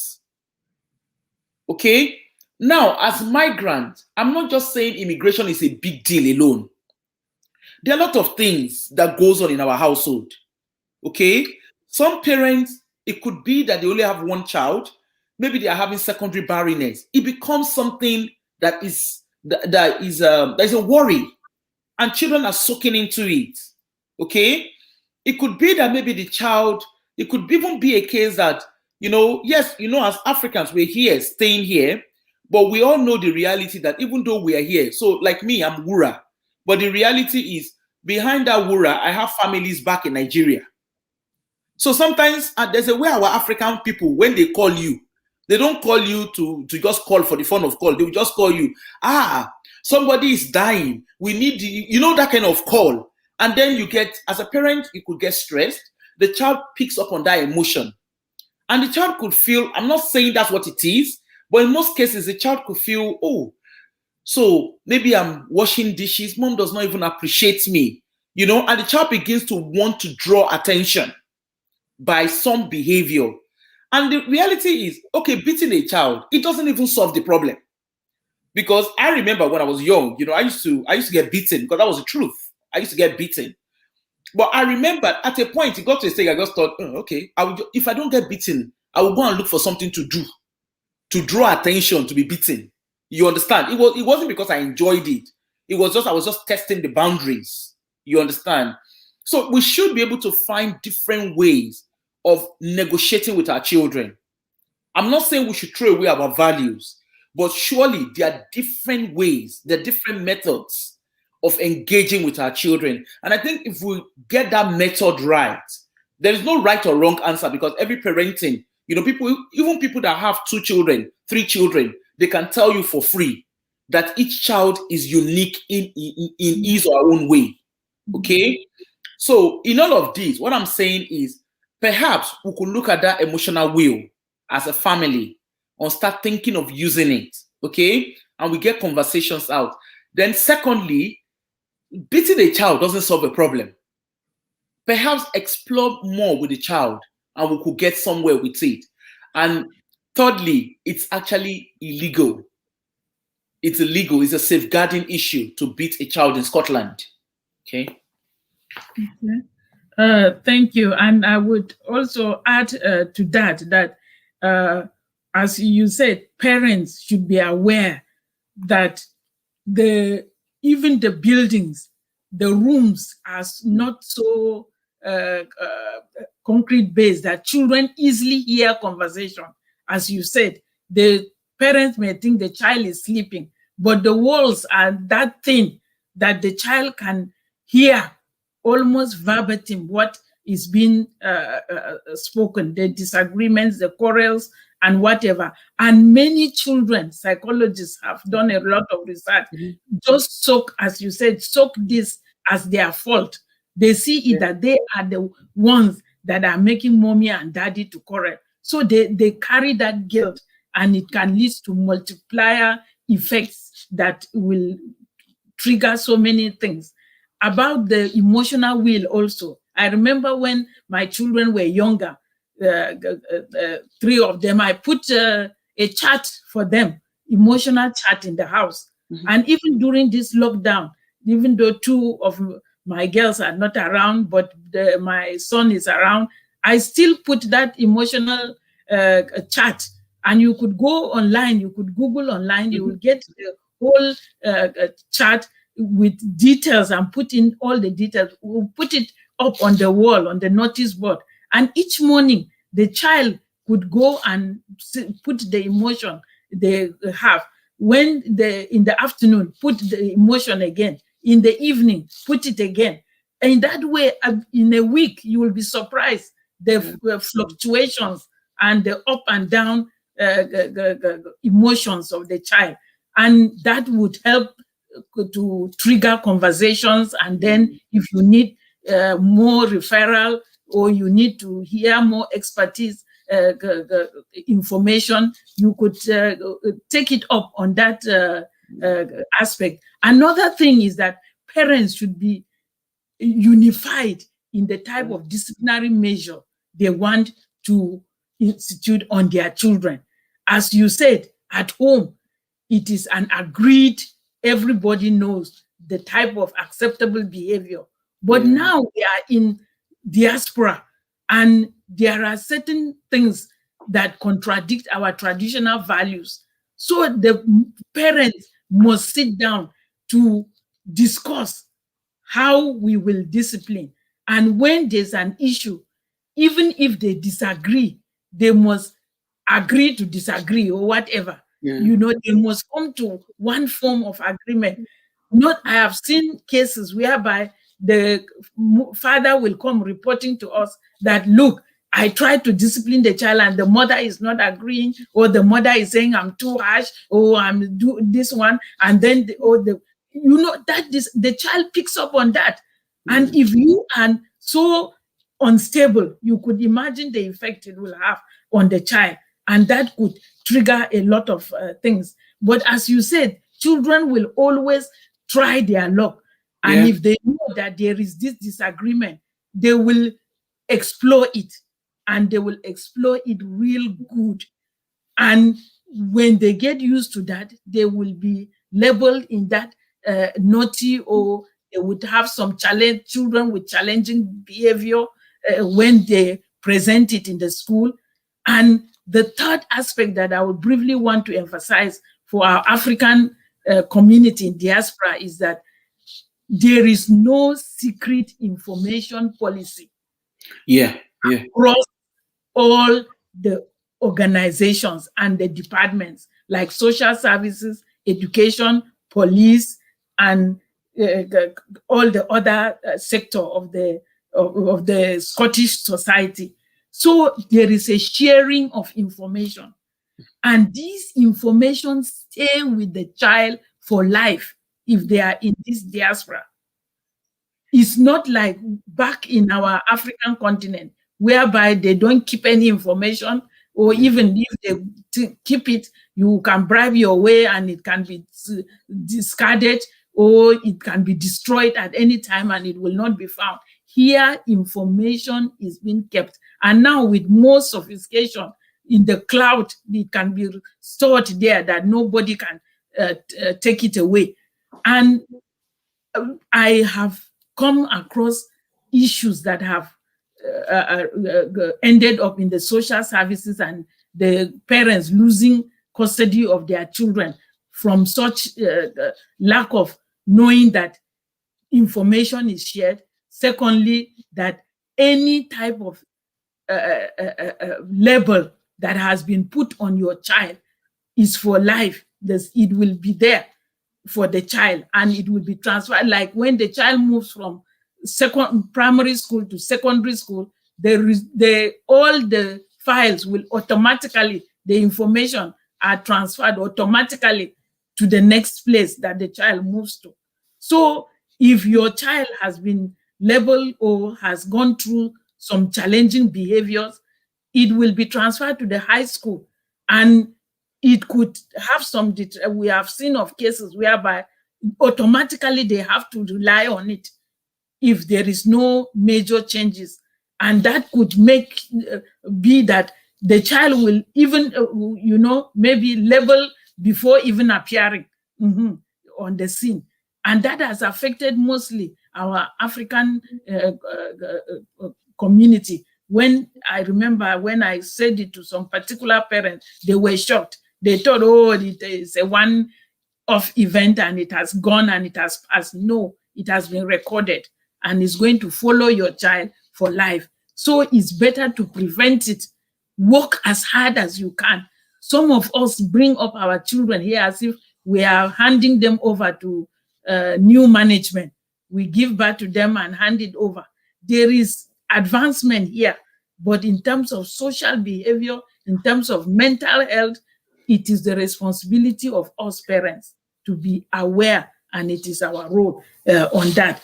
Speaker 10: okay? Now, as migrants, I'm not just saying immigration is a big deal alone. There are a lot of things that goes on in our household, okay? Some parents, it could be that they only have one child. Maybe they are having secondary barrenness. It becomes something that is a worry, and children are soaking into it, okay? It could be that maybe the child, it could even be a case that, yes, as Africans, we're here, staying here, but we all know the reality that even though we are here, so like me, I'm Wura, but the reality is, behind that Wura, I have families back in Nigeria. So sometimes there's a way our African people, when they call you, they don't call you to just call for the fun of call. They will just call you, somebody is dying. We need, that kind of call. And then you get, as a parent, you could get stressed. The child picks up on that emotion. And the child could feel, I'm not saying that's what it is, but in most cases, the child could feel, oh, so maybe I'm washing dishes. Mom does not even appreciate me, and the child begins to want to draw attention by some behavior. And the reality is, okay, beating a child, it doesn't even solve the problem. Because I remember when I was young, I used to get beaten, because that was the truth. I used to get beaten. But I remember at a point, it got to a stage, I just thought, okay, if I don't get beaten, I will go and look for something to do, to draw attention to be beaten. You understand? It wasn't because I enjoyed it. It was just I was just testing the boundaries. You understand? So we should be able to find different ways of negotiating with our children. I'm not saying we should throw away our values, but surely there are different ways, there are different methods of engaging with our children. And I think if we get that method right, there is no right or wrong answer, because every parenting, people, even people that have 2 children, 3 children, they can tell you for free that each child is unique in his or her own way. Okay? So in all of this, what I'm saying is perhaps we could look at that emotional will as a family and start thinking of using it. Okay? And we get conversations out. Then secondly, beating a child doesn't solve a problem. Perhaps explore more with the child and we could get somewhere with it. And thirdly, it's actually illegal. It's illegal. It's a safeguarding issue to beat a child in Scotland. Okay.
Speaker 9: Thank you. And I would also add to that as you said, parents should be aware that even the buildings, the rooms are not so concrete based that children easily hear conversation. As you said, the parents may think the child is sleeping, but the walls are that thin that the child can hear almost verbatim what is being spoken, the disagreements, the quarrels, and whatever. And many children, psychologists have done a lot of research, just soak, as you said, soak this as their fault. They see it that they are the ones that are making mommy and daddy to quarrel. So they carry that guilt, and it can lead to multiplier effects that will trigger so many things. About the emotional will also, I remember when my children were younger, 3 of them, I put a chat for them, emotional chat in the house. And even during this lockdown, even though 2 of my girls are not around, but my son is around, I still put that emotional chat. And you could go online, you could Google online, you will get the whole chat with details and put in all the details. We'll put it up on the wall, on the notice board. And each morning, the child could go and put the emotion they have. In the afternoon, put the emotion again. In the evening, put it again. And in that way, in a week, you will be surprised the fluctuations and the up and down emotions of the child. And that would help to trigger conversations. And then if you need more referral, or you need to hear more expertise information, you could take it up on that aspect. Another thing is that parents should be unified in the type of disciplinary measure they want to institute on their children. As you said, at home, it is an agreed, everybody knows the type of acceptable behavior. But now we are in diaspora, and there are certain things that contradict our traditional values. So the parents must sit down to discuss how we will discipline. And when there's an issue, even if they disagree, they must agree to disagree or whatever. They must come to one form of agreement. I have seen cases whereby the father will come reporting to us that, look, I tried to discipline the child and the mother is not agreeing, or the mother is saying I'm too harsh, or I'm do this one, and then the child picks up on that. And if you are so unstable, you could imagine the effect it will have on the child, and that could trigger a lot of things. But as you said, children will always try their luck. And if they know that there is this disagreement, they will explore it, and they will explore it real good. And when they get used to that, they will be labeled in that naughty, or they would have some children with challenging behavior when they present it in the school. And the third aspect that I would briefly want to emphasize for our African community in diaspora is that there is no secret information policy.
Speaker 10: Yeah.
Speaker 9: Across all the organizations and the departments like social services, education, police, and all the other sector of the Scottish society. So there is a sharing of information, and this information stay with the child for life if they are in this diaspora. It's not like back in our African continent, whereby they don't keep any information, or even if they keep it, you can bribe your way and it can be discarded, or it can be destroyed at any time and it will not be found. Here, information is being kept. And now with more sophistication in the cloud, it can be stored there that nobody can take it away. And I have come across issues that have ended up in the social services and the parents losing custody of their children from such lack of knowing that information is shared. Secondly, that any type of label that has been put on your child is for life. It will be there for the child and it will be transferred. Like when the child moves from primary school to secondary school, all the files will automatically, the information are transferred automatically to the next place that the child moves to. So if your child has been labeled or has gone through some challenging behaviors, it will be transferred to the high school, and it could have some, we have seen of cases whereby automatically they have to rely on it if there is no major changes. And that could be that the child will even, maybe label before even appearing on the scene. And that has affected mostly our African community. When I remember when I said it to some particular parents, they were shocked. They thought, oh, it is a one-off event and it has gone and it has passed. No, it has been recorded and is going to follow your child for life. So it's better to prevent it. Work as hard as you can. Some of us bring up our children here as if we are handing them over to new management. We give birth to them and hand it over. There is advancement here, but in terms of social behavior, in terms of mental health, it is the responsibility of us parents to be aware, and it is our role on that.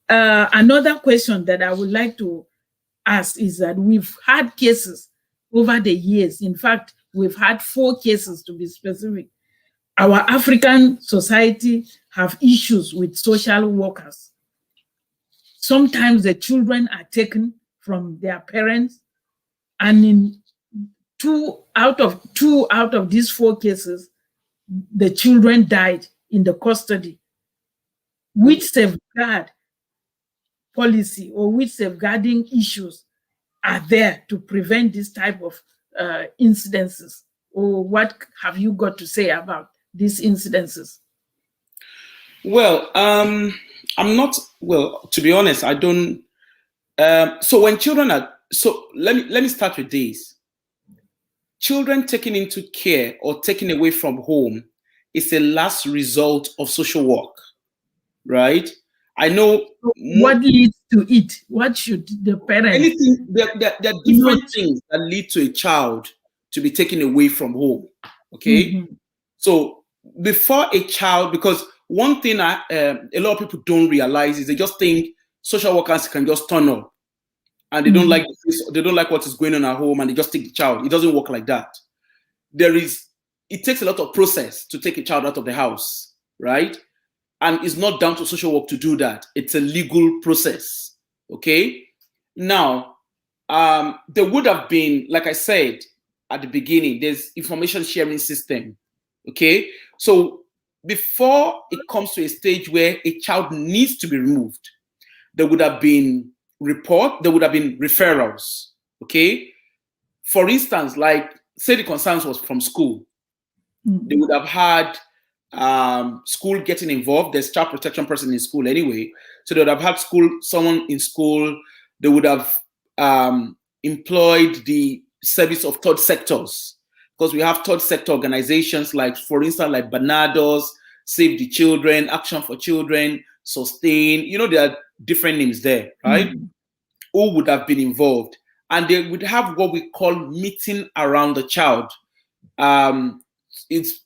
Speaker 9: Another question that I would like to ask is that we've had cases over the years. In fact, we've had 4 cases to be specific. Our African society have issues with social workers. Sometimes the children are taken from their parents, and in 2 out of these 4 cases, the children died in the custody. Which safeguard policy or which safeguarding issues are there to prevent this type of incidences? Or what have you got to say about these incidences?
Speaker 10: Well, to be honest, I don't. So when children are, so let me start with this. Children taken into care or taken away from home is a last result of social work, right? I know.
Speaker 9: What leads to it? What should the parents?
Speaker 10: Anything. There are different things that lead to a child to be taken away from home. Okay, so before a child, because one thing a lot of people don't realize is they just think social workers can just turn up and they don't like what is going on at home and they just take the child. It doesn't work like that. It takes a lot of process to take a child out of the house, right? And it's not down to social work to do that. It's a legal process. Okay. Now, there would have been, like I said at the beginning, there's information sharing system. Okay. So before it comes to a stage where a child needs to be removed, there would have been referrals. Okay. For instance, like say the concerns was from school. They would have had school getting involved. There's child protection person in school anyway. So they would have had someone in school. They would have employed the service of third sectors, because we have third sector organizations like, for instance, like Banados, Save the Children, Action for Children, Sustain. There are different names there, right? Who would have been involved. And they would have what we call meeting around the child. It's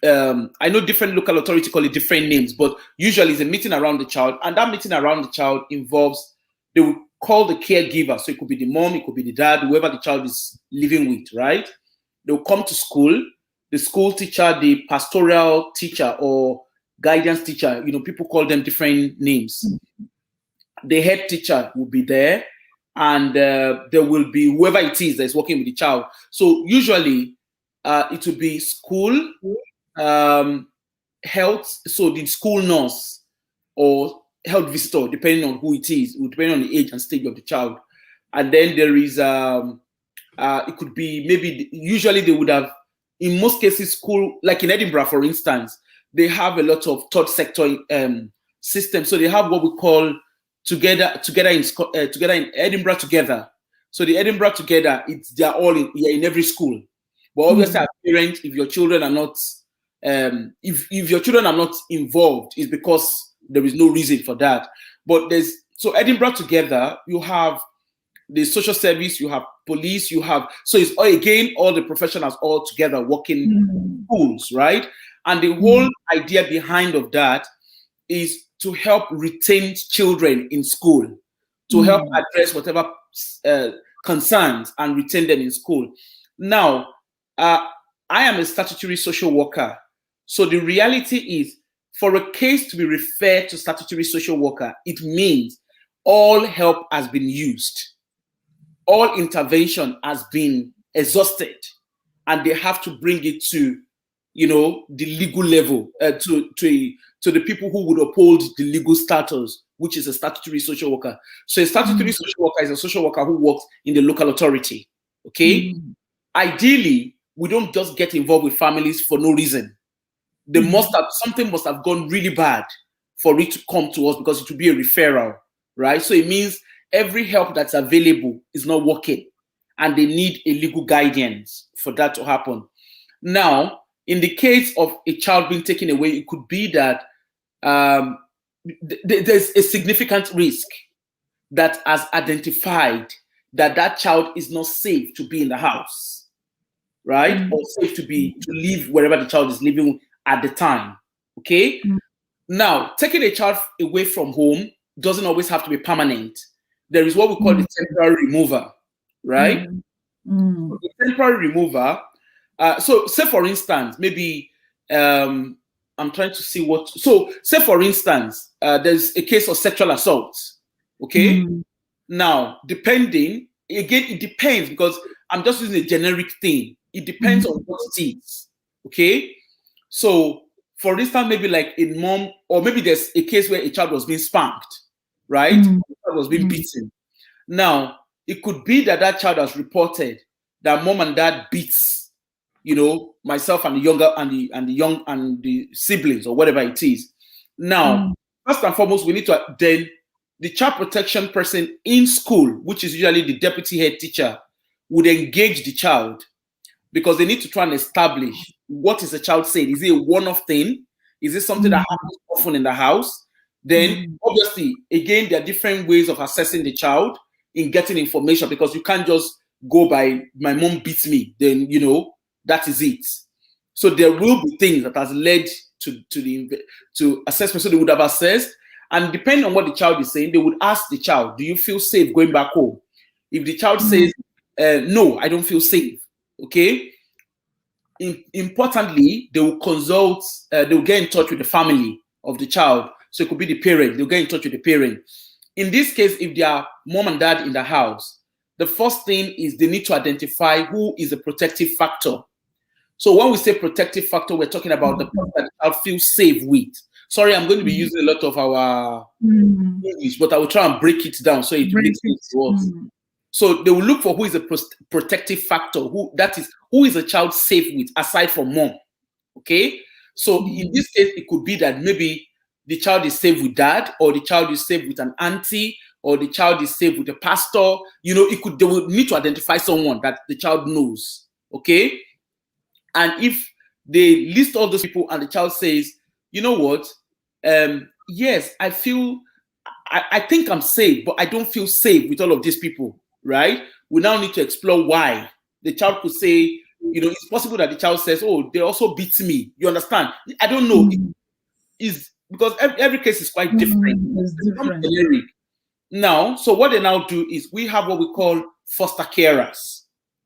Speaker 10: I know different local authorities call it different names, but usually it's a meeting around the child. And that meeting around the child involves, they would call the caregiver. So it could be the mom, it could be the dad, whoever the child is living with, right? They'll come to school, the school teacher, the pastoral teacher or guidance teacher, people call them different names. The head teacher will be there, and there will be whoever it is that is working with the child. So usually it will be school, health, so the school nurse or health visitor, depending on who it is, depending on the age and stage of the child. And then there is, it could be maybe, usually they would have, in most cases, school, like in Edinburgh, for instance, they have a lot of third sector systems. So they have what we call together in Edinburgh together. So the Edinburgh together, they're all in every school. But obviously, as parents, if your children are not, if your children are not involved, it's because there is no reason for that. But so Edinburgh together, you have the social service, you have police, so it's again all the professionals all together working in schools, right? And the whole idea behind of that is to help retain children in school, to help address whatever concerns and retain them in school. Now, I am a statutory social worker. So the reality is, for a case to be referred to statutory social worker, it means all help has been used. All intervention has been exhausted, and they have to bring it to, the legal level, to the people who would uphold the legal status, which is a statutory social worker. So a statutory social worker is a social worker who works in the local authority, okay? Ideally, we don't just get involved with families for no reason. Something must have gone really bad for it to come to us, because it will be a referral, right? So it means every help that's available is not working, and they need a legal guidance for that to happen. Now, in the case of a child being taken away, it could be that there's a significant risk that has identified that child is not safe to be in the house, right? Or safe to live wherever the child is living at the time, okay? Now, taking a child away from home doesn't always have to be permanent. There is what we call the temporary remover, right? The temporary remover, so say for instance, maybe, I'm trying to see so say for instance, there's a case of sexual assault, okay? Now, depending, again, it depends, because I'm just using a generic thing. It depends on what it is, okay? So, for instance, maybe like a mom, or maybe there's a case where a child was being spanked, right? The child was being beaten. Now, it could be that child has reported that mom and dad beats, myself and the siblings or whatever it is. Now, first and foremost, we need to then the child protection person in school, which is usually the deputy head teacher, would engage the child, because they need to try and establish what is the child saying. Is it a one-off thing? Is it something that happens often in the house? Then, obviously, again, there are different ways of assessing the child in getting information, because you can't just go by, my mom beats me, then, that is it. So there will be things that has led to assessment. So they would have assessed, and depending on what the child is saying, they would ask the child, do you feel safe going back home? If the child says, no, I don't feel safe, okay? Importantly, they will consult, they will get in touch with the family of the child. So it could be the parent, they'll get in touch with the parent. In this case, if there are mom and dad in the house, the first thing is they need to identify who is a protective factor. So when we say protective factor, we're talking about the person that the child feels safe with. Sorry, I'm going to be using a lot of our English, but I will try and break it down so it makes sense to us. So they will look for who is a protective factor, who is a child safe with, aside from mom, Okay, so in this case, it could be that maybe the child is safe with dad, or the child is safe with an auntie, or the child is safe with a pastor. You know, they would need to identify someone that the child knows. Okay, and if they list all those people and the child says, you know what, yes, I think I'm safe, but I don't feel safe with all of these people, right? We now need to explore why. The child could say, you know, it's possible that the child says, oh, they also beat me. You understand? I don't know. Is because every case is quite different.
Speaker 9: It's different.
Speaker 10: Generic. Now, so what they now do is we have what we call foster carers.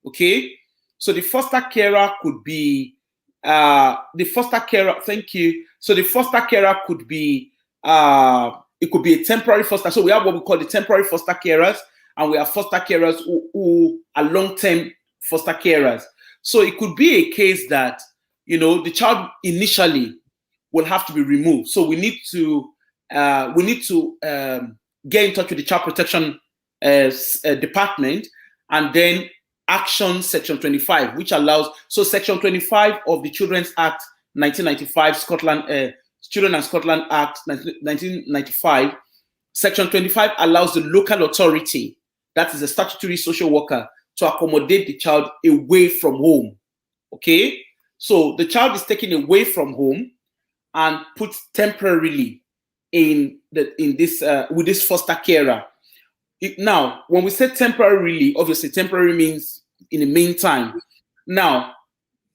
Speaker 10: Okay, so the foster carer could be Thank you. So the foster carer could be it could be a temporary foster. So we have what we call the temporary foster carers, and we have foster carers who are long-term foster carers. So it could be a case that, you know, the child initially will have to be removed. So we need to get in touch with the child protection department, and then action section 25, which allows, so section 25 of the Children's Act 1995, Scotland Children and Scotland Act 1995, section 25 allows the local authority, that is a statutory social worker, to accommodate the child away from home. Okay, so the child is taken away from home and put temporarily with this foster carer. Now, when we say temporarily, obviously temporary means in the meantime. Now,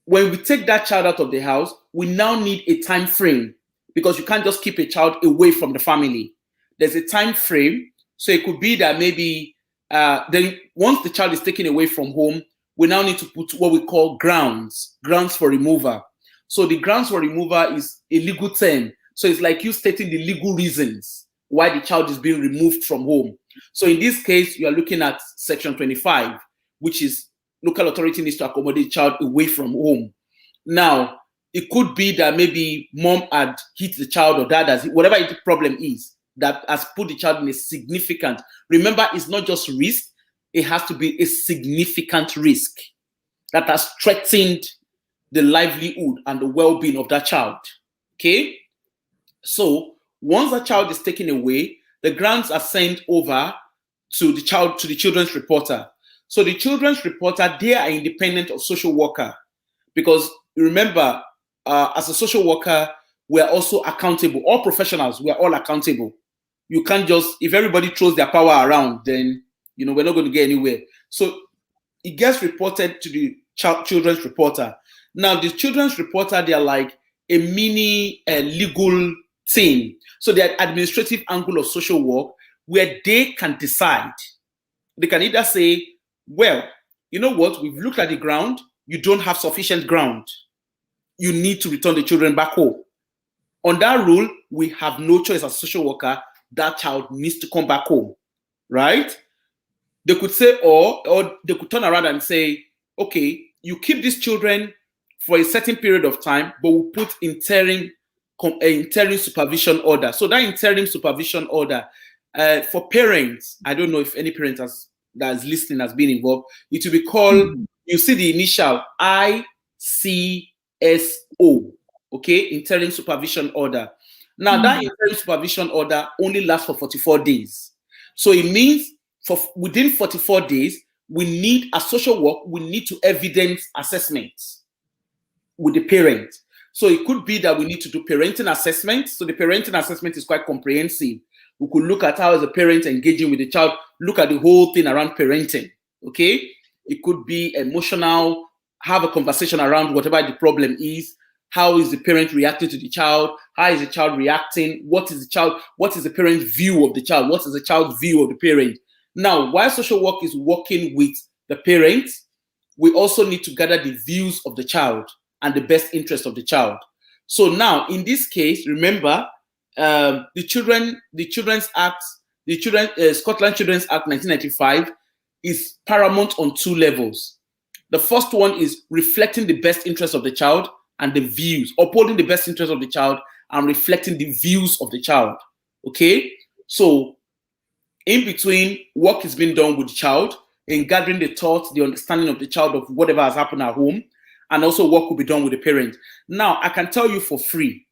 Speaker 10: when we take that child out of the house, we now need a time frame, because you can't just keep a child away from the family. There's a time frame. So it could be that maybe then once the child is taken away from home, we now need to put what we call grounds for removal. So the grounds for removal is a legal term. So it's like you stating the legal reasons why the child is being removed from home. So in this case, you are looking at section 25, which is local authority needs to accommodate the child away from home. Now, it could be that maybe mom had hit the child, or dad has, whatever the problem is, that has put the child in a significant, remember, it's not just risk, it has to be a significant risk that has threatened the livelihood and the well-being of that child. Okay? So once that child is taken away, the grounds are sent over to the children's reporter. So the children's reporter, they are independent of social worker, because remember, as a social worker, we are also accountable. All professionals, we are all accountable. You can't just, if everybody throws their power around, then, you know, we're not going to get anywhere. So it gets reported to the children's reporter. Now, the children's reporter, they are like a mini legal team. So they're administrative angle of social work, where they can decide. They can either say, well, you know what, we've looked at the ground, you don't have sufficient ground, you need to return the children back home. On that rule, we have no choice as a social worker, that child needs to come back home, right? They could say, or they could turn around and say, okay, you keep these children for a certain period of time, but we'll put interim supervision order. So that interim supervision order for parents, I don't know if any parent that is listening has been involved, it will be called, you see the initial ICSO, okay, interim supervision order. Now that interim supervision order only lasts for 44 days. So it means within 44 days, we need a social work, we need to evidence assessments with the parent. So it could be that we need to do parenting assessment. So the parenting assessment is quite comprehensive. We could look at how is the parent engaging with the child, look at the whole thing around parenting, okay? It could be emotional, have a conversation around whatever the problem is. How is the parent reacting to the child? How is the child reacting? What is the parent's view of the child? What is the child's view of the parent? Now, while social work is working with the parents, we also need to gather the views of the child and the best interest of the child. So now, in this case, remember, the Scotland Children's Act 1995 is paramount on two levels. The first one is reflecting the best interest of the child and the views, upholding the best interest of the child and reflecting the views of the child. Okay, so in between, work is being done with the child in gathering the thoughts, the understanding of the child of whatever has happened at home. and also what could be done with the parent. Now, I can tell you for free,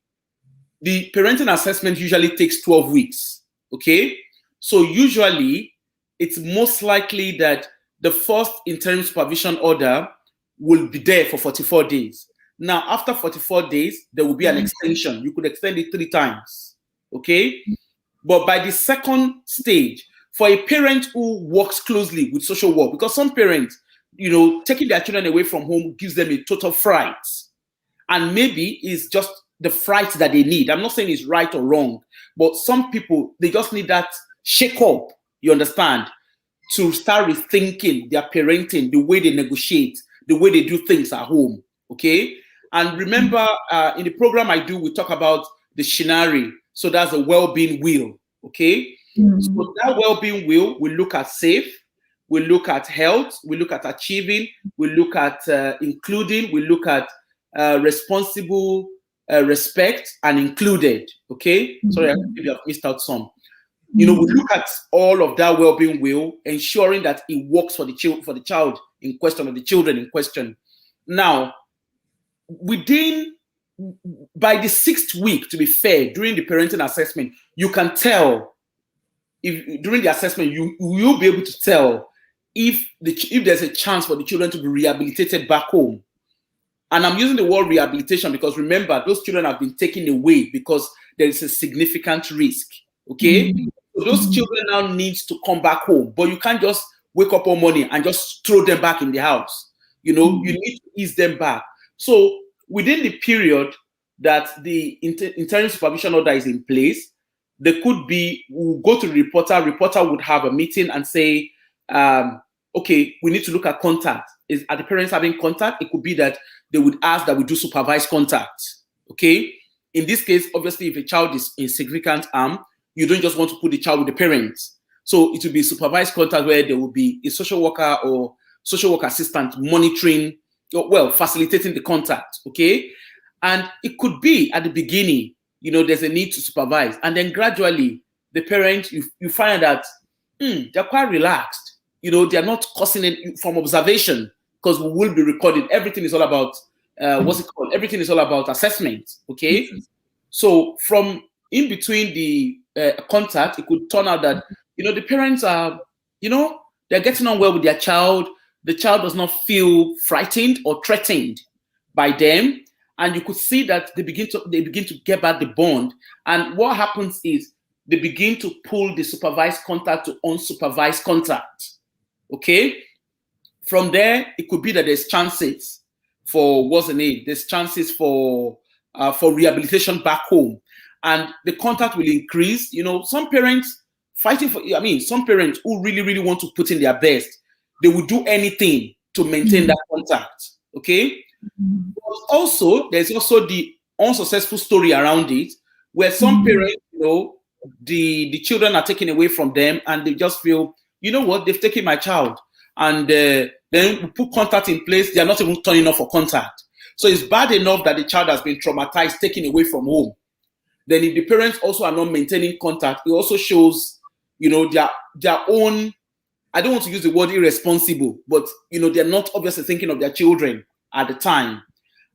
Speaker 10: the parenting assessment usually takes 12 weeks, okay? So usually, it's most likely that the first interim supervision order will be there for 44 days. Now, after 44 days, there will be an extension. You could extend it 3 times, okay? But by the second stage, for a parent who works closely with social work, because some parents, taking their children away from home gives them a total fright. And maybe it's just the fright that they need. I'm not saying it's right or wrong, but some people, they just need that shake up, you understand, to start rethinking their parenting, the way they negotiate, the way they do things at home, okay? And remember, in the program I do, we talk about the shinari. So that's the well-being wheel, okay? So that well-being wheel, we look at safe, we look at health, we look at achieving, we look at including, we look at responsible, respect, and included, okay? Sorry, maybe I've missed out some. We look at all of that well-being wheel, ensuring that it works for the child in question, or the children in question. Now, by the 6th week, to be fair, during the parenting assessment, you can tell, during the assessment, you'll be able to tell if there's a chance for the children to be rehabilitated back home. And I'm using the word rehabilitation because remember, those children have been taken away because there is a significant risk, okay? So those children now need to come back home, but you can't just wake up one morning and just throw them back in the house. You need to ease them back. So within the period that the interim supervision order is in place, there could be, we'll go to the reporter would have a meeting and say, okay, we need to look at contact. Are the parents having contact? It could be that they would ask that we do supervised contact, okay? In this case, obviously, if a child is in significant harm, you don't just want to put the child with the parents. So it will be supervised contact where there will be a social worker or social work assistant monitoring, facilitating the contact, okay? And it could be at the beginning, there's a need to supervise. And then gradually, the parents, you find that they're quite relaxed. They're not causing it from observation because we will be recording. Everything is all about, Everything is all about assessment, okay? So from in between the contact, it could turn out that, the parents are, they're getting on well with their child. The child does not feel frightened or threatened by them. And you could see that they begin to get back the bond. And what happens is they begin to pull the supervised contact to unsupervised contact. Okay? From there, it could be that there's chances for there's chances for rehabilitation back home. And the contact will increase. Some parents some parents who really, really want to put in their best, they will do anything to maintain that contact. Okay? But also, there's also the unsuccessful story around it, where some parents, the children are taken away from them and they just feel, they've taken my child. And then we put contact in place, they're not even turning off for contact. So it's bad enough that the child has been traumatized, taken away from home. Then if the parents also are not maintaining contact, it also shows, their own, I don't want to use the word irresponsible, but, they're not obviously thinking of their children at the time.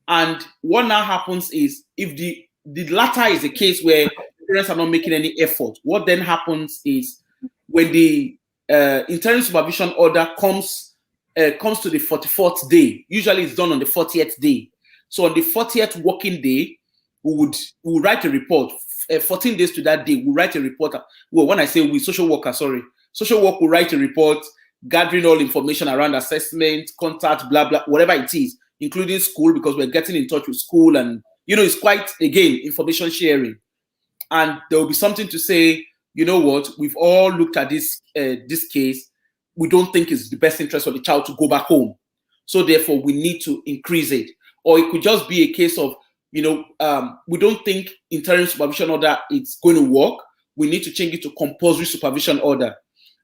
Speaker 10: And what now happens is, if the latter is a case where parents are not making any effort, what then happens is when the interim supervision order comes to the 44th day, usually it's done on the 40th day. So on the 40th working day, we would write a report. 14 days to that day, we write a report. Well, when I say we, social work will write a report, gathering all information around assessment, contact, blah, blah, whatever it is, including school, because we're getting in touch with school. And, it's quite, again, information sharing. And there will be something to say, we've all looked at this case. We don't think it's the best interest of the child to go back home. So therefore, we need to increase it. Or it could just be a case of, we don't think interim supervision order is going to work. We need to change it to compulsory supervision order.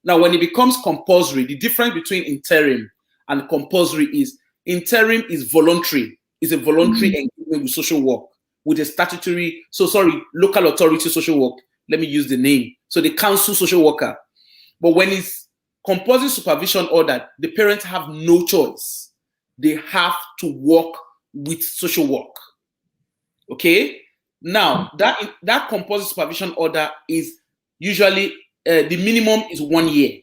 Speaker 10: Now, when it becomes compulsory, the difference between interim and compulsory is interim is voluntary. It's a voluntary engagement with social work, with a local authority social work. Let me use the name. So the council social worker. But when it's compulsory supervision order, the parents have no choice. They have to work with social work. Okay. Now that compulsory supervision order is usually the minimum is 1 year.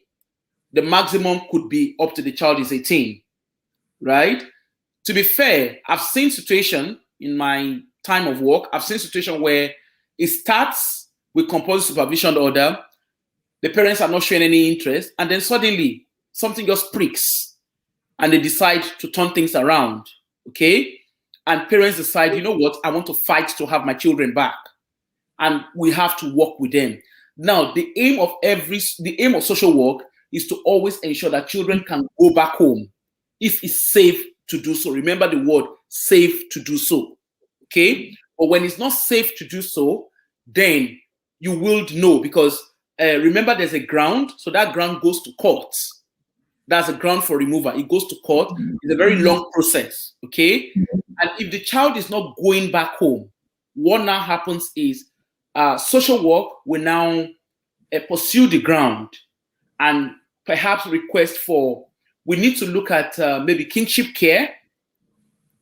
Speaker 10: The maximum could be up to the child is 18, right? To be fair, I've seen situation in my time of work. I've seen situation where it starts with compulsory supervision order. The parents are not showing any interest, and then suddenly something just pricks, and they decide to turn things around. Okay, and parents decide, you know what, I want to fight to have my children back, and we have to work with them. Now, the aim of social work is to always ensure that children can go back home if it's safe to do so. Remember the word safe to do so. Okay, but when it's not safe to do so, then you will know, because remember there's a ground, so that ground goes to court. That's a ground for removal. It goes to court. It's a very long process. Okay, and if the child is not going back home, what now happens is social work will now pursue the ground and perhaps request for, we need to look at maybe kinship care.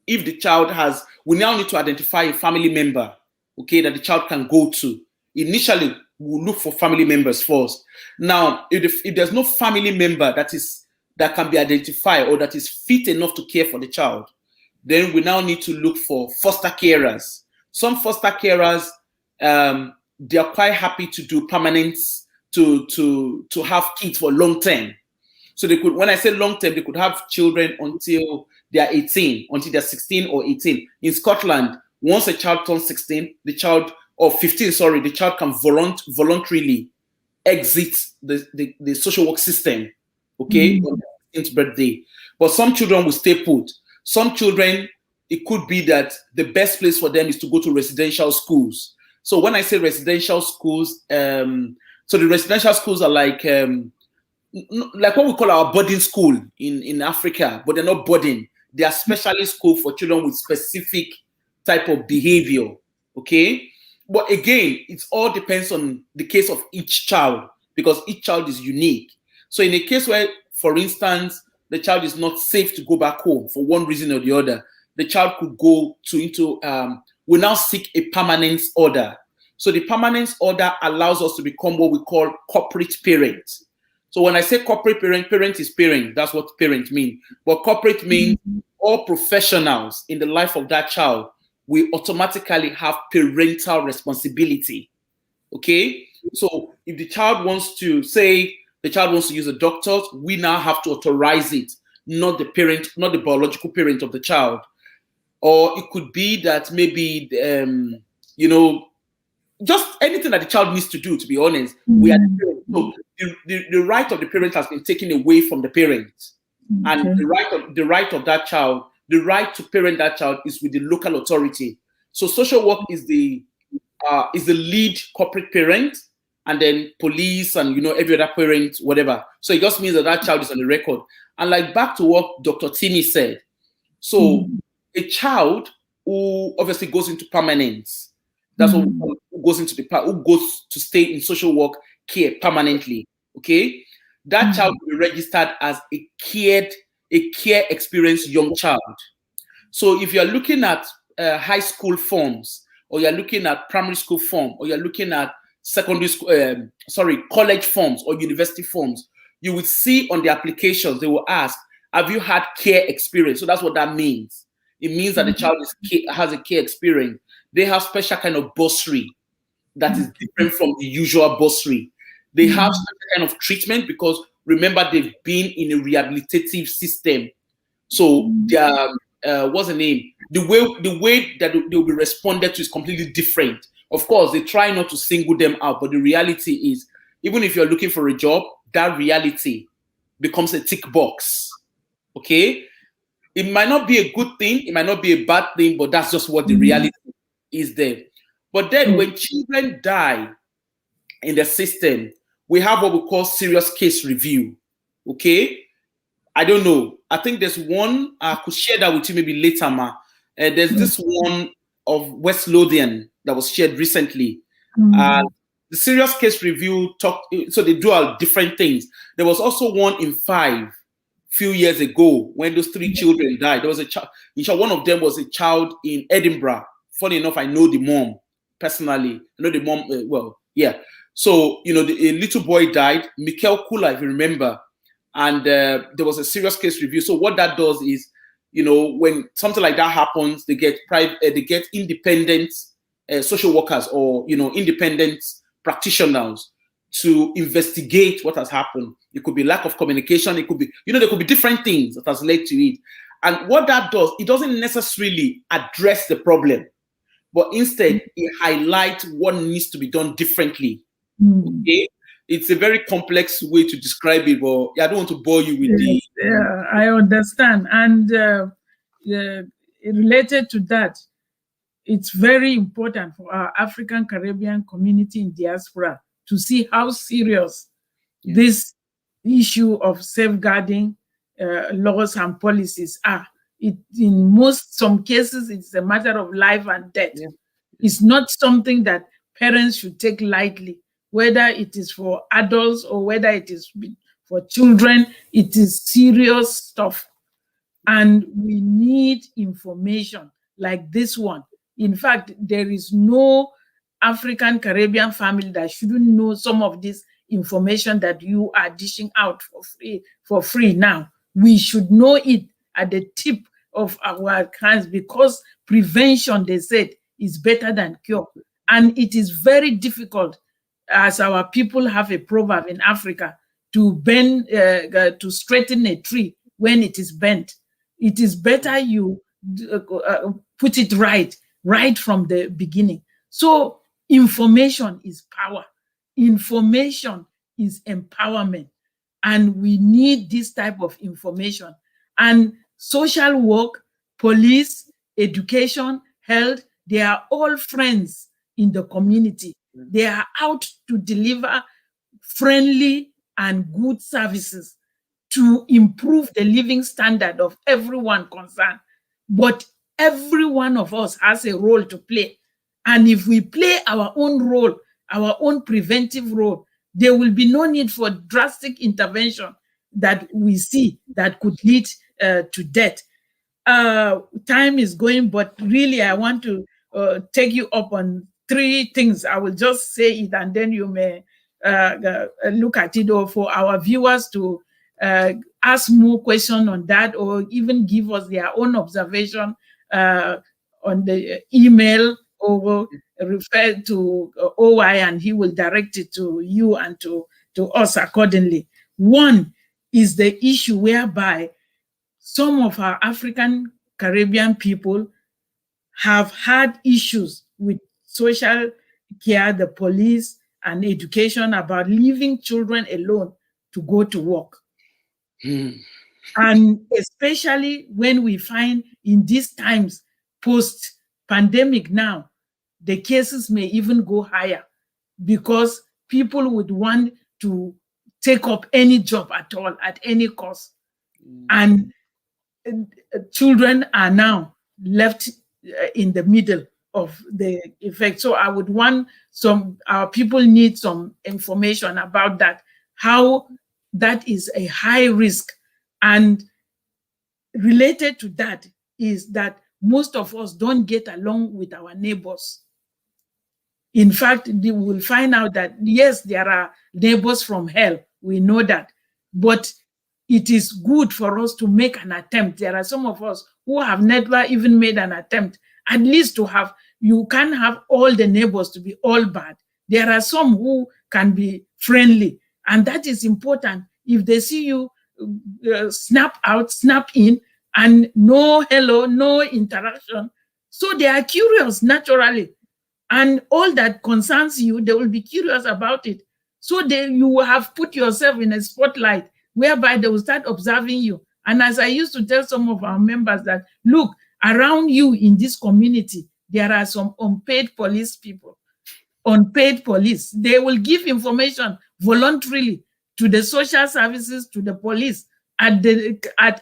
Speaker 10: If the child has, we now need to identify a family member, okay, that the child can go to. Initially, we'll look for family members first. Now, if there's no family member that can be identified or that is fit enough to care for the child, then we now need to look for foster carers. Some foster carers, they are quite happy to do permanence, to have kids for long term. So they could, when I say long term, they could have children until they are 18, until they're 16 or 18. In Scotland, once a child turns 16, the child, or 15, sorry, the child can voluntarily exit the social work system, okay, on their 16th birthday. But some children will stay put. Some children, it could be that the best place for them is to go to residential schools. So when I say residential schools, so the residential schools are like what we call our boarding school in Africa, but they're not boarding. They are specialist school for children with specific type of behavior, okay? But again, it all depends on the case of each child, because each child is unique. So in a case where, for instance, the child is not safe to go back home for one reason or the other, the child could go will now seek a permanence order. So the permanence order allows us to become what we call corporate parents. So when I say corporate parent, parent is parent. That's what parent means. But corporate means all professionals in the life of that child will automatically have parental responsibility. Okay? So if the child wants to, say, the child wants to use a doctor, we now have to authorize it, not the parent, not the biological parent of the child. Or it could be that maybe, just anything that the child needs to do, to be honest. We are the parents. So the right of the parent has been taken away from the parent. And the right of that child, the right to parent that child is with the local authority. So social work is the lead corporate parent, and then police and every other parent, whatever. So it just means that child is on the record. And like back to what Dr. Tini said. So a child who obviously goes into permanence, that's what we call, who goes to stay in social work care permanently. Okay, that child will be registered as a care experienced young child. So if you're looking at high school forms, or you're looking at primary school form, or you're looking at secondary school, college forms or university forms, you would see on the applications they will ask, have you had care experience? So that's what that means. It means that the child has a care experience. They have special kind of bursary that is different from the usual bursary. They have special kind of treatment because remember they've been in a rehabilitative system. So what's the name? The way that they'll be responded to is completely different. Of course, they try not to single them out, but the reality is, even if you're looking for a job, that reality becomes a tick box. Okay? It might not be a good thing, it might not be a bad thing, but that's just what the reality is there. But then when children die in the system, we have what we call serious case review. Okay? I don't know. I think there's one, I could share that with you maybe later, Ma. There's this one of West Lothian that was shared recently. The serious case review so they do all different things. There was also one in 5 few years ago when those 3 children died. There was a child. In short, one of them was a child in Edinburgh. Funny enough, I know the mom personally. I know the mom well. Yeah. So a little boy died, Mikel Kula, if you remember, and there was a serious case review. So what that does is, when something like that happens, they get independent social workers or independent practitioners to investigate what has happened. It could be lack of communication. It could be, there could be different things that has led to it. And what that does, it doesn't necessarily address the problem, but instead it highlights what needs to be done differently. Okay, it's a very complex way to describe it, but I don't want to bore you with the.
Speaker 9: Yeah, I understand. And related to that, it's very important for our African Caribbean community in diaspora to see how serious this issue of safeguarding laws and policies are. In some cases, it's a matter of life and death. Yeah. It's not something that parents should take lightly, whether it is for adults or whether it is for children. It is serious stuff. And we need information like this one. In fact, there is no African Caribbean family that shouldn't know some of this information that you are dishing out for free now. We should know it at the tip of our hands, because prevention, they said, is better than cure. And it is very difficult, as our people have a proverb in Africa, to bend, to straighten a tree when it is bent. It is better you put it right from the beginning. So information is power. Information is empowerment. And we need this type of information. And social work, police, education, health, they are all friends in the community. They are out to deliver friendly and good services to improve the living standard of everyone concerned. But every one of us has a role to play. And if we play our own role, our own preventive role, there will be no need for drastic intervention that we see that could lead to death. Time is going, but really I want to take you up on 3 things. I will just say it and then you may look at it, or for our viewers to ask more questions on that, or even give us their own observation on the email, or refer to OY and he will direct it to you and to us accordingly. One is the issue whereby some of our African Caribbean people have had issues with social care, the police, and education about leaving children alone to go to work. And especially when we find in these times, post-pandemic now, the cases may even go higher, because people would want to take up any job at all, at any cost. And children are now left in the middle of the effect. So I would want our people need some information about that, how that is a high risk. And related to that is that most of us don't get along with our neighbors. In fact, we will find out that, yes, there are neighbors from hell. We know that. But it is good for us to make an attempt. There are some of us who have never even made an attempt, at least to have. You can't have all the neighbors to be all bad. There are some who can be friendly, and that is important. If they see you snap out, snap in, and no hello, no interaction, so they are curious naturally. And all that concerns you, they will be curious about it. So you have put yourself in a spotlight whereby they will start observing you. And as I used to tell some of our members that, look, around you in this community, there are some unpaid police people, unpaid police. They will give information voluntarily to the social services, to the police at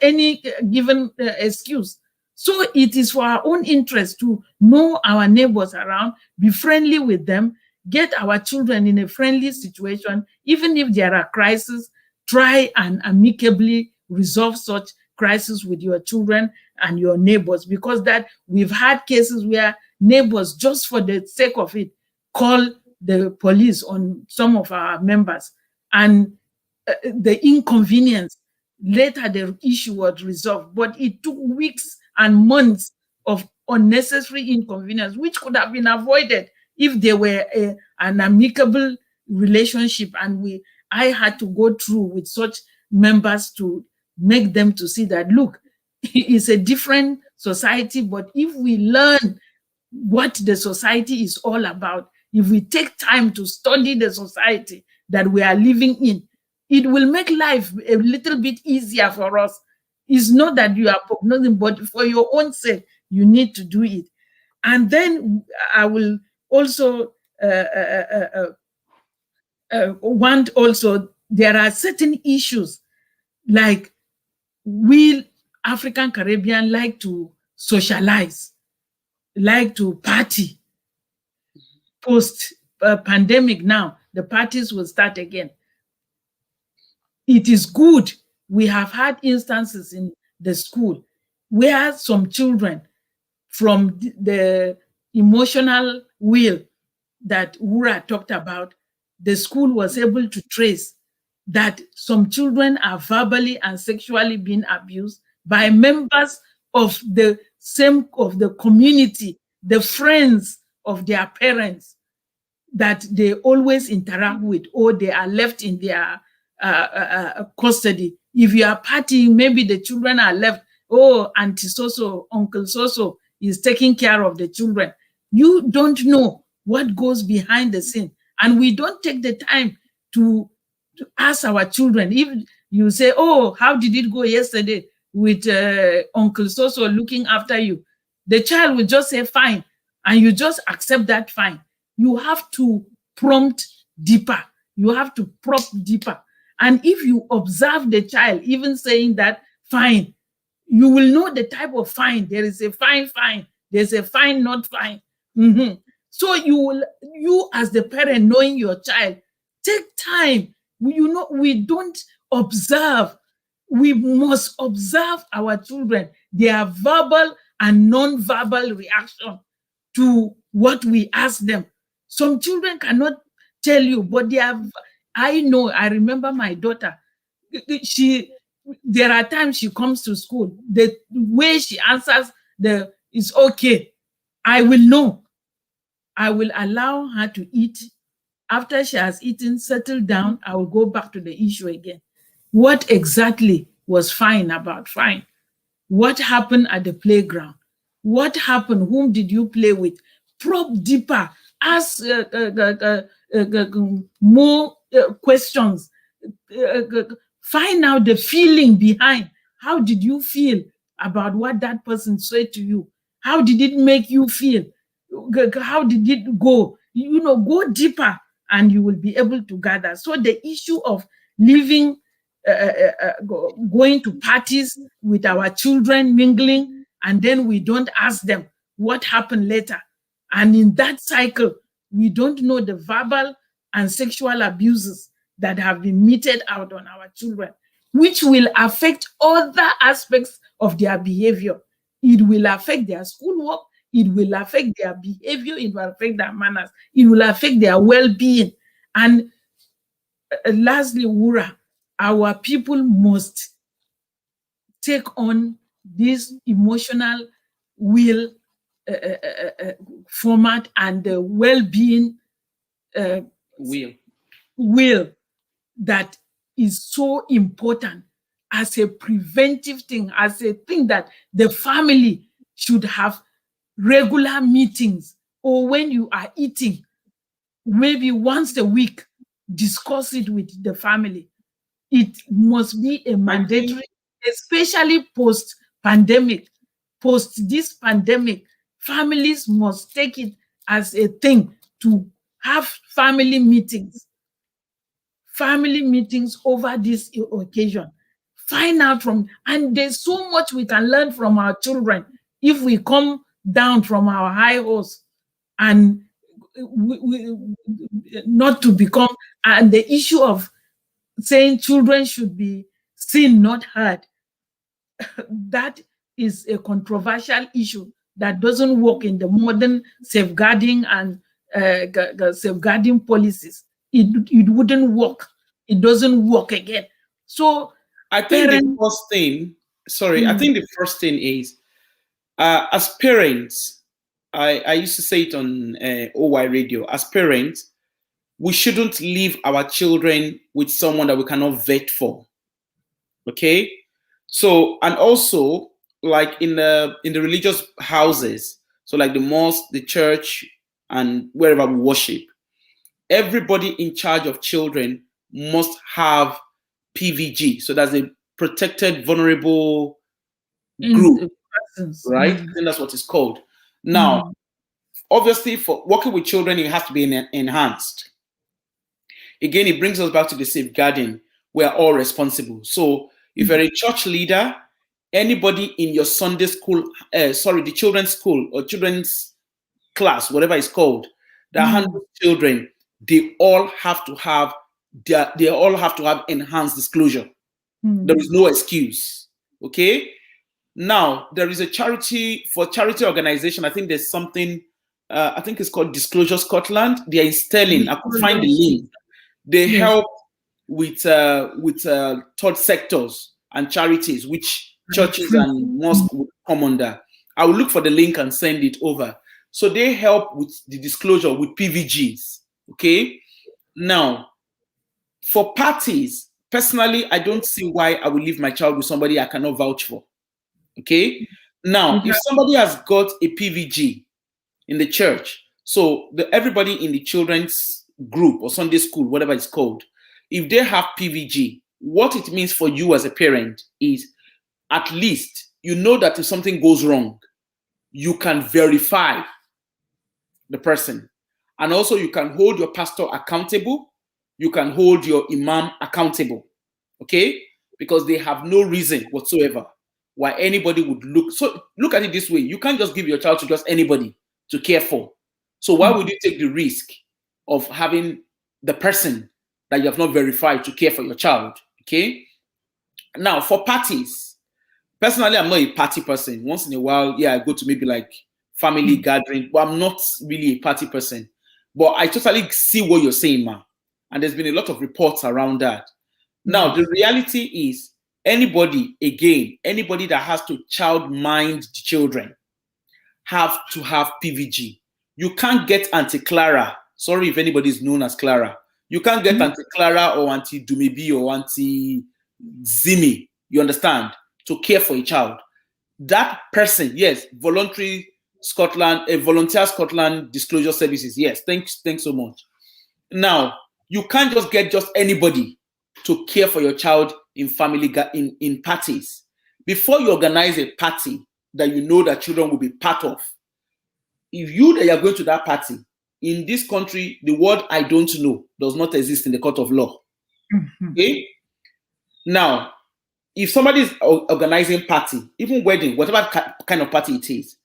Speaker 9: any given excuse. So it is for our own interest to know our neighbors around, be friendly with them, get our children in a friendly situation. Even if there are crises, try and amicably resolve such crisis with your children and your neighbors, because that we've had cases where neighbors, just for the sake of it, call the police on some of our members, and the inconvenience, later the issue was resolved, but it took weeks and months of unnecessary inconvenience, which could have been avoided if there were an amicable relationship, and I had to go through with such members to make them to see that, look, it's a different society, but if we learn what the society is all about, if we take time to study the society that we are living in, it will make life a little bit easier for us. It's not that you are prognosing, but for your own sake, you need to do it. And then I will also want also, there are certain issues like we African Caribbean like to socialize, like to party. Post pandemic now, the parties will start again. It is good. We have had instances in the school where some children, from the emotional will that Wura talked about, the school was able to trace that some children are verbally and sexually being abused by members of the community, the friends of their parents that they always interact with, or they are left in their custody. If you are partying, maybe the children are left, oh, Auntie So-so, Uncle So-so is taking care of the children. You don't know what goes behind the scene. And we don't take the time to ask our children. If you say, oh, how did it go yesterday with Uncle So-so looking after you? The child will just say, fine. And you just accept that fine. You have to prompt deeper. You have to prompt deeper. And if you observe the child even saying that fine, you will know the type of fine. There is a fine. There's a fine, not fine. So you as the parent, knowing your child, take time. We don't observe. We must observe our children, their verbal and non-verbal reaction to what we ask them. Some children cannot tell you, but I remember my daughter. There are times she comes to school, the way she answers is okay. I will know. I will allow her to eat. After she has eaten, settled down, I will go back to the issue again. What exactly was fine about fine? What happened at the playground? What happened? Whom did you play with? Probe deeper. Ask more questions. Find out the feeling behind. How did you feel about what that person said to you? How did it make you feel? How did it go? Go deeper, and you will be able to gather. So the issue of living, going to parties with our children, mingling, and then we don't ask them what happened later. And in that cycle, we don't know the verbal and sexual abuses that have been meted out on our children, which will affect other aspects of their behavior. It will affect their schoolwork. It will affect their behavior. It will affect their manners. It will affect their well-being. And lastly, Wura, our people must take on this emotional will format and the well-being will that is so important as a preventive thing, as a thing that the family should have regular meetings, or when you are eating, maybe once a week, discuss it with the family. It must be a mandatory, especially post-pandemic. Post this pandemic, families must take it as a thing to have family meetings over this occasion. Find out and there's so much we can learn from our children if we come down from our high horse and not to become, and the issue of saying children should be seen, not heard. That is a controversial issue that doesn't work in the modern safeguarding and safeguarding policies. It wouldn't work. It doesn't work again. So
Speaker 10: I think the first thing, I think the first thing is, as parents, I used to say it on OY radio, as parents, we shouldn't leave our children with someone that we cannot vet for. Okay? So, and also, like in the religious houses, so like the mosque, the church, and wherever we worship, everybody in charge of children must have PVG. So that's a protected vulnerable group, right? I think that's what it's called. Now, obviously, for working with children, it has to be enhanced. Again, it brings us back to the safeguarding. We are all responsible. So if you're a church leader, anybody in your Sunday school, the children's school or children's class, whatever it's called, that handles children, they all have to have enhanced disclosure. There is no excuse. Okay. Now there is a charity organization. I think there's something. I think it's called Disclosure Scotland. They are in Sterling. I could find the link. They help with third sectors and charities, which churches and mosques would come under. I will look for the link and send it over. So they help with the disclosure with PVGs. Okay. Now, for parties, personally, I don't see why I will leave my child with somebody I cannot vouch for. Okay. Now, if somebody has got a PVG in the church, so everybody in the children's group or Sunday school, whatever it's called, if they have PVG, what it means for you as a parent is at least you know that if something goes wrong, you can verify the person. And also you can hold your pastor accountable. You can hold your imam accountable. Okay? Because they have no reason whatsoever why anybody would look. So look at it this way. You can't just give your child to just anybody to care for. So why would you take the risk of having the person that you have not verified to care for your child? Okay. Now for parties, personally, I'm not a party person. Once in a while, yeah, I go to maybe like family gathering, but I'm not really a party person. But I totally see what you're saying, ma. And there's been a lot of reports around that. Now, the reality is anybody that has to child mind the children have to have PVG. You can't get Auntie Clara. Sorry if anybody is known as Clara. You can't get Auntie Clara or Auntie Dumebi or Auntie Zimi, you understand, to care for a child. That person, yes, volunteer Scotland disclosure services. Yes, thanks so much. Now, you can't just get just anybody to care for your child in family in parties. Before you organize a party that you know that children will be part of, if you are going to that party, in this country, the word "I don't know" does not exist in the court of law. Okay? Now, if somebody is organizing party, even wedding, whatever kind of party it is,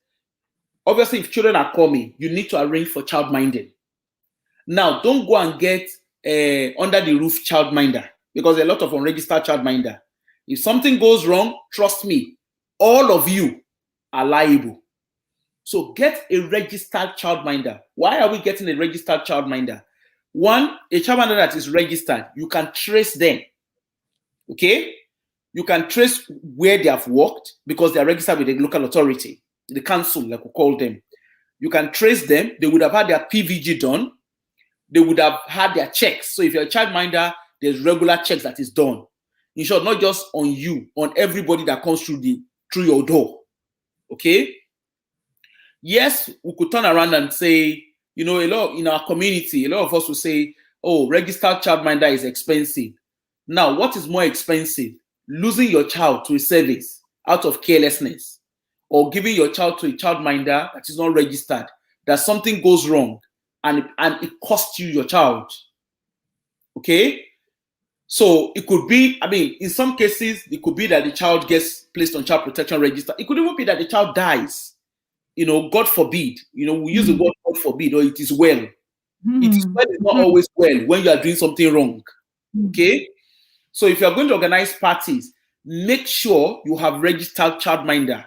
Speaker 10: obviously, if children are coming, you need to arrange for child minding. Now, don't go and get under the roof child minder, because there are a lot of unregistered child minder. If something goes wrong, trust me, all of you are liable. So get a registered child minder. Why are we getting a registered child minder? One, a child minder that is registered, you can trace them. Okay? You can trace where they have worked because they are registered with the local authority, the council, like we call them. You can trace them. They would have had their PVG done. They would have had their checks. So if you're a child minder, there's regular checks that is done. In short, not just on you, on everybody that comes through your door. Okay? Yes, we could turn around and say, a lot in our community, a lot of us will say, oh, registered childminder is expensive. Now, what is more expensive? Losing your child to a service out of carelessness, or giving your child to a childminder that is not registered, that something goes wrong and it costs you your child. Okay? So it could be, in some cases, it could be that the child gets placed on child protection register. It could even be that the child dies. God forbid. We use the word God forbid, or it is well. It is well, it's not always well when you are doing something wrong. Okay? So if you're going to organize parties, make sure you have registered childminder.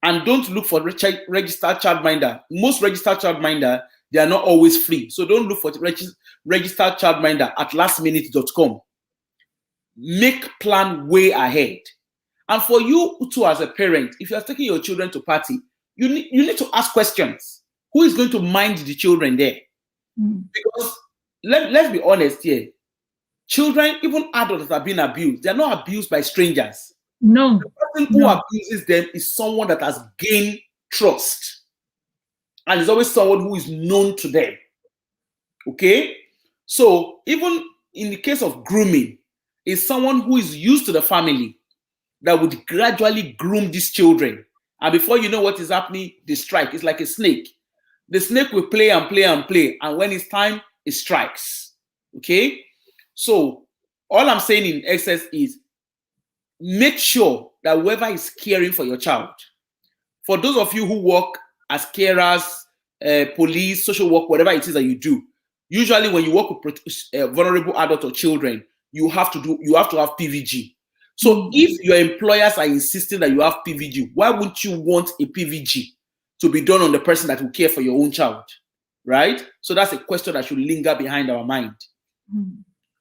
Speaker 10: And don't look for registered childminder. Most registered childminder, they are not always free. So don't look for registered childminder at lastminute.com. Make plan way ahead. And for you too as a parent, if you're taking your children to party, you need to ask questions. Who is going to mind the children there? Because let's be honest here. Children, even adults that have been abused, they're not abused by strangers.
Speaker 9: No.
Speaker 10: The person who abuses them is someone that has gained trust. And it's always someone who is known to them. Okay? So even in the case of grooming, it's someone who is used to the family that would gradually groom these children. And before you know what is happening, they strike. It's like a snake. The snake will play and play and play. And when it's time, it strikes. Okay? So all I'm saying in excess is make sure that whoever is caring for your child, for those of you who work as carers, police, social work, whatever it is that you do, usually when you work with vulnerable adults or children, you have to have PVG. So if your employers are insisting that you have PVG, why wouldn't you want a PVG to be done on the person that will care for your own child, right? So that's a question that should linger behind our mind.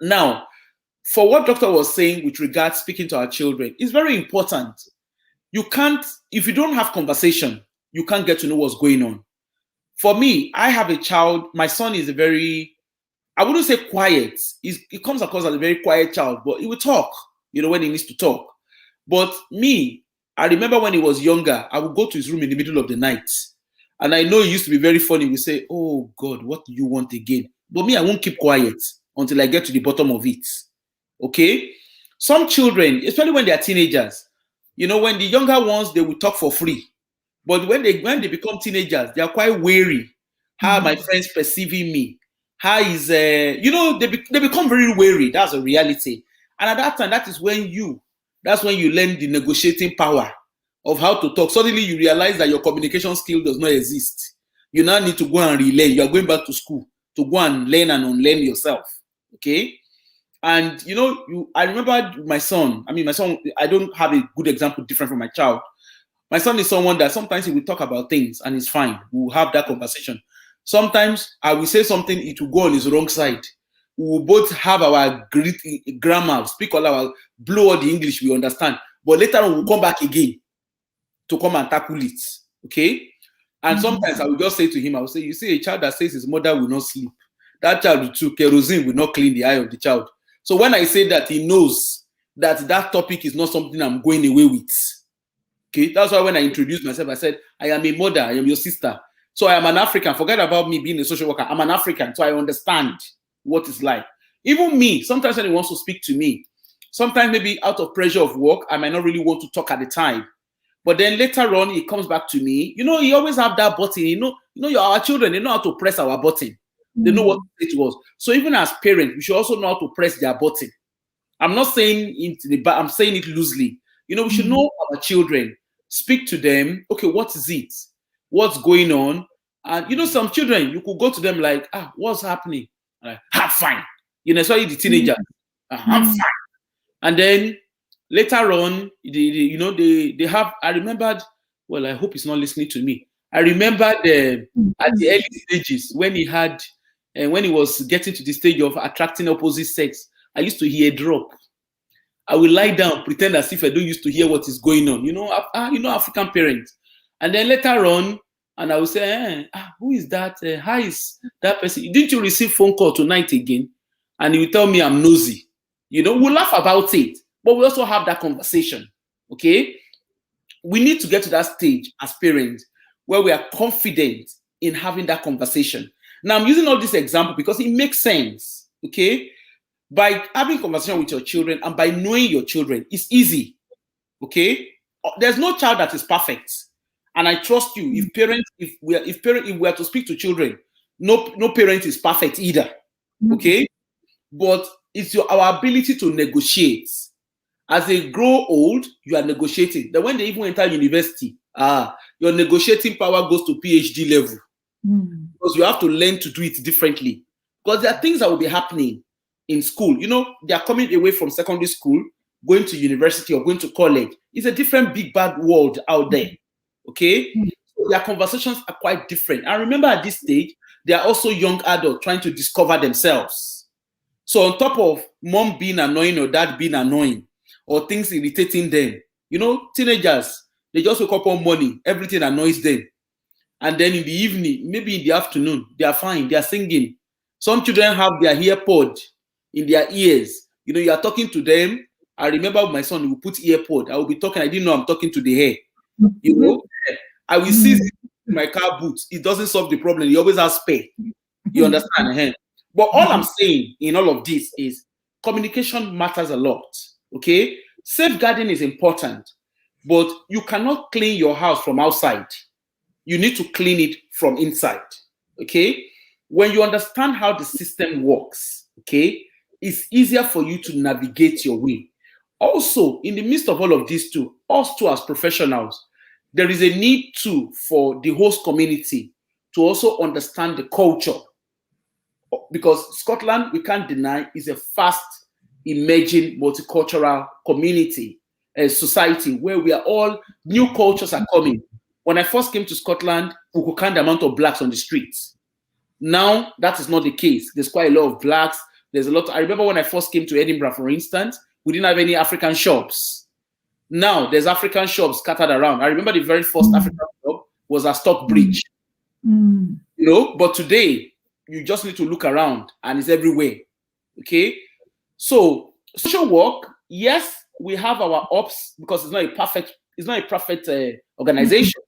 Speaker 10: Now, for what Doctor was saying with regard to speaking to our children, it's very important. You can't, if you don't have conversation, you can't get to know what's going on. For me, I have a child. My son is a very, I wouldn't say quiet. He comes across as a very quiet child, but he will talk, when he needs to talk. But me, I remember when he was younger, I would go to his room in the middle of the night. And I know it used to be very funny. We say, oh God, what do you want again? But me, I won't keep quiet until I get to the bottom of it. Okay? Some children, especially when they are teenagers, when the younger ones, they will talk for free. But when they become teenagers, they are quite wary. How are my friends perceiving me? How is, they become very wary. That's a reality. And at that time, that's when you learn the negotiating power of how to talk. Suddenly you realize that your communication skill does not exist. You now need to go and relearn. You are going back to school to go and learn and unlearn yourself. Okay? And, I remember my son, I don't have a good example different from my child. My son is someone that sometimes he will talk about things and it's fine. We'll have that conversation. Sometimes I will say something, it will go on his wrong side. We will both have our great grammar, speak all our, blow all the English we understand. But later on, we'll come back again to come and tackle it. Okay? And sometimes I will just say to him, I will say, you see a child that says his mother will not sleep. That child too, kerosene will not clean the eye of the child. So when I say that, he knows that topic is not something I'm going away with. Okay? That's why when I introduced myself, I said, I am a mother, I am your sister. So I am an African. Forget about me being a social worker. I'm an African, so I understand what it's like. Even me, sometimes when he wants to speak to me, sometimes maybe out of pressure of work, I might not really want to talk at the time. But then later on, he comes back to me. He always have that button. Our children, they know how to press our button. They know what it was. So even as parents, we should also know how to press their button. I'm not saying it, I'm saying it loosely. We should know our children, speak to them. Okay, what is it? What's going on? And some children, you could go to them like, what's happening? Like, fine. Especially the teenagers. I'm fine. And then later on, they have, I remembered, well, I hope he's not listening to me. I remember at the early stages when he was getting to the stage of attracting opposite sex, I used to hear a drop. I will lie down, pretend as if I don't used to hear what is going on. African parents. And then later on, and I will say, who is that? How is that person? Didn't you receive phone call tonight again? And he will tell me I'm nosy. We'll laugh about it, but we also have that conversation. Okay? We need to get to that stage as parents where we are confident in having that conversation. Now, I'm using all this example because it makes sense. Okay? By having conversation with your children and by knowing your children, it's easy. Okay? There's no child that is perfect. And I trust you, if we are to speak to children, no parent is perfect either. Okay? But it's our ability to negotiate. As they grow old, you are negotiating. Then when they even enter university, your negotiating power goes to PhD level. Because you have to learn to do it differently. Because there are things that will be happening. in school. You know, they are coming away from secondary school, going to university or going to college. It's a different big bad world out there. Okay, so their conversations are quite different. And remember, at this stage, they are also young adults trying to discover themselves. So on top of mom being annoying or dad being annoying or things irritating them, you know, teenagers, they just wake up on morning, everything annoys them. And then in the evening, maybe in the afternoon, they are fine, they are singing. Some children have their earpod in their ears. You know, you are talking to them. I remember my son, he will put earpod. I will be talking, I didn't know I'm talking to the hair. You know, I will see in my car boot. It doesn't solve the problem. He always has spare. You understand? But all I'm saying in all of this is communication matters a lot. Okay, safeguarding is important, but you cannot clean your house from outside. You need to clean it from inside. Okay, when you understand how the system works, okay, it's easier for you to navigate your way. Also, in the midst of all of these too, us too as professionals, there is a need too for the host community to also understand the culture. Because Scotland, we can't deny, is a fast emerging multicultural community, a society where we are all, new cultures are coming. When I first came to Scotland, we could count the amount of blacks on the streets. Now, that is not the case. There's quite a lot of blacks. There's a lot. I remember when I first came to Edinburgh, for instance, we didn't have any African shops. Now, there's African shops scattered around. I remember the very first African shop was at Stockbridge. You know, but today, you just need to look around and it's everywhere. Okay? So, social work, yes, we have our ups because it's not a perfect organization.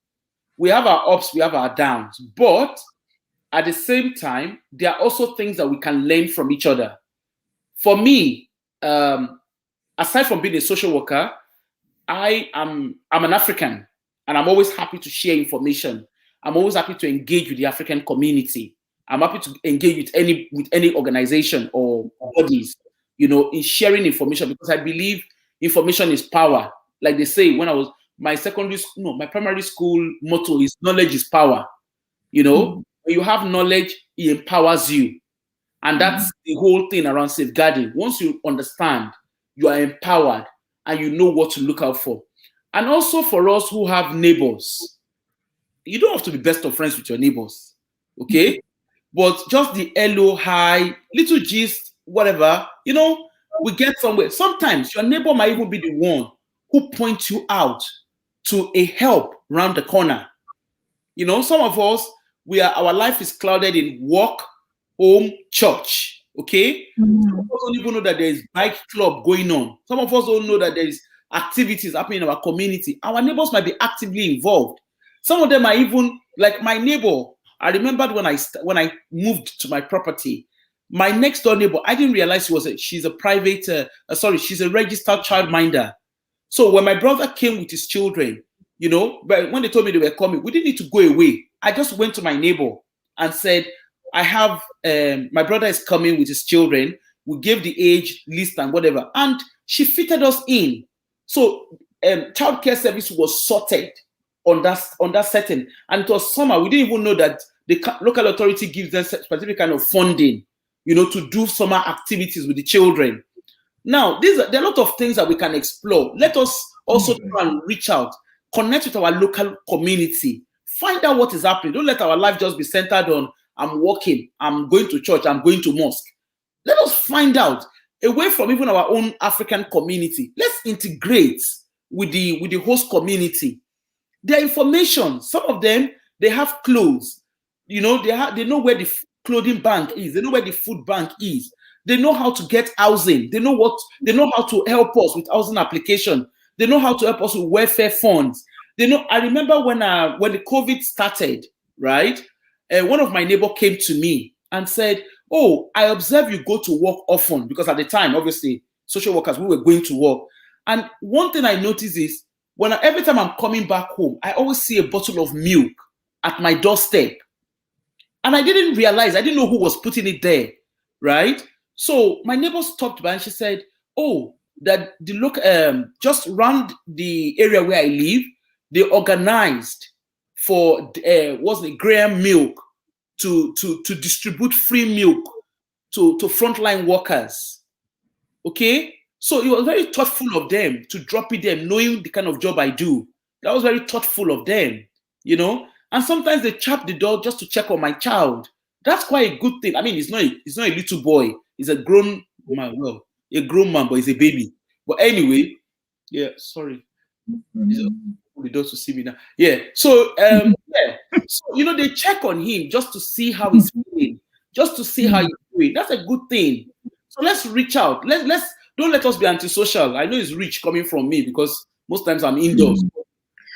Speaker 10: We have our ups, we have our downs. But at the same time, there are also things that we can learn from each other. For me, aside from being a social worker, I'm an African, and I'm always happy to share information. I'm always happy to engage with the African community. I'm happy to engage with any organization or bodies, you know, in sharing information, because I believe information is power. Like they say, when I was my primary school motto is knowledge is power. You know, when you have knowledge, it empowers you. And that's the whole thing around safeguarding. Once you understand, you are empowered and you know what to look out for. And also for us who have neighbors, you don't have to be best of friends with your neighbors, okay? But just the hello, hi, little gist, whatever, you know, we get somewhere. Sometimes your neighbor might even be the one who points you out to a help around the corner. You know, some of us, our life is clouded in work, home, church, okay? Some of us don't even know that there is bike club going on. Some of us don't know that there is activities happening in our community. Our neighbors might be actively involved. Some of them are even, like my neighbor, I remembered when I moved to my property, my next door neighbor, I didn't realize she's a registered childminder. So when my brother came with his children, you know, but when they told me they were coming, we didn't need to go away. I just went to my neighbor and said, I have, my brother is coming with his children. We gave the age list and whatever. And she fitted us in. So childcare service was sorted on that setting. And it was summer. We didn't even know that the local authority gives them specific kind of funding, you know, to do summer activities with the children. Now, there are a lot of things that we can explore. Let us also try and reach out, connect with our local community, find out what is happening. Don't let our life just be centered on, I'm working, I'm going to church, I'm going to mosque. Let us find out, away from even our own African community. Let's integrate with the host community. Their information, some of them, they have clothes. You know, they know where the clothing bank is. They know where the food bank is. They know how to get housing. They know how to help us with housing application. They know how to help us with welfare funds. They know. I remember when the COVID started, right? One of my neighbors came to me and said, "Oh, I observe you go to work often," because at the time, obviously, social workers, we were going to work. And one thing I noticed is every time I'm coming back home, I always see a bottle of milk at my doorstep. And I didn't realize, I didn't know who was putting it there, right? So my neighbor stopped by and she said, "Oh, that the look just around the area where I live, they organized for Graham milk to distribute free milk to frontline workers. Okay, so it was very thoughtful of them to drop it there, knowing the kind of job I do. That was very thoughtful of them, you know. And sometimes they chap the door just to check on my child. That's quite a good thing. I mean, it's not a little boy. He's a grown man. Well, a grown man, but he's a baby. But anyway, yeah. Sorry, he's the door to see me now. Yeah. So yeah. So you know, they check on him just to see how he's feeling, just to see how he's doing. That's a good thing. So let's reach out. Let's don't let us be antisocial. I know it's rich coming from me because most times I'm indoors.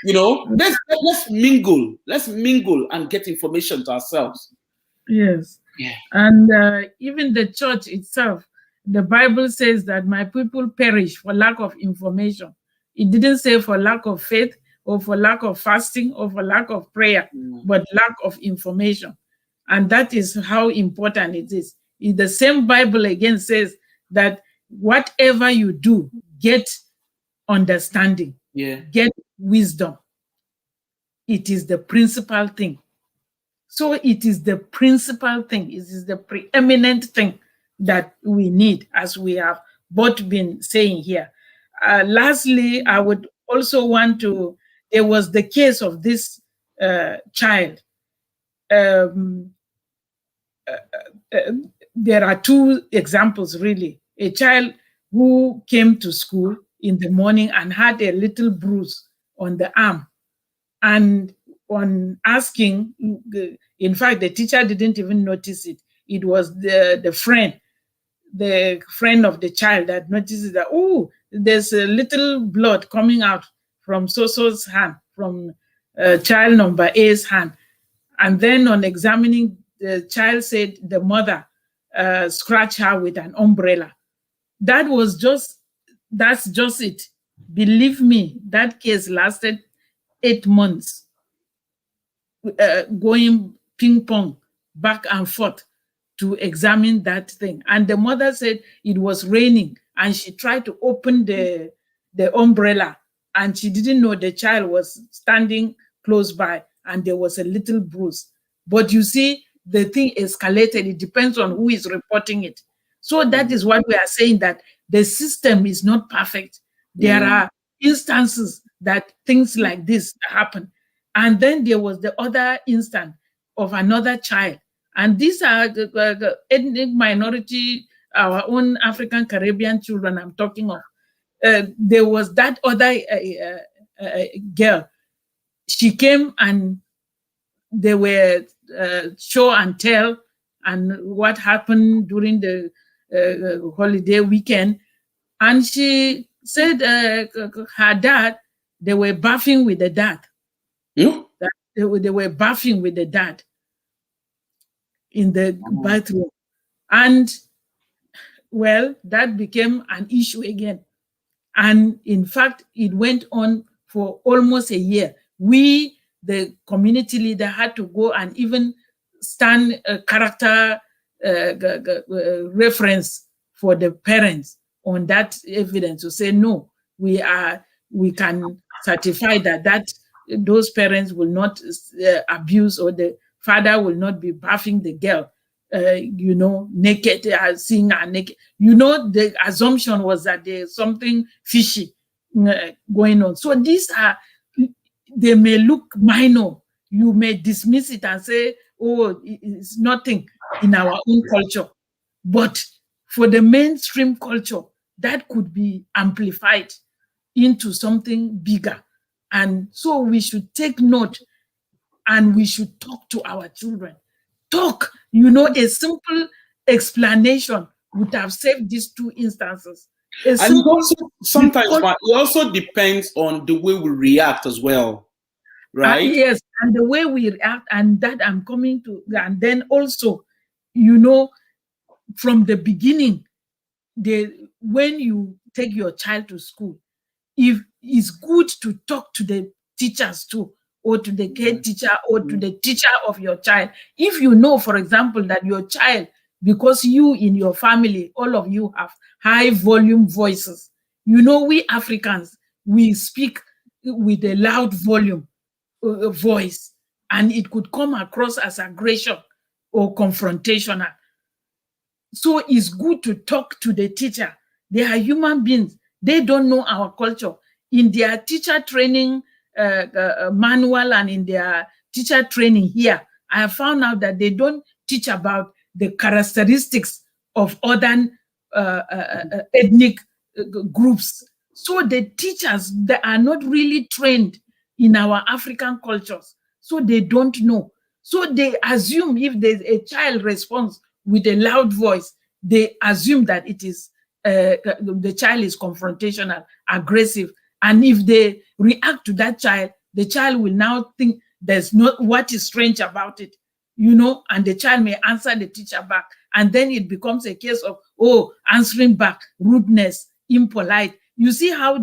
Speaker 10: You know, let's mingle. Let's mingle and get information to ourselves.
Speaker 9: Yes.
Speaker 10: Yeah.
Speaker 9: And even the church itself, the Bible says that my people perish for lack of information. It didn't say for lack of faith or for lack of fasting or for lack of prayer, but lack of information. And that is how important it is. The same Bible again says that whatever you do, get understanding, get wisdom. It is the principal thing. So it is the principal thing. It is the preeminent thing that we need, as we have both been saying here. Lastly, I would also want to, there was the case of this child. There are two examples, really. A child who came to school in the morning and had a little bruise on the arm. And on asking, in fact, the teacher didn't even notice it. It was the friend of the child that notices that, oh, there's a little blood coming out from so-so's hand, from child number A's hand. And then on examining, the child said the mother scratched her with an umbrella. That's just it. Believe me, that case lasted 8 months, going ping pong back and forth to examine that thing. And the mother said it was raining and she tried to open the umbrella and she didn't know the child was standing close by and there was a little bruise. But you see, the thing escalated. It depends on who is reporting it. So that is what we are saying, that the system is not perfect. There are instances that things like this happen. And then there was the other instance of another child. And these are the ethnic minority, our own African Caribbean children I'm talking of. There was that other girl. She came and they were show and tell and what happened during the holiday weekend. And she said her dad, they were bathing with the dad. That they were bathing with the dad in the bathroom. And well, that became an issue again. And in fact, it went on for almost a year. We, the community leader, had to go and even stand a character reference for the parents on that evidence to say, no, we can certify that those parents will not abuse, or the father will not be bathing the girl, naked, seeing her naked. The assumption was that there's something fishy going on. So these are, they may look minor. You may dismiss it and say, oh, it's nothing in our own culture. But for the mainstream culture, that could be amplified into something bigger. And so we should take note and we should talk to our children. Talk, a simple explanation would have saved these two instances.
Speaker 10: And sometimes it also depends on the way we react as well, right?
Speaker 9: Yes, and the way we react, and that I'm coming to. And then also, from the beginning, when you take your child to school, if it's good to talk to the teachers too, or to the head teacher, or to the teacher of your child. If you know, for example, that your child, because you in your family, all of you have high volume voices. We Africans, we speak with a loud volume voice, and it could come across as aggression or confrontational. So it's good to talk to the teacher. They are human beings. They don't know our culture. In their teacher training manual and in their teacher training here, I have found out that they don't teach about the characteristics of other ethnic groups. So the teachers, they are not really trained in our African cultures. So they don't know. So they assume if there's a child responds with a loud voice, they assume that it is the child is confrontational, aggressive. And if they react to that child, the child will now think there's not what is strange about it, you know, and the child may answer the teacher back. And then it becomes a case of, oh, answering back, rudeness, impolite. You see how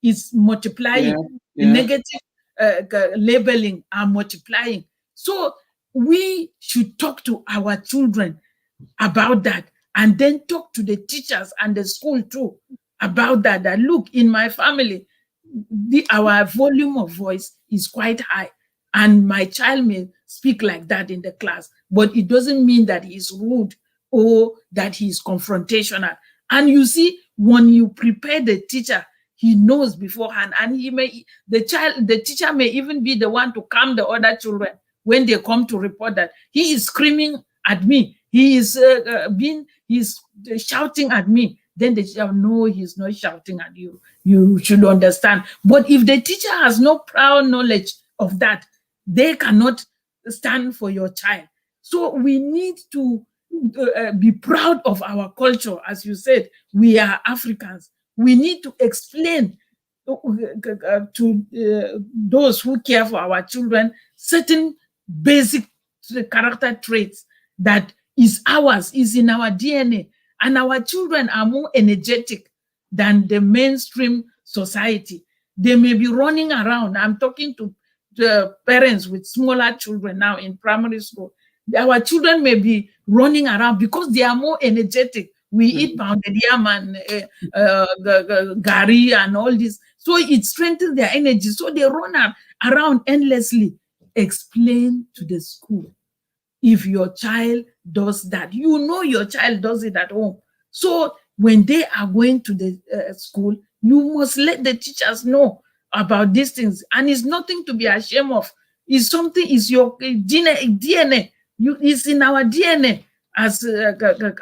Speaker 9: it's multiplying. The negative labeling are multiplying. So we should talk to our children about that, and then talk to the teachers and the school too about that. That look, in my family, our volume of voice is quite high, and my child may speak like that in the class, but it doesn't mean that he's rude or that he's confrontational. And you see, when you prepare the teacher, he knows beforehand, and the teacher may even be the one to calm the other children when they come to report that he is screaming at me, he is he's shouting at me. Then the teacher, no, he's not shouting at you. You should understand. But if the teacher has no prior knowledge of that, they cannot stand for your child. So we need to be proud of our culture. As you said, we are Africans. We need to explain to those who care for our children certain basic character traits that is ours, is in our DNA. And our children are more energetic than the mainstream society. They may be running around. I'm talking to the parents with smaller children now in primary school. Our children may be running around because they are more energetic. We eat pounded yam and gari and all this. So it strengthens their energy. So they run around endlessly. Explain to the school. If your child does that, you know your child does it at home. So when they are going to the school, you must let the teachers know about these things. And it's nothing to be ashamed of. It's something, it's your DNA. It's in our DNA as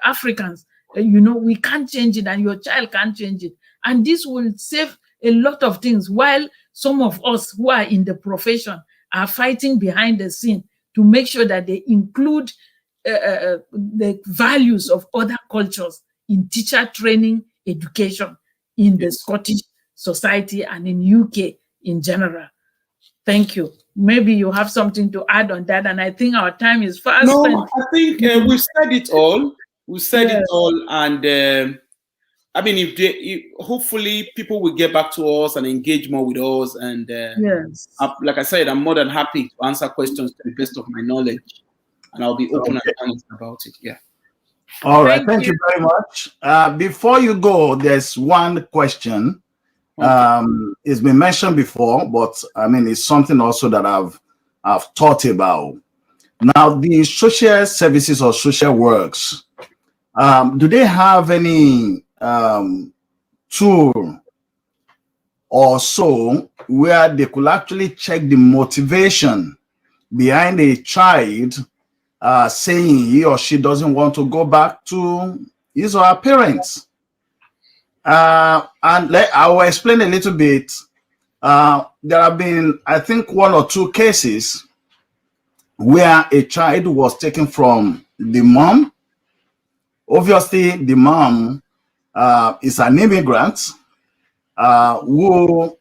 Speaker 9: Africans. You know, we can't change it, and your child can't change it. And this will save a lot of things, while some of us who are in the profession are fighting behind the scene to make sure that they include the values of other cultures in teacher training education in the Scottish society and in UK in general. Thank you. Maybe you have something to add on that, and I think our time is fast spent.
Speaker 10: No, I think we've said it all. We said it all, and I mean, hopefully people will get back to us and engage more with us. And
Speaker 9: yes,
Speaker 10: like I said, I'm more than happy to answer questions to the best of my knowledge, and I'll be open and honest about it. Yeah.
Speaker 2: All right. Thank you very much. Before you go, there's one question. It's been mentioned before, but I mean, it's something also that I've thought about. Now, the social services or social works, do they have any tool or so where they could actually check the motivation behind a child saying he or she doesn't want to go back to his or her parents? And I will explain a little bit. There have been, I think, 1 or 2 cases where a child was taken from the mom. Obviously, the mom is an immigrant who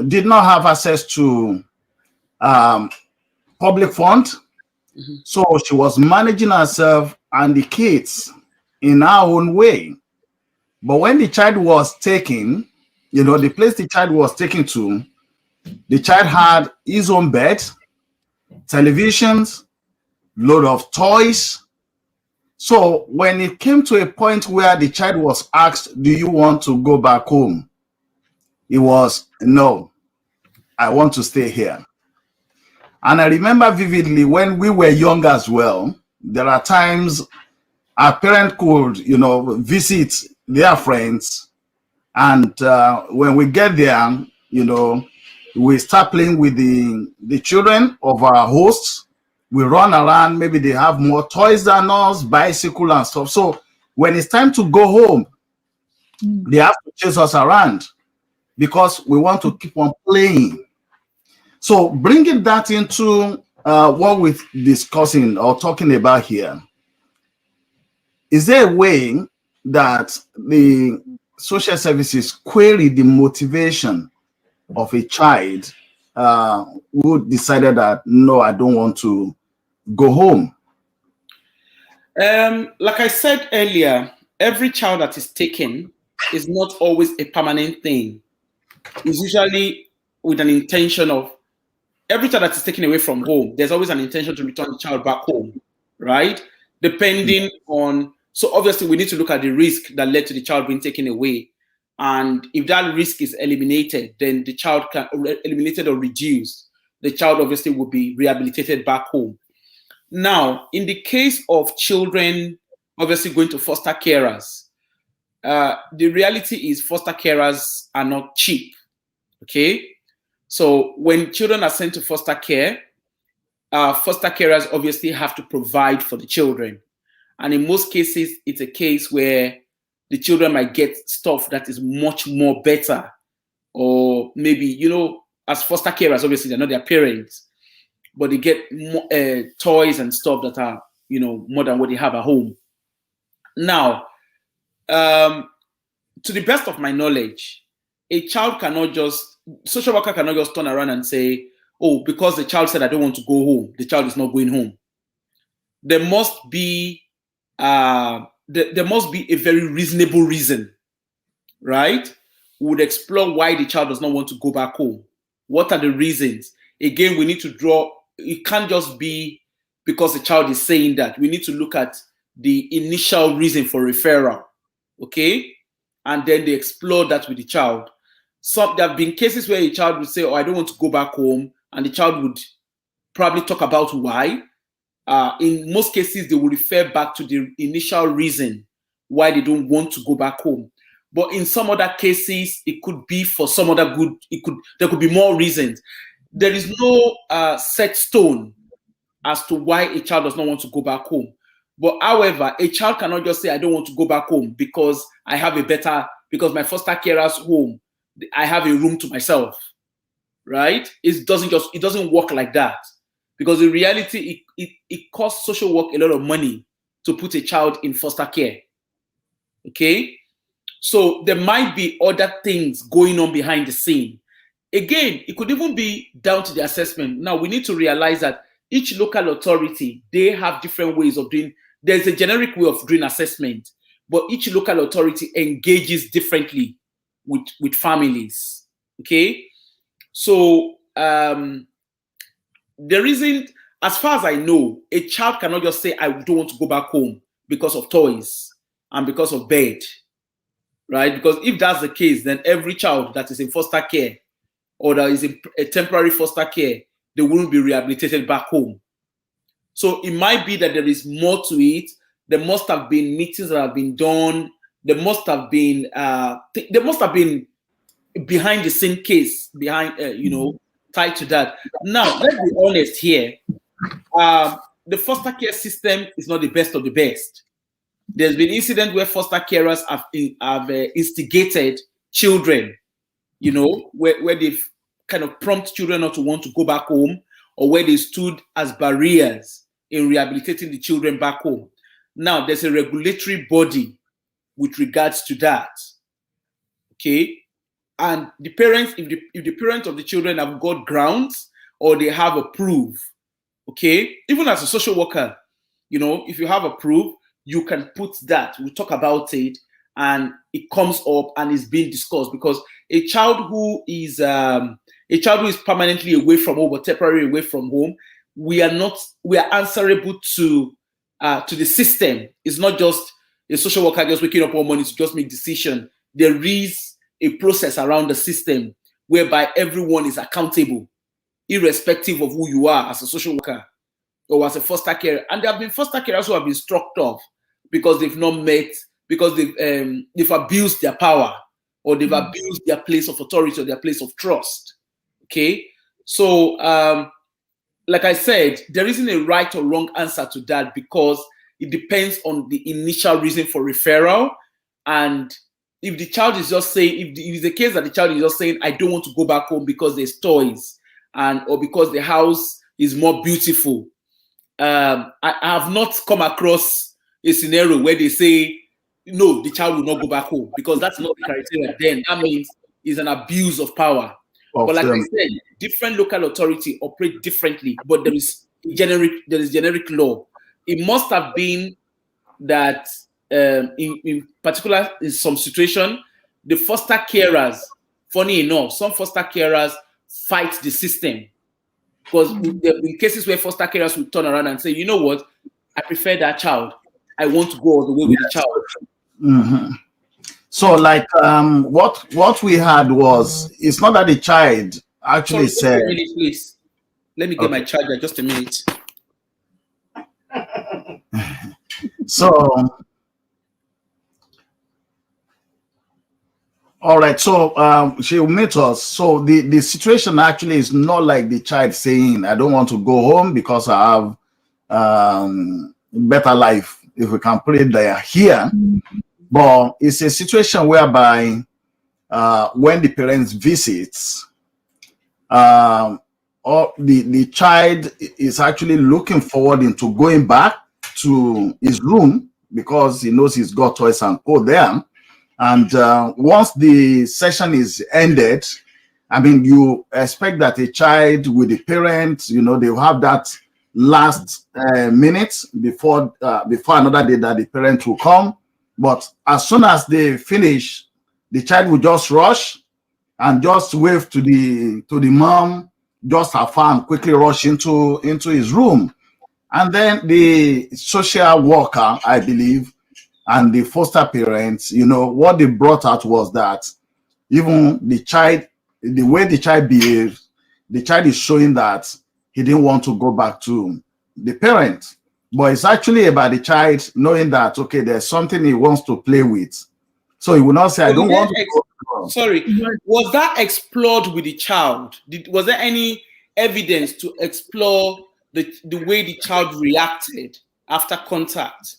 Speaker 2: did not have access to public fund. So she was managing herself and the kids in her own way. But when the child was taken, you know, the place the child was taken to, the child had his own bed, televisions, load of toys. So when it came to a point where the child was asked, do you want to go back home? It was, no, I want to stay here. And I remember vividly when we were young as well, there are times our parent could, visit their friends, and when we get there, we start playing with the children of our hosts. We run around. Maybe they have more toys than us, bicycle and stuff. So when it's time to go home, they have to chase us around because we want to keep on playing. So bringing that into what we're discussing or talking about here, is there a way that the social services query the motivation of a child who decided that, no, I don't want to go home?
Speaker 10: Like I said earlier, every child that is taken is not always a permanent thing. It's usually with an intention of, every child that is taken away from home, there's always an intention to return the child back home, right? Depending on, so obviously we need to look at the risk that led to the child being taken away. And if that risk is eliminated, then the child can, eliminated or reduced, the child obviously will be rehabilitated back home. Now, in the case of children obviously going to foster carers, the reality is foster carers are not cheap, okay? So when children are sent to foster care, foster carers obviously have to provide for the children. And in most cases, it's a case where the children might get stuff that is much more better. Or maybe, as foster carers, obviously they're not their parents, but they get more, toys and stuff that are, more than what they have at home. Now, to the best of my knowledge, a child cannot just, social worker cannot just turn around and say, oh, because the child said I don't want to go home, the child is not going home. There must be there must be a very reasonable reason, right? We would explore why the child does not want to go back home. What are the reasons? Again, we need to draw, it can't just be because the child is saying that. We need to look at the initial reason for referral, okay? And then they explore that with the child. There have been cases where a child would say, oh, I don't want to go back home, and the child would probably talk about why. In most cases, they will refer back to the initial reason why they don't want to go back home. But in some other cases, it could be for some other good. There could be more reasons. There is no set stone as to why a child does not want to go back home. But however, a child cannot just say, I don't want to go back home because I have because my foster carer's home, I have a room to myself, right? It doesn't work like that. Because in reality, it costs social work a lot of money to put a child in foster care, okay? So there might be other things going on behind the scene. Again, it could even be down to the assessment. Now, we need to realize that each local authority, they have different ways of doing, there's a generic way of doing assessment, but each local authority engages differently with families, okay? So, there isn't, as far as I know, a child cannot just say, I don't want to go back home because of toys and because of bed, right? Because if that's the case, then every child that is in foster care or that is in a temporary foster care, they wouldn't be rehabilitated back home. So it might be that there is more to it. There must have been meetings that have been done. There must have been behind the scene case behind, tied to that. Now, let's be honest here. The foster care system is not the best of the best. There's been incidents where foster carers have instigated children, where they've kind of prompt children not to want to go back home, or where they stood as barriers in rehabilitating the children back home. Now, there's a regulatory body with regards to that, okay? And the parents, if the parents of the children have got grounds or they have a proof, okay, even as a social worker, if you have a proof, you can put that, we talk about it, and it comes up and is being discussed. Because a child who is permanently away from home or temporarily away from home, we are answerable to the system. It's not just a social worker just waking up one morning to just make decision. There is a process around the system whereby everyone is accountable, irrespective of who you are as a social worker or as a foster carer. And there have been foster carers who have been struck off because they've not met, because they've abused their power, or they've abused their place of authority or their place of trust. Okay, so like I said, there isn't a right or wrong answer to that, because it depends on the initial reason for referral. And if the child is just saying, if it's the case that the child is just saying, I don't want to go back home because there's toys, or because the house is more beautiful, I have not come across a scenario where they say, no, the child will not go back home, because that's not the criteria. Then that means it's an abuse of power. But like I said, different local authority operate differently, but there is generic law. It must have been that in particular, in some situation, the foster carers, funny enough, some foster carers fight the system, because in cases where foster carers will turn around and say, you know what, I prefer that child, I want to go all the way with the child.
Speaker 2: So like what we had was, it's not that the child actually said,
Speaker 10: a minute, please. Let me get my charger, just a minute.
Speaker 2: So all right, so she'll meet us. So the situation actually is not like the child saying, I don't want to go home because I have better life, if we can put it there here. But it's a situation whereby when the parents visits, or the child is actually looking forward into going back to his room, because he knows he's got toys and co there. And once the session is ended, I mean, you expect that a child with the parents, you know, they'll have that last minutes before another day that the parent will come. But as soon as they finish, the child will just rush and just wave to the mom, just have fun, quickly rush into his room. And then the social worker, I believe, and the foster parents, you know, what they brought out was that even the child, the way the child behaves, the child is showing that he didn't want to go back to the parent. But it's actually about the child knowing that, okay, there's something he wants to play with. So he will not say, I don't want to go.
Speaker 10: Sorry, was that explored with the child? Was there any evidence to explore the way the child reacted after contact?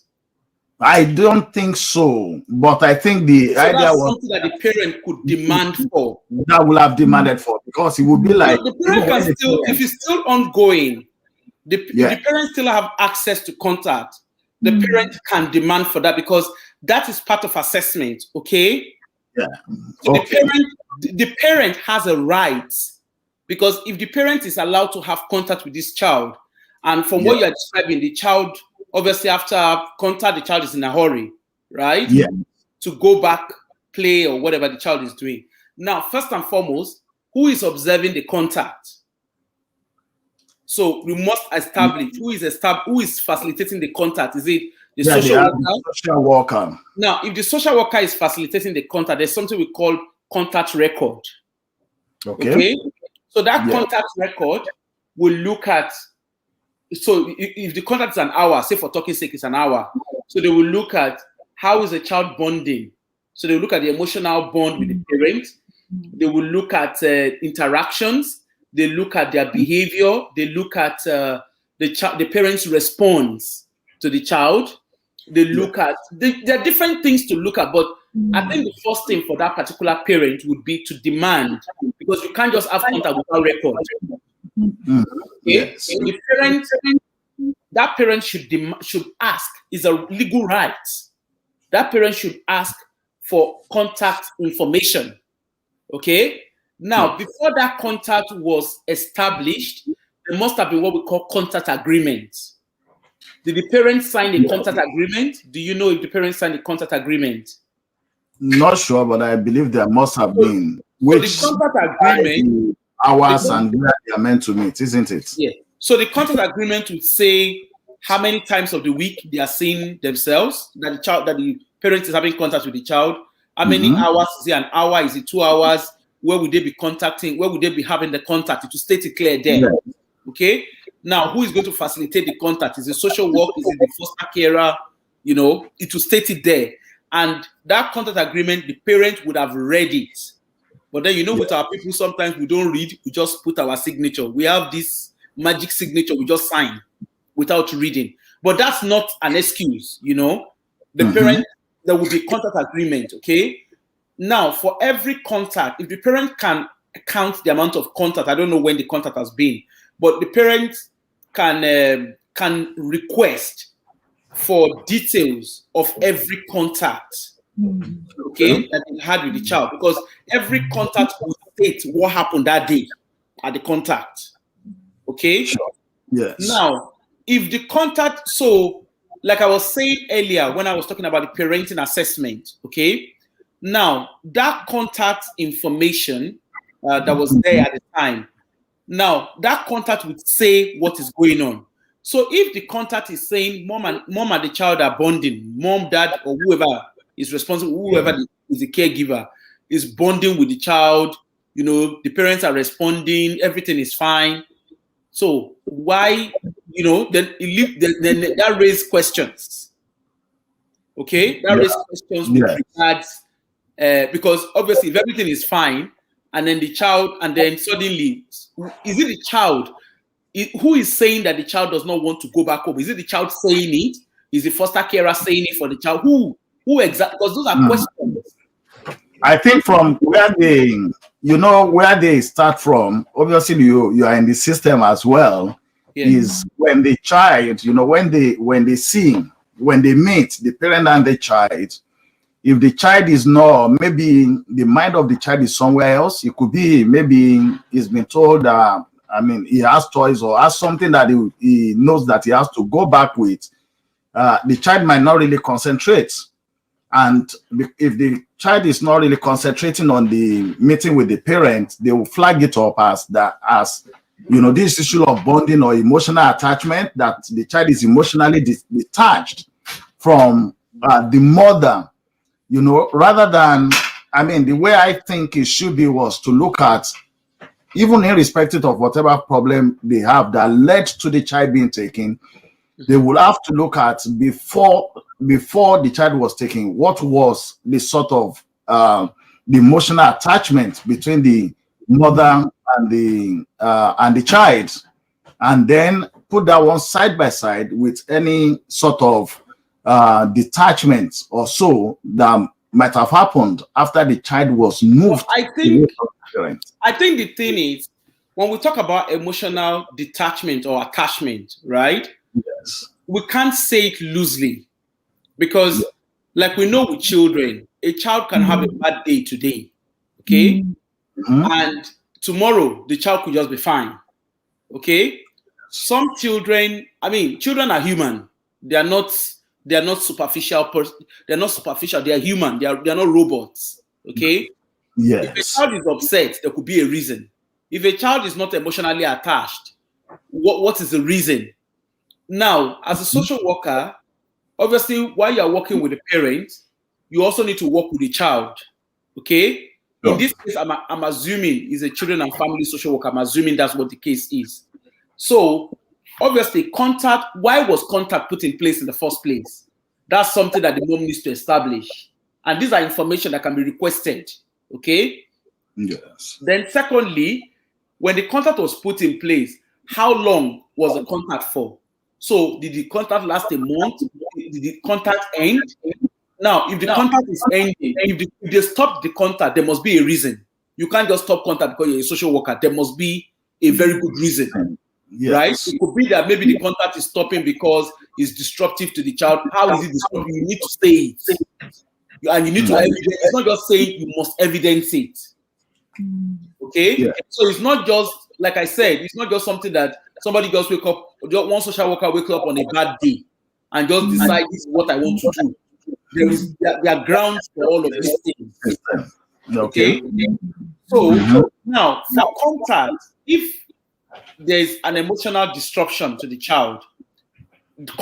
Speaker 2: I don't think so, but I think the idea was
Speaker 10: something that the parent could demand for.
Speaker 2: That will have demanded for, because it would be like,
Speaker 10: the parent can still, if it's still ongoing, the parents still have access to contact. The parent can demand for that, because that is part of assessment. Okay.
Speaker 2: Yeah.
Speaker 10: So the parent has a right, because if the parent is allowed to have contact with this child, and from what you are describing, the child, obviously after contact, the child is in a hurry, right?
Speaker 2: Yeah.
Speaker 10: To go back, play, or whatever the child is doing. Now, first and foremost, who is observing the contact? So we must establish who is facilitating the contact. Is it the
Speaker 2: social worker?
Speaker 10: Now, if the social worker is facilitating the contact, there's something we call contact record. Okay? So that contact record will look at, so if the contact is an hour, say for talking sake, it's an hour. So they will look at how is the child bonding. So they will look at the emotional bond with the parent. They will look at interactions. They look at their behavior. They look at the parent's response to the child. They look at, there are different things to look at, but I think the first thing for that particular parent would be to demand, because you can't just have contact without record. Okay? So the parent, that parent should ask, is a legal right. That parent should ask for contact information. Okay? Now, before that contact was established, there must have been what we call contact agreement. Did the parents sign a contact agreement? Do you know if the parents signed a contact agreement?
Speaker 2: Not sure, but I believe there must have been.
Speaker 10: Which so the contact agreement,
Speaker 2: hours and where they are meant to meet, isn't it?
Speaker 10: Yeah. So the contact agreement would say how many times of the week they are seeing themselves, that the parent is having contact with the child. How many hours? Is it an hour? Is it 2 hours? Where would they be contacting? Where would they be having the contact? To state it clear there. Yeah. Okay. Now, who is going to facilitate the contact? Is it social work? Is it the foster carer? it will state it there. And that contact agreement, the parent would have read it. But then, with our people, sometimes we don't read, we just put our signature. We have this magic signature, we just sign without reading. But that's not an excuse, The parent, there will be contact agreement, okay? Now, for every contact, if the parent can count the amount of contact, I don't know when the contact has been, but the parent can request for details of every contact, okay, that they had with the child, because every contact will state what happened that day at the contact, okay?
Speaker 2: Sure. Yes.
Speaker 10: Now, if the contact, so like I was saying earlier when I was talking about the parenting assessment, okay? Now, that contact information that was there at the time, now that contact would say what is going on. So if the contact is saying mom and the child are bonding, mom, dad, or whoever is responsible, whoever is the caregiver, is bonding with the child, the parents are responding, everything is fine. So why, then that raises questions. Okay, that raises questions with regards, because obviously if everything is fine, and then the child, and then suddenly, is it the child? Who is saying that the child does not want to go back home? Is it the child saying it? Is the foster carer saying it for the child? Who exactly? Because those are questions.
Speaker 2: I think from where they start from, obviously you are in the system as well, is when the child, when they meet the parent and the child, if the child is not, maybe the mind of the child is somewhere else, it could be maybe he's been told he has toys or has something that he knows that he has to go back with. The child might not really concentrate. And if the child is not really concentrating on the meeting with the parent, they will flag it up as this issue of bonding or emotional attachment, that the child is emotionally detached from the mother, rather than, the way I think it should be was to look at, even irrespective of whatever problem they have that led to the child being taken, they will have to look at before the child was taken, what was the sort of the emotional attachment between the mother and the child, and then put that one side by side with any sort of detachment or so that might have happened after the child was moved.
Speaker 10: I think the thing is, when we talk about emotional detachment or attachment, right?
Speaker 2: Yes.
Speaker 10: We can't say it loosely, because like we know with children, a child can have a bad day today, okay? And tomorrow the child could just be fine, okay? Some children, children are human. They are not superficial. They're not superficial. They are human. They are not robots, okay?
Speaker 2: Yes.
Speaker 10: If a child is upset, there could be a reason. If a child is not emotionally attached, what is the reason? Now, as a social worker, obviously, while you are working with the parent, you also need to work with the child, okay? Sure. In this case, I'm assuming is a children and family social worker. I'm assuming that's what the case is. So, obviously, why was contact put in place in the first place? That's something that the mom needs to establish. And these are information that can be requested, okay?
Speaker 2: Yes.
Speaker 10: Then secondly, when the contact was put in place, how long was the contact for? So did the contact last a month? Did the contact end? Now, if the contact is ending, if they stop the contact, there must be a reason. You can't just stop contact because you're a social worker. There must be a very good reason, right? It could be that maybe the contact is stopping because it's disruptive to the child. How is it disruptive? You need to say it. And you need to evidence. It's not just saying you must evidence it. Okay? Yeah. So it's not just, like I said, it's not just something that somebody just wake up, one social worker wake up on a bad day and just decide this is what I want to do. There are grounds for all of these things. Okay? So now, for contact, if there's an emotional disruption to the child, the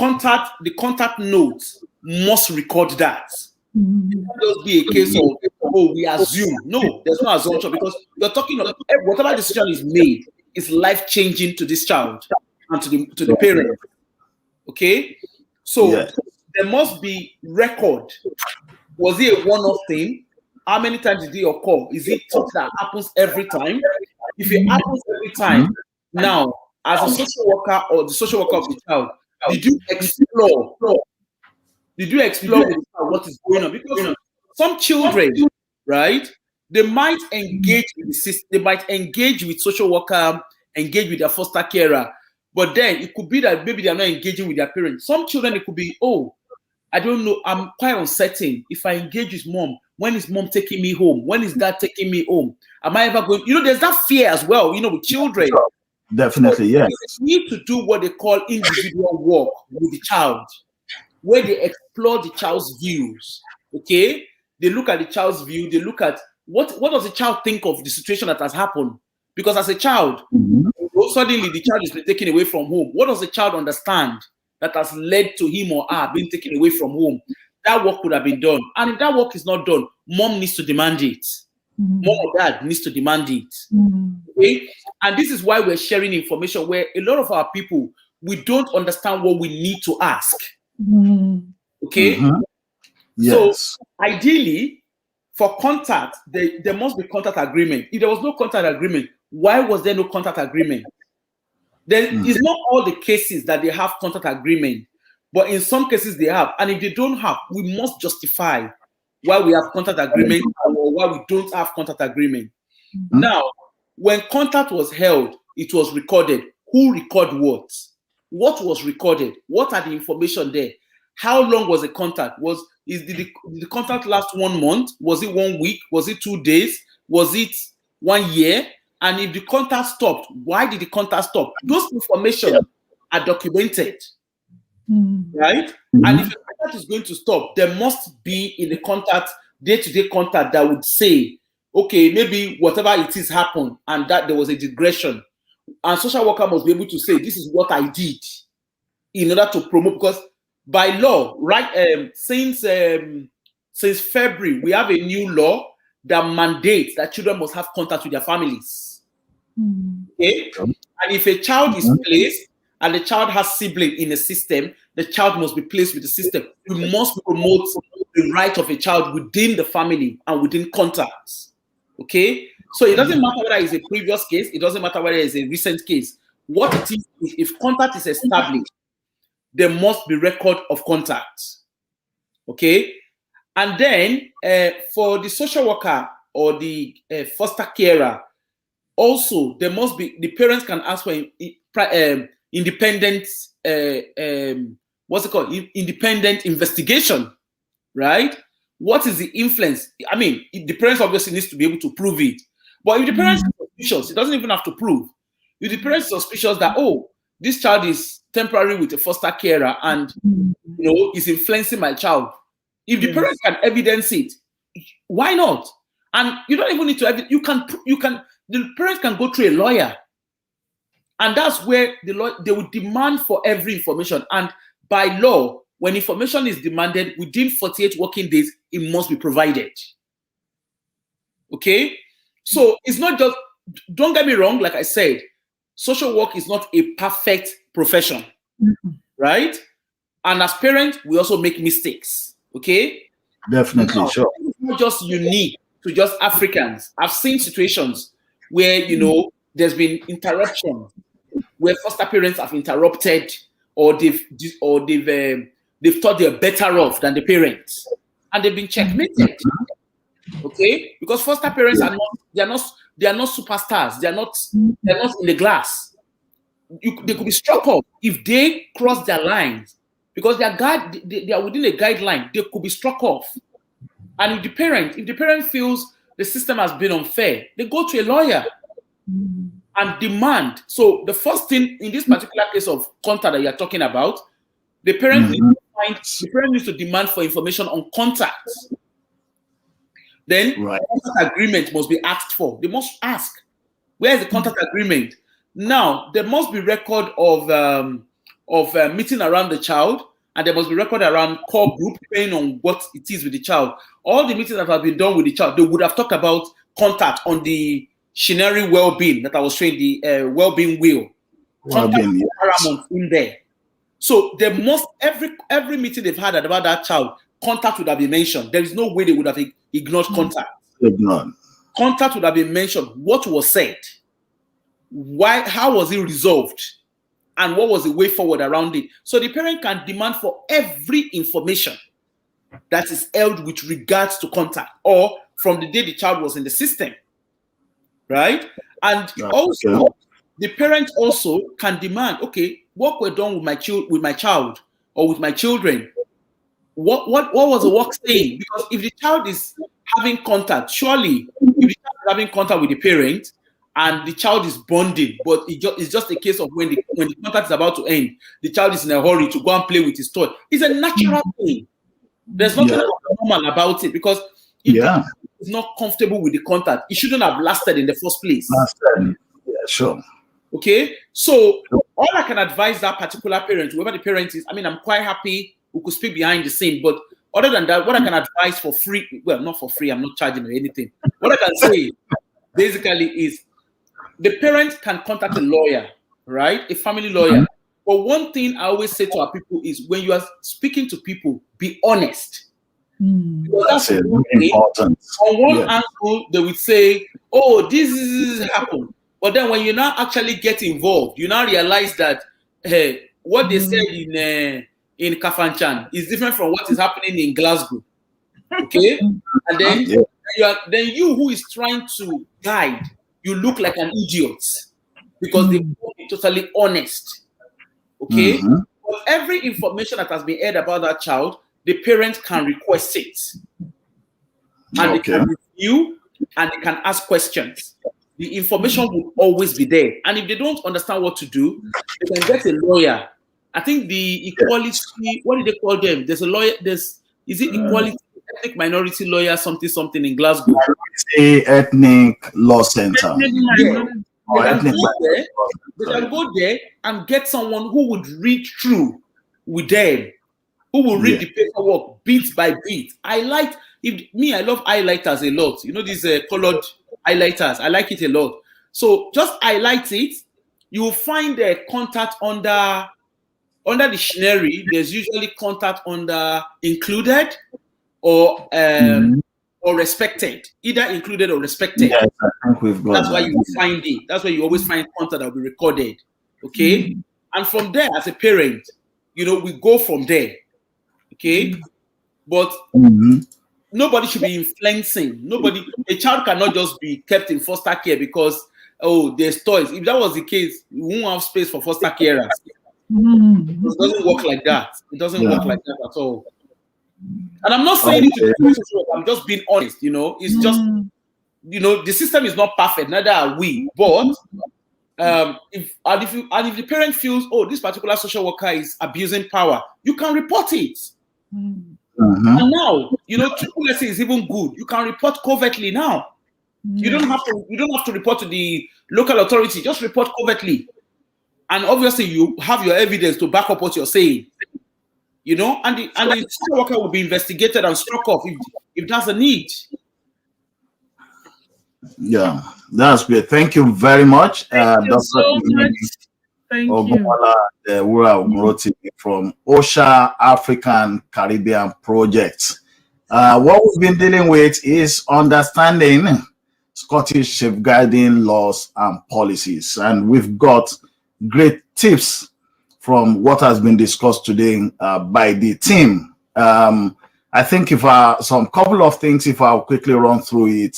Speaker 10: contact note must record that. It can't just be a case of, we assume. No, there's no assumption, because you're talking about whatever decision is made is life-changing to this child and to the parent. Okay? So there must be record. Was it a one-off thing? How many times did it occur? Is it something that happens every time? If it happens every time, now, as a social worker or the social worker of the child, did you explore? Did you explore with the child what is going on? Because some children, right, they might engage with the system, they might engage with social worker, engage with their foster carer, but then it could be that maybe they're not engaging with their parents. Some children, it could be, oh, I don't know, I'm quite uncertain. If I engage with mom, when is mom taking me home? When is dad taking me home? Am I ever going? You know, there's that fear as well, you know, with children.
Speaker 2: Definitely, yes.
Speaker 10: You need to do what they call individual work with the child, where they explore the child's views. Okay? They look at the child's view, they look at what does the child think of the situation that has happened? Because as a child, suddenly the child is being taken away from home. What does the child understand that has led to him or her being taken away from home? That work could have been done. And if that work is not done, mom needs to demand it. Mom or dad needs to demand it. Okay? And this is why we're sharing information where a lot of our people, we don't understand what we need to ask. Okay?
Speaker 2: Yes.
Speaker 10: So ideally, for contact, there must be contact agreement. If there was no contact agreement, why was there no contact agreement? Then it's not all the cases that they have contact agreement, but in some cases they have. And if they don't have, we must justify why we have contact agreement or why we don't have contact agreement. Now, when contact was held, it was recorded. Who recorded what? What was recorded? What are the information there? How long was the contact? Did the contact last 1 month? Was it 1 week? Was it 2 days? Was it 1 year? And if the contact stopped, why did the contact stop? Those information are documented, right? And if the contact is going to stop, there must be in the contact, day-to-day contact that would say, okay, maybe whatever it is happened and that there was a digression. And social worker must be able to say, this is what I did in order to promote, because by law, right, since February, we have a new law that mandates that children must have contact with their families. Okay? And if a child is placed and the child has sibling in the system, the child must be placed with the system. We must promote the right of a child within the family and within contacts. Okay? So it doesn't matter whether it's a previous case, it doesn't matter whether it's a recent case. What it is, if contact is established, there must be record of contact. Okay? And then for the social worker or the foster carer, also there must be, the parents can ask for independent, what's it called? Independent investigation, right? What is the influence? I mean, the parents obviously needs to be able to prove it. But if the parents are suspicious, it doesn't even have to prove. If the parents are suspicious that, oh, this child is temporary with a foster carer and is influencing my child. If the parents can evidence it, why not? And you don't even need to evidence. The parents can go through a lawyer, and that's where they will demand for every information. And by law, when information is demanded within 48 working days, it must be provided. Okay, so it's not just. Don't get me wrong. Like I said, social work is not a perfect profession, right? And as parents, we also make mistakes. Okay,
Speaker 2: definitely, sure.
Speaker 10: It's not just unique to just Africans. I've seen situations where there's been interruption, where foster parents have interrupted, or they've thought they're better off than the parents, and they've been checkmated. Okay, because foster parents are not superstars. They're not in the glass. They could be struck off if they cross their lines, because they are within a guideline. They could be struck off. And if the parent feels the system has been unfair, they go to a lawyer and demand. So the first thing in this particular case of contact that you're talking about, the parent needs to demand for information on contacts. Then contact agreement must be asked for. They must ask, where is the contact agreement? Now there must be record of meeting around the child, and there must be record around core group, depending on what it is with the child. All the meetings that have been done with the child, they would have talked about contact on the Shinari well-being that I was showing, the well-being wheel. Contact is paramount in there. So there must every meeting they've had about that child, contact would have been mentioned. There is no way they would have ignored contact.
Speaker 2: Ignored.
Speaker 10: Contact would have been mentioned. What was said? Why? How was it resolved? And what was the way forward around it? So the parent can demand for every information that is held with regards to contact, or from the day the child was in the system, right? And also, the parent also can demand, okay, what were done with my child or with my children? What was the work saying? Because if the child is having contact, surely if the child is having contact with the parent and the child is bonding, but it's just a case of when the contact is about to end, the child is in a hurry to go and play with his toy. It's a natural thing. There's nothing normal about it, because if the child is not comfortable with the contact, it shouldn't have lasted in the first place.
Speaker 2: Yeah, sure.
Speaker 10: Okay, so all I can advise that particular parent, whoever the parent is, I mean, I'm quite happy we could speak behind the scene, but other than that, what I can advise for free, well, not for free, I'm not charging or anything. What I can say basically is the parent can contact a lawyer, right? A family lawyer. But one thing I always say to our people is, when you are speaking to people, be honest. Because that's important. On one angle, they would say, oh, this is happened. But then when you now actually get involved, you now realize that what they said in Kafanchan is different from what is happening in Glasgow. Okay? And then you who is trying to guide, you look like an idiot because they won't be totally honest. Okay? But every information that has been heard about that child, the parent can request it. And they can review and they can ask questions. The information will always be there. And if they don't understand what to do, they can get a lawyer. I think the equality, what do they call them? There's a lawyer, is it equality, ethnic minority lawyer, something in Glasgow?
Speaker 2: Ethnic Law Center.
Speaker 10: They can go there and get someone who would read through with them, who will read the paperwork bit by bit. I love highlighters a lot. You know, these colored highlighters. I like it a lot. So just highlight it. You will find the contact under dictionary. There's usually contact under included or respected, either included or respected. Yes, I think we've got That's why you will find it. That's why you always find contact that will be recorded. Okay, and from there, as a parent, you know, we go from there. Okay, but nobody should be influencing. A child cannot just be kept in foster care because there's toys. If that was the case, we won't have space for foster carers. It doesn't work like that. It doesn't work like that at all. And I'm not saying it to be truth. I'm just being honest. You know, it's just, you know, the system is not perfect. Neither are we. But if the parent feels, this particular social worker is abusing power, you can report it. And now, you know, triple is even good. You can report covertly now. You don't have to report to the local authority. Just report covertly. And obviously, you have your evidence to back up what you're saying. You know, and the social worker will be investigated and struck off if there's a need. Yeah, that's great. Thank you very much.
Speaker 9: Thank you so much. Thank you.
Speaker 2: From Osher African Caribbean Project. What we've been dealing with is understanding Scottish safeguarding laws and policies. And we've got great tips from what has been discussed today by the team. I think some couple of things, if I'll quickly run through it,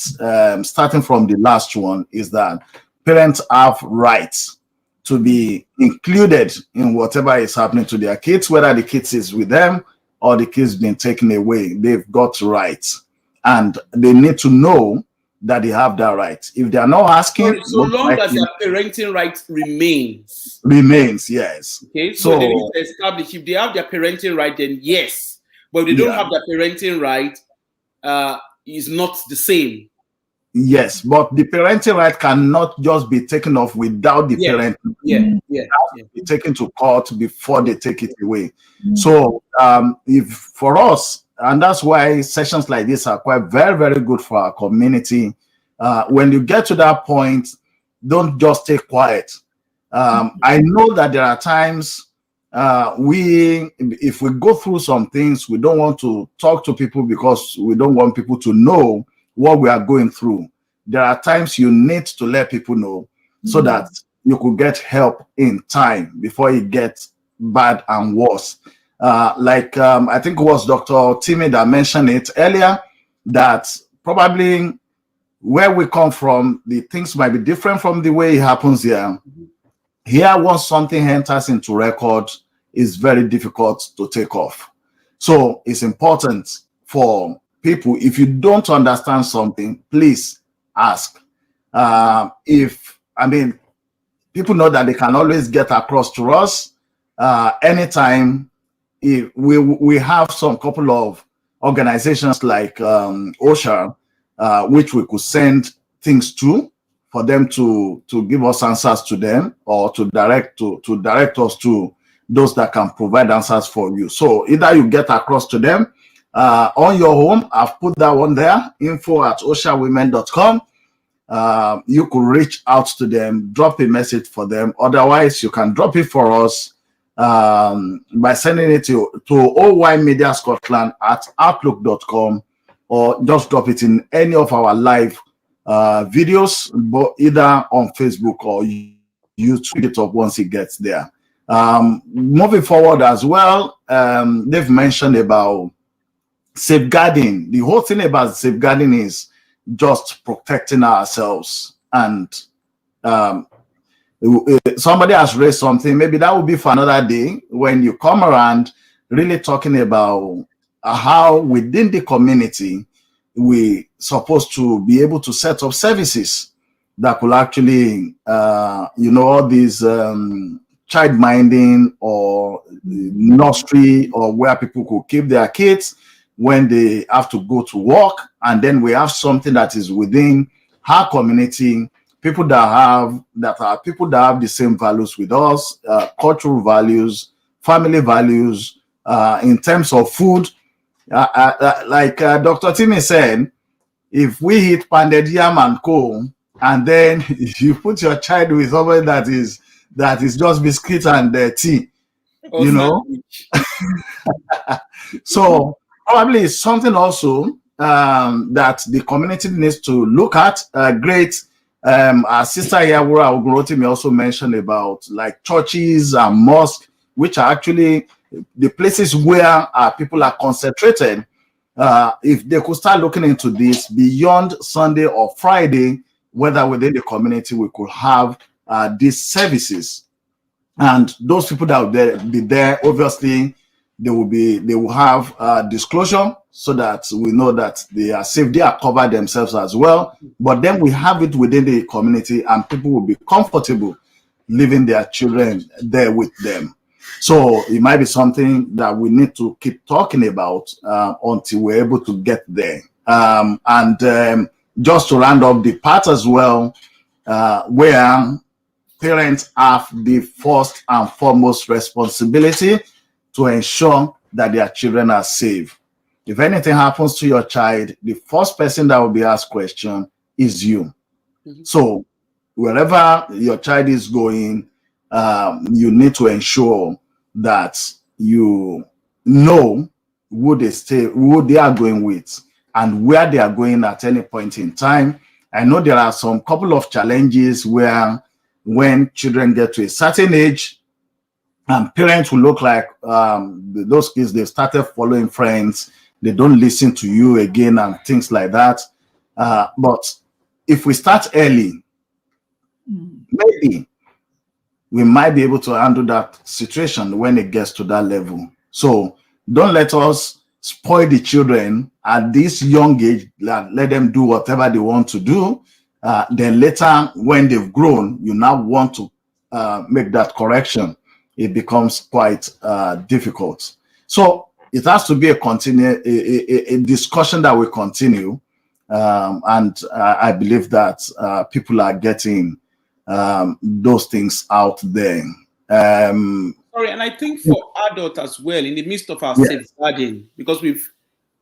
Speaker 2: starting from the last one, is that parents have rights to be included in whatever is happening to their kids, whether the kids is with them or the kids been taken away. They've got rights, and they need to know that they have that right. If they are not asking,
Speaker 10: so long as their parenting right
Speaker 2: remains, yes.
Speaker 10: Okay, so they need to establish if they have their parenting right, then yes. But if they don't have their parenting right, is not the same.
Speaker 2: Yes, but the parenting right cannot just be taken off without the parent. Be taken to court before they take it away. So if for us, and that's why sessions like this are quite very, very good for our community. When you get to that point, don't just stay quiet. I know that there are times if we go through some things, we don't want to talk to people because we don't want people to know what we are going through. There are times you need to let people know so that you could get help in time before it gets bad and worse. I think it was Dr. Timmy that mentioned it earlier, that probably where we come from, the things might be different from the way it happens here. Here, once something enters into record, it's very difficult to take off. So it's important for people, if you don't understand something, please ask. People know that they can always get across to us anytime. If we have some couple of organizations like Osher, which we could send things to for them to give us answers to them, or to direct us to those that can provide answers for you. So either you get across to them on your home. I've put that one there, info@osherwomen.com. You could reach out to them, drop a message for them. Otherwise, you can drop it for us by sending it to oymediascotland@outlook.com, or just drop it in any of our live videos, but either on Facebook or YouTube. It up once it gets there. Moving forward as well, they've mentioned about safeguarding. The whole thing about safeguarding is just protecting ourselves. And somebody has raised something, maybe that will be for another day, when you come around really talking about how within the community we supposed to be able to set up services that could actually all these child minding or nursery, or where people could keep their kids when they have to go to work. And then we have something that is within our community, people that have the same values with us, cultural values, family values, in terms of food. Like Dr. Timmy said, if we eat pounded yam and co, and then if you put your child with somebody that is just biscuit and tea, so probably it's something also that the community needs to look at. Our sister here, Wura Ogurotimi, also mentioned about like churches and mosques, which are actually the places where people are concentrated. If they could start looking into this beyond Sunday or Friday, whether within the community we could have these services, and those people that will be there, obviously they will have disclosure, so that we know that they are safe, they are covered themselves as well. But then we have it within the community, and people will be comfortable leaving their children there with them. So it might be something that we need to keep talking about until we're able to get there. Just to round up the part as well, where parents have the first and foremost responsibility to ensure that their children are safe. If anything happens to your child, the first person that will be asked question is you. So wherever your child is going, you need to ensure that you know who they are going with, and where they are going at any point in time. I know there are some couple of challenges where when children get to a certain age, and parents will look like those kids, they started following friends, they don't listen to you again and things like that. But if we start early, maybe we might be able to handle that situation when it gets to that level. So don't let us spoil the children at this young age. Let them do whatever they want to do. Then later, when they've grown, you now want to make that correction. It becomes quite difficult. So it has to be a discussion that will continue. And I believe that people are getting those things out there.
Speaker 10: Sorry, and I think for adults as well, in the midst of our safeguarding, because we've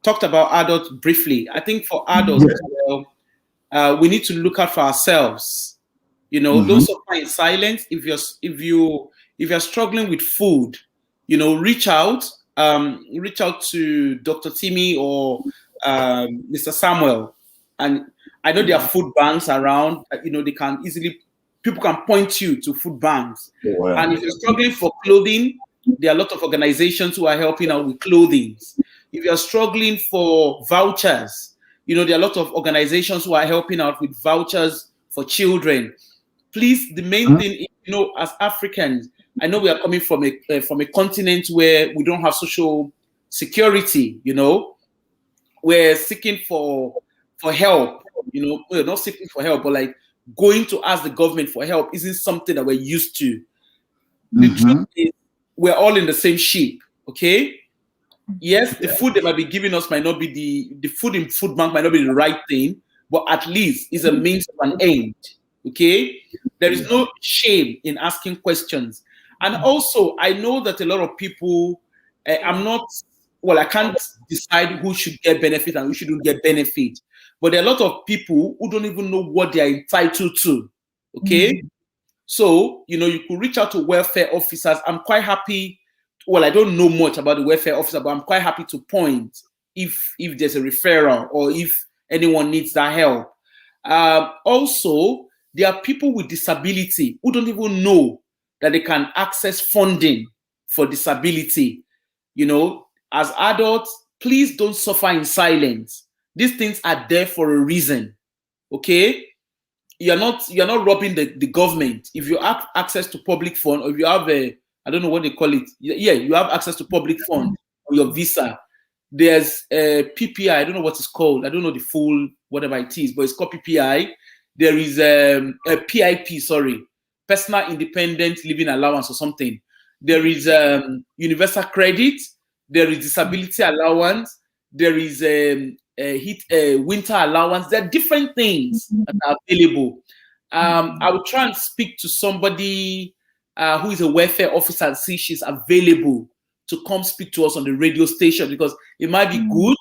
Speaker 10: talked about adults briefly, I think for adults as well, we need to look out for ourselves. Don't suffer in silence. If you're struggling with food, reach out to Dr. Timmy or Mr. Samuel. And I know there are food banks around. They can people can point you to food banks.
Speaker 2: Wow.
Speaker 10: And if you're struggling for clothing, there are a lot of organizations who are helping out with clothing. If you're struggling for vouchers, there are a lot of organizations who are helping out with vouchers for children. Please, the main thing, as Africans, I know we are coming from a continent where we don't have social security. We're seeking for help. We're not seeking for help, but like going to ask the government for help isn't something that we're used to. The truth is, we're all in the same ship. Okay. Yes, the food they might be giving us might not be the food in food bank might not be the right thing, but at least it's a means of an end. Okay, there is no shame in asking questions. And also, I know that a lot of people, I can't decide who should get benefit and who shouldn't get benefit. But there are a lot of people who don't even know what they are entitled to. Okay, so you could reach out to welfare officers. I'm quite happy. Well, I don't know much about the welfare officer, but I'm quite happy to point if there's a referral or if anyone needs that help. Also, there are people with disability who don't even know that they can access funding for disability. As adults, please don't suffer in silence. These things are there for a reason. Okay? You're not robbing the government. If you have access to public fund, or if you have I don't know what they call it. Yeah, you have access to public fund on your visa. There's a PPI. I don't know what it's called. I don't know the full whatever it is, but it's called PPI. There is a PIP, Personal Independent Living Allowance or something. There is universal credit. There is disability allowance. There is winter allowance. There are different things that are available. I will try and speak to somebody who is a welfare officer and see she's available to come speak to us on the radio station, because it might be good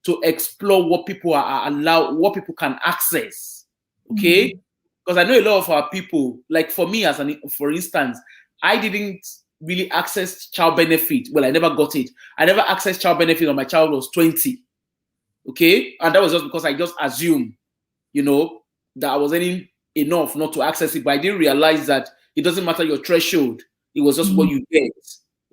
Speaker 10: to explore what people are allowed, what people can access. Okay? Because I know a lot of our people, like for me, for instance, I didn't really access child benefit. Well, I never got it. I never accessed child benefit when my child was 20. Okay? And that was just because I just assumed, that I was earning enough not to access it, but I didn't realize that it doesn't matter your threshold. It was just what you get.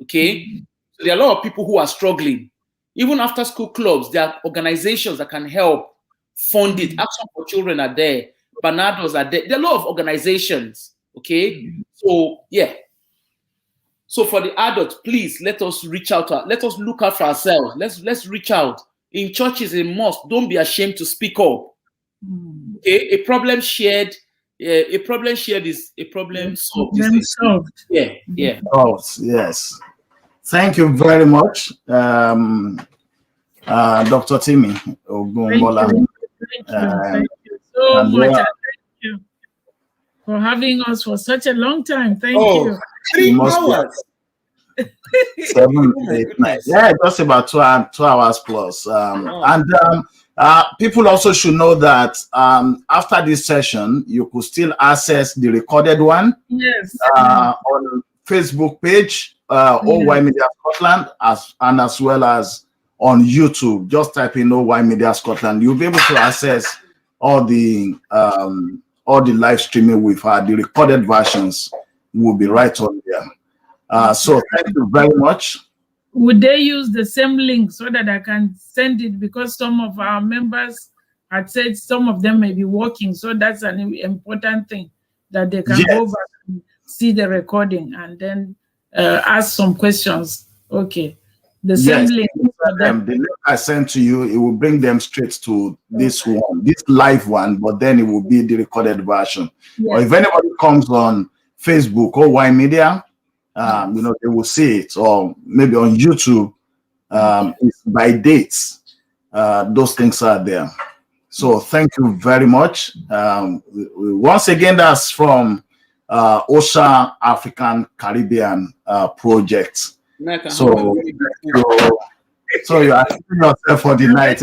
Speaker 10: Okay? So there are a lot of people who are struggling. Even after school clubs, there are organizations that can help fund it. Action for Children are there. Banados are there. There are a lot of organizations. Okay? So, yeah. So for the adults, please let us reach out. Let us look out for ourselves. Let's reach out. In churches, in mosques, don't be ashamed to speak up. Okay? A problem shared is a problem solved. Yeah.
Speaker 2: Oh, yes. Thank you very much, Dr. Timmy Ogunbola.
Speaker 9: Thank you so much. Thank you for having us for such a long time. Thank you.
Speaker 10: 3 hours.
Speaker 2: 7, 8, 9. Yeah, just about 2 hours plus. People also should know that after this session, you could still access the recorded one.
Speaker 9: Yes.
Speaker 2: On Facebook page, OY Media Scotland, as well as on YouTube. Just type in OY Media Scotland. You'll be able to access all the live streaming we've had. The recorded versions will be right on there. So thank you very much.
Speaker 9: Would they use the same link so that I can send it? Because some of our members had said some of them may be working. So that's an important thing, that they can go back and see the recording and then ask some questions. Okay. The same link.
Speaker 2: The link I sent to you, it will bring them straight to this one, this live one, but then it will be the recorded version. Or if anybody comes on Facebook or Y Media, they will see it, or maybe on YouTube, it's by dates. Those things are there. So thank you very much. Once again, that's from Osher African Caribbean Project. So you're asking yourself for the night.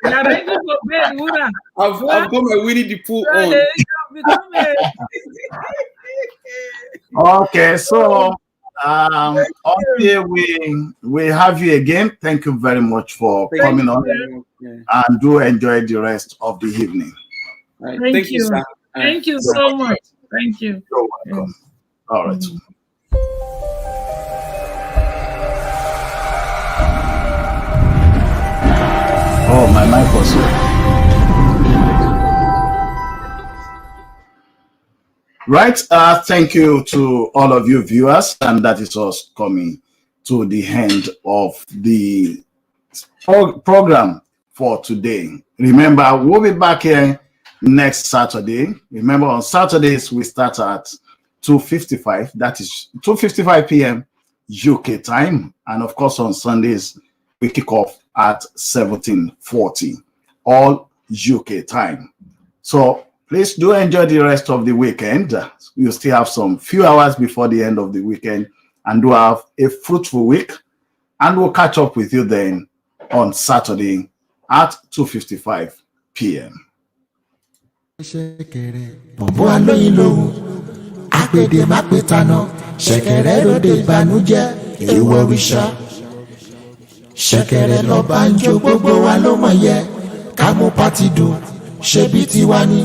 Speaker 10: I've got my Winnie the Pooh on.
Speaker 2: Okay, so Until we have you again, thank you very much for coming on, and do enjoy the rest of the evening.
Speaker 10: Right.
Speaker 9: Thank you.
Speaker 10: Sir.
Speaker 9: Thank you so much. Thank you.
Speaker 2: You're welcome. All right. Oh, my mic was here. Right. Thank you to all of you viewers, and that is us coming to the end of the program for today. Remember, we'll be back here next Saturday. Remember, on Saturdays we start at 2:55. That is 2:55 p.m. UK time, and of course on Sundays we kick off at 17:40, all UK time. So please do enjoy the rest of the weekend. You still have some few hours before the end of the weekend, and do have a fruitful week. And we'll catch up with you then on Saturday at 2:55 p.m.
Speaker 1: Bọ̀bọ̀ alóyin lòun, àpèdè má pè tànà, ṣẹ̀kẹ̀rẹ̀ ròde ìbànújẹ́, èèwọ̀ òrìṣà. Ṣẹ̀kẹ̀rẹ̀ lọ́ba ń jó, gbogbo wa ló mọ̀ yẹ, ká mú pátì dùn, ṣebí tiwa ni.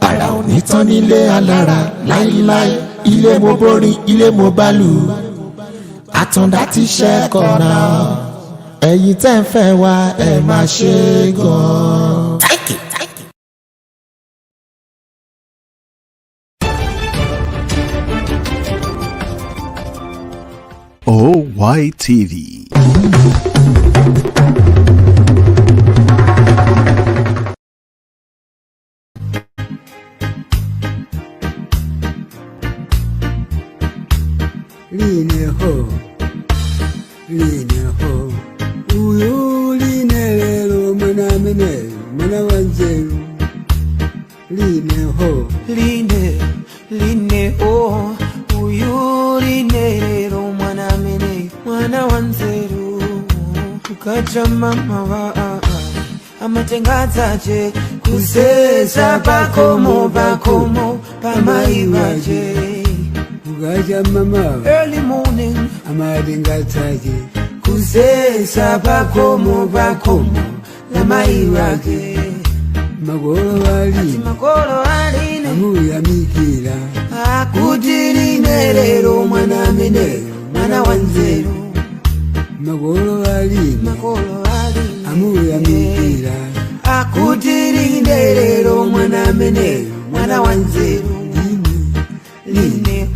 Speaker 1: Ara ò ní tán nílé alára, láíláí, ilé mo borin, ilé mo bálù. Àtàndá ti ṣẹ́kọ̀ náà, ẹ̀yin tẹ́ ń fẹ́ wa, ẹ máa ṣe gan-an.
Speaker 2: OYTV.
Speaker 11: Line ho, uyu line lero mana wanzeru. Line ho,
Speaker 12: uyu line lero mana wanzeru. Ukacha mama wa amatengazaje kusesa bakomo pamaiwaje.
Speaker 11: ugaja mama
Speaker 12: Early morning
Speaker 11: amadingataje
Speaker 12: kusesa bakomo na maiwage.
Speaker 11: magoro wali amuya mikira
Speaker 12: Akutiri lero mwana wanzeru.
Speaker 11: magoro wali amuya mikira
Speaker 12: Akutiri lero mwana wanzeru. Line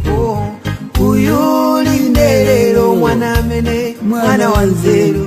Speaker 12: ho, uyu line lero mwana wanzeru.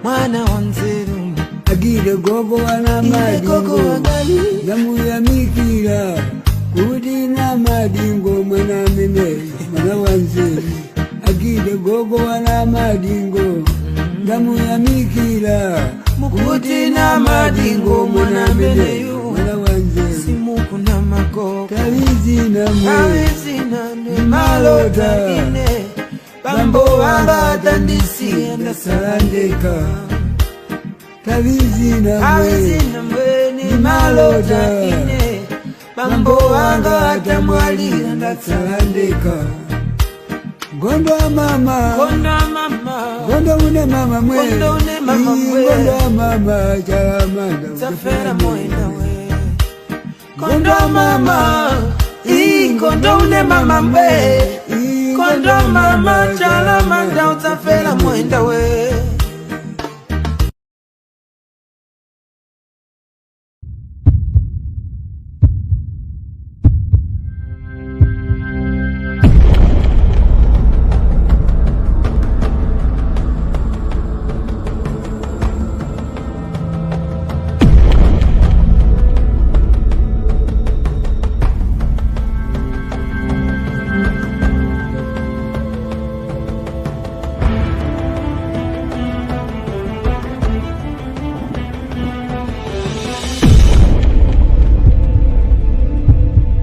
Speaker 12: Mwana wanzeru.
Speaker 11: Agire gogo wana madingo namu ya mikira kudi na madingo mwana wanzeru. Agire gogo wana madingo namu ya mikira
Speaker 12: Mukuti na madingo mwana
Speaker 11: wanzeru.
Speaker 12: Simuku na mako
Speaker 11: Kawizi na
Speaker 12: malota ine bambo wanga tandisi enda
Speaker 11: sarandeka. Kawizi na
Speaker 12: mwe ni malota ine bambo wanga tamwali enda
Speaker 11: sarandeka. Gondo mama une mama mwe, gondo mama charamanda
Speaker 12: tafera moenda we. Gondo mama gondo une mama mwe, gondo mama charamanda utafera moenda we.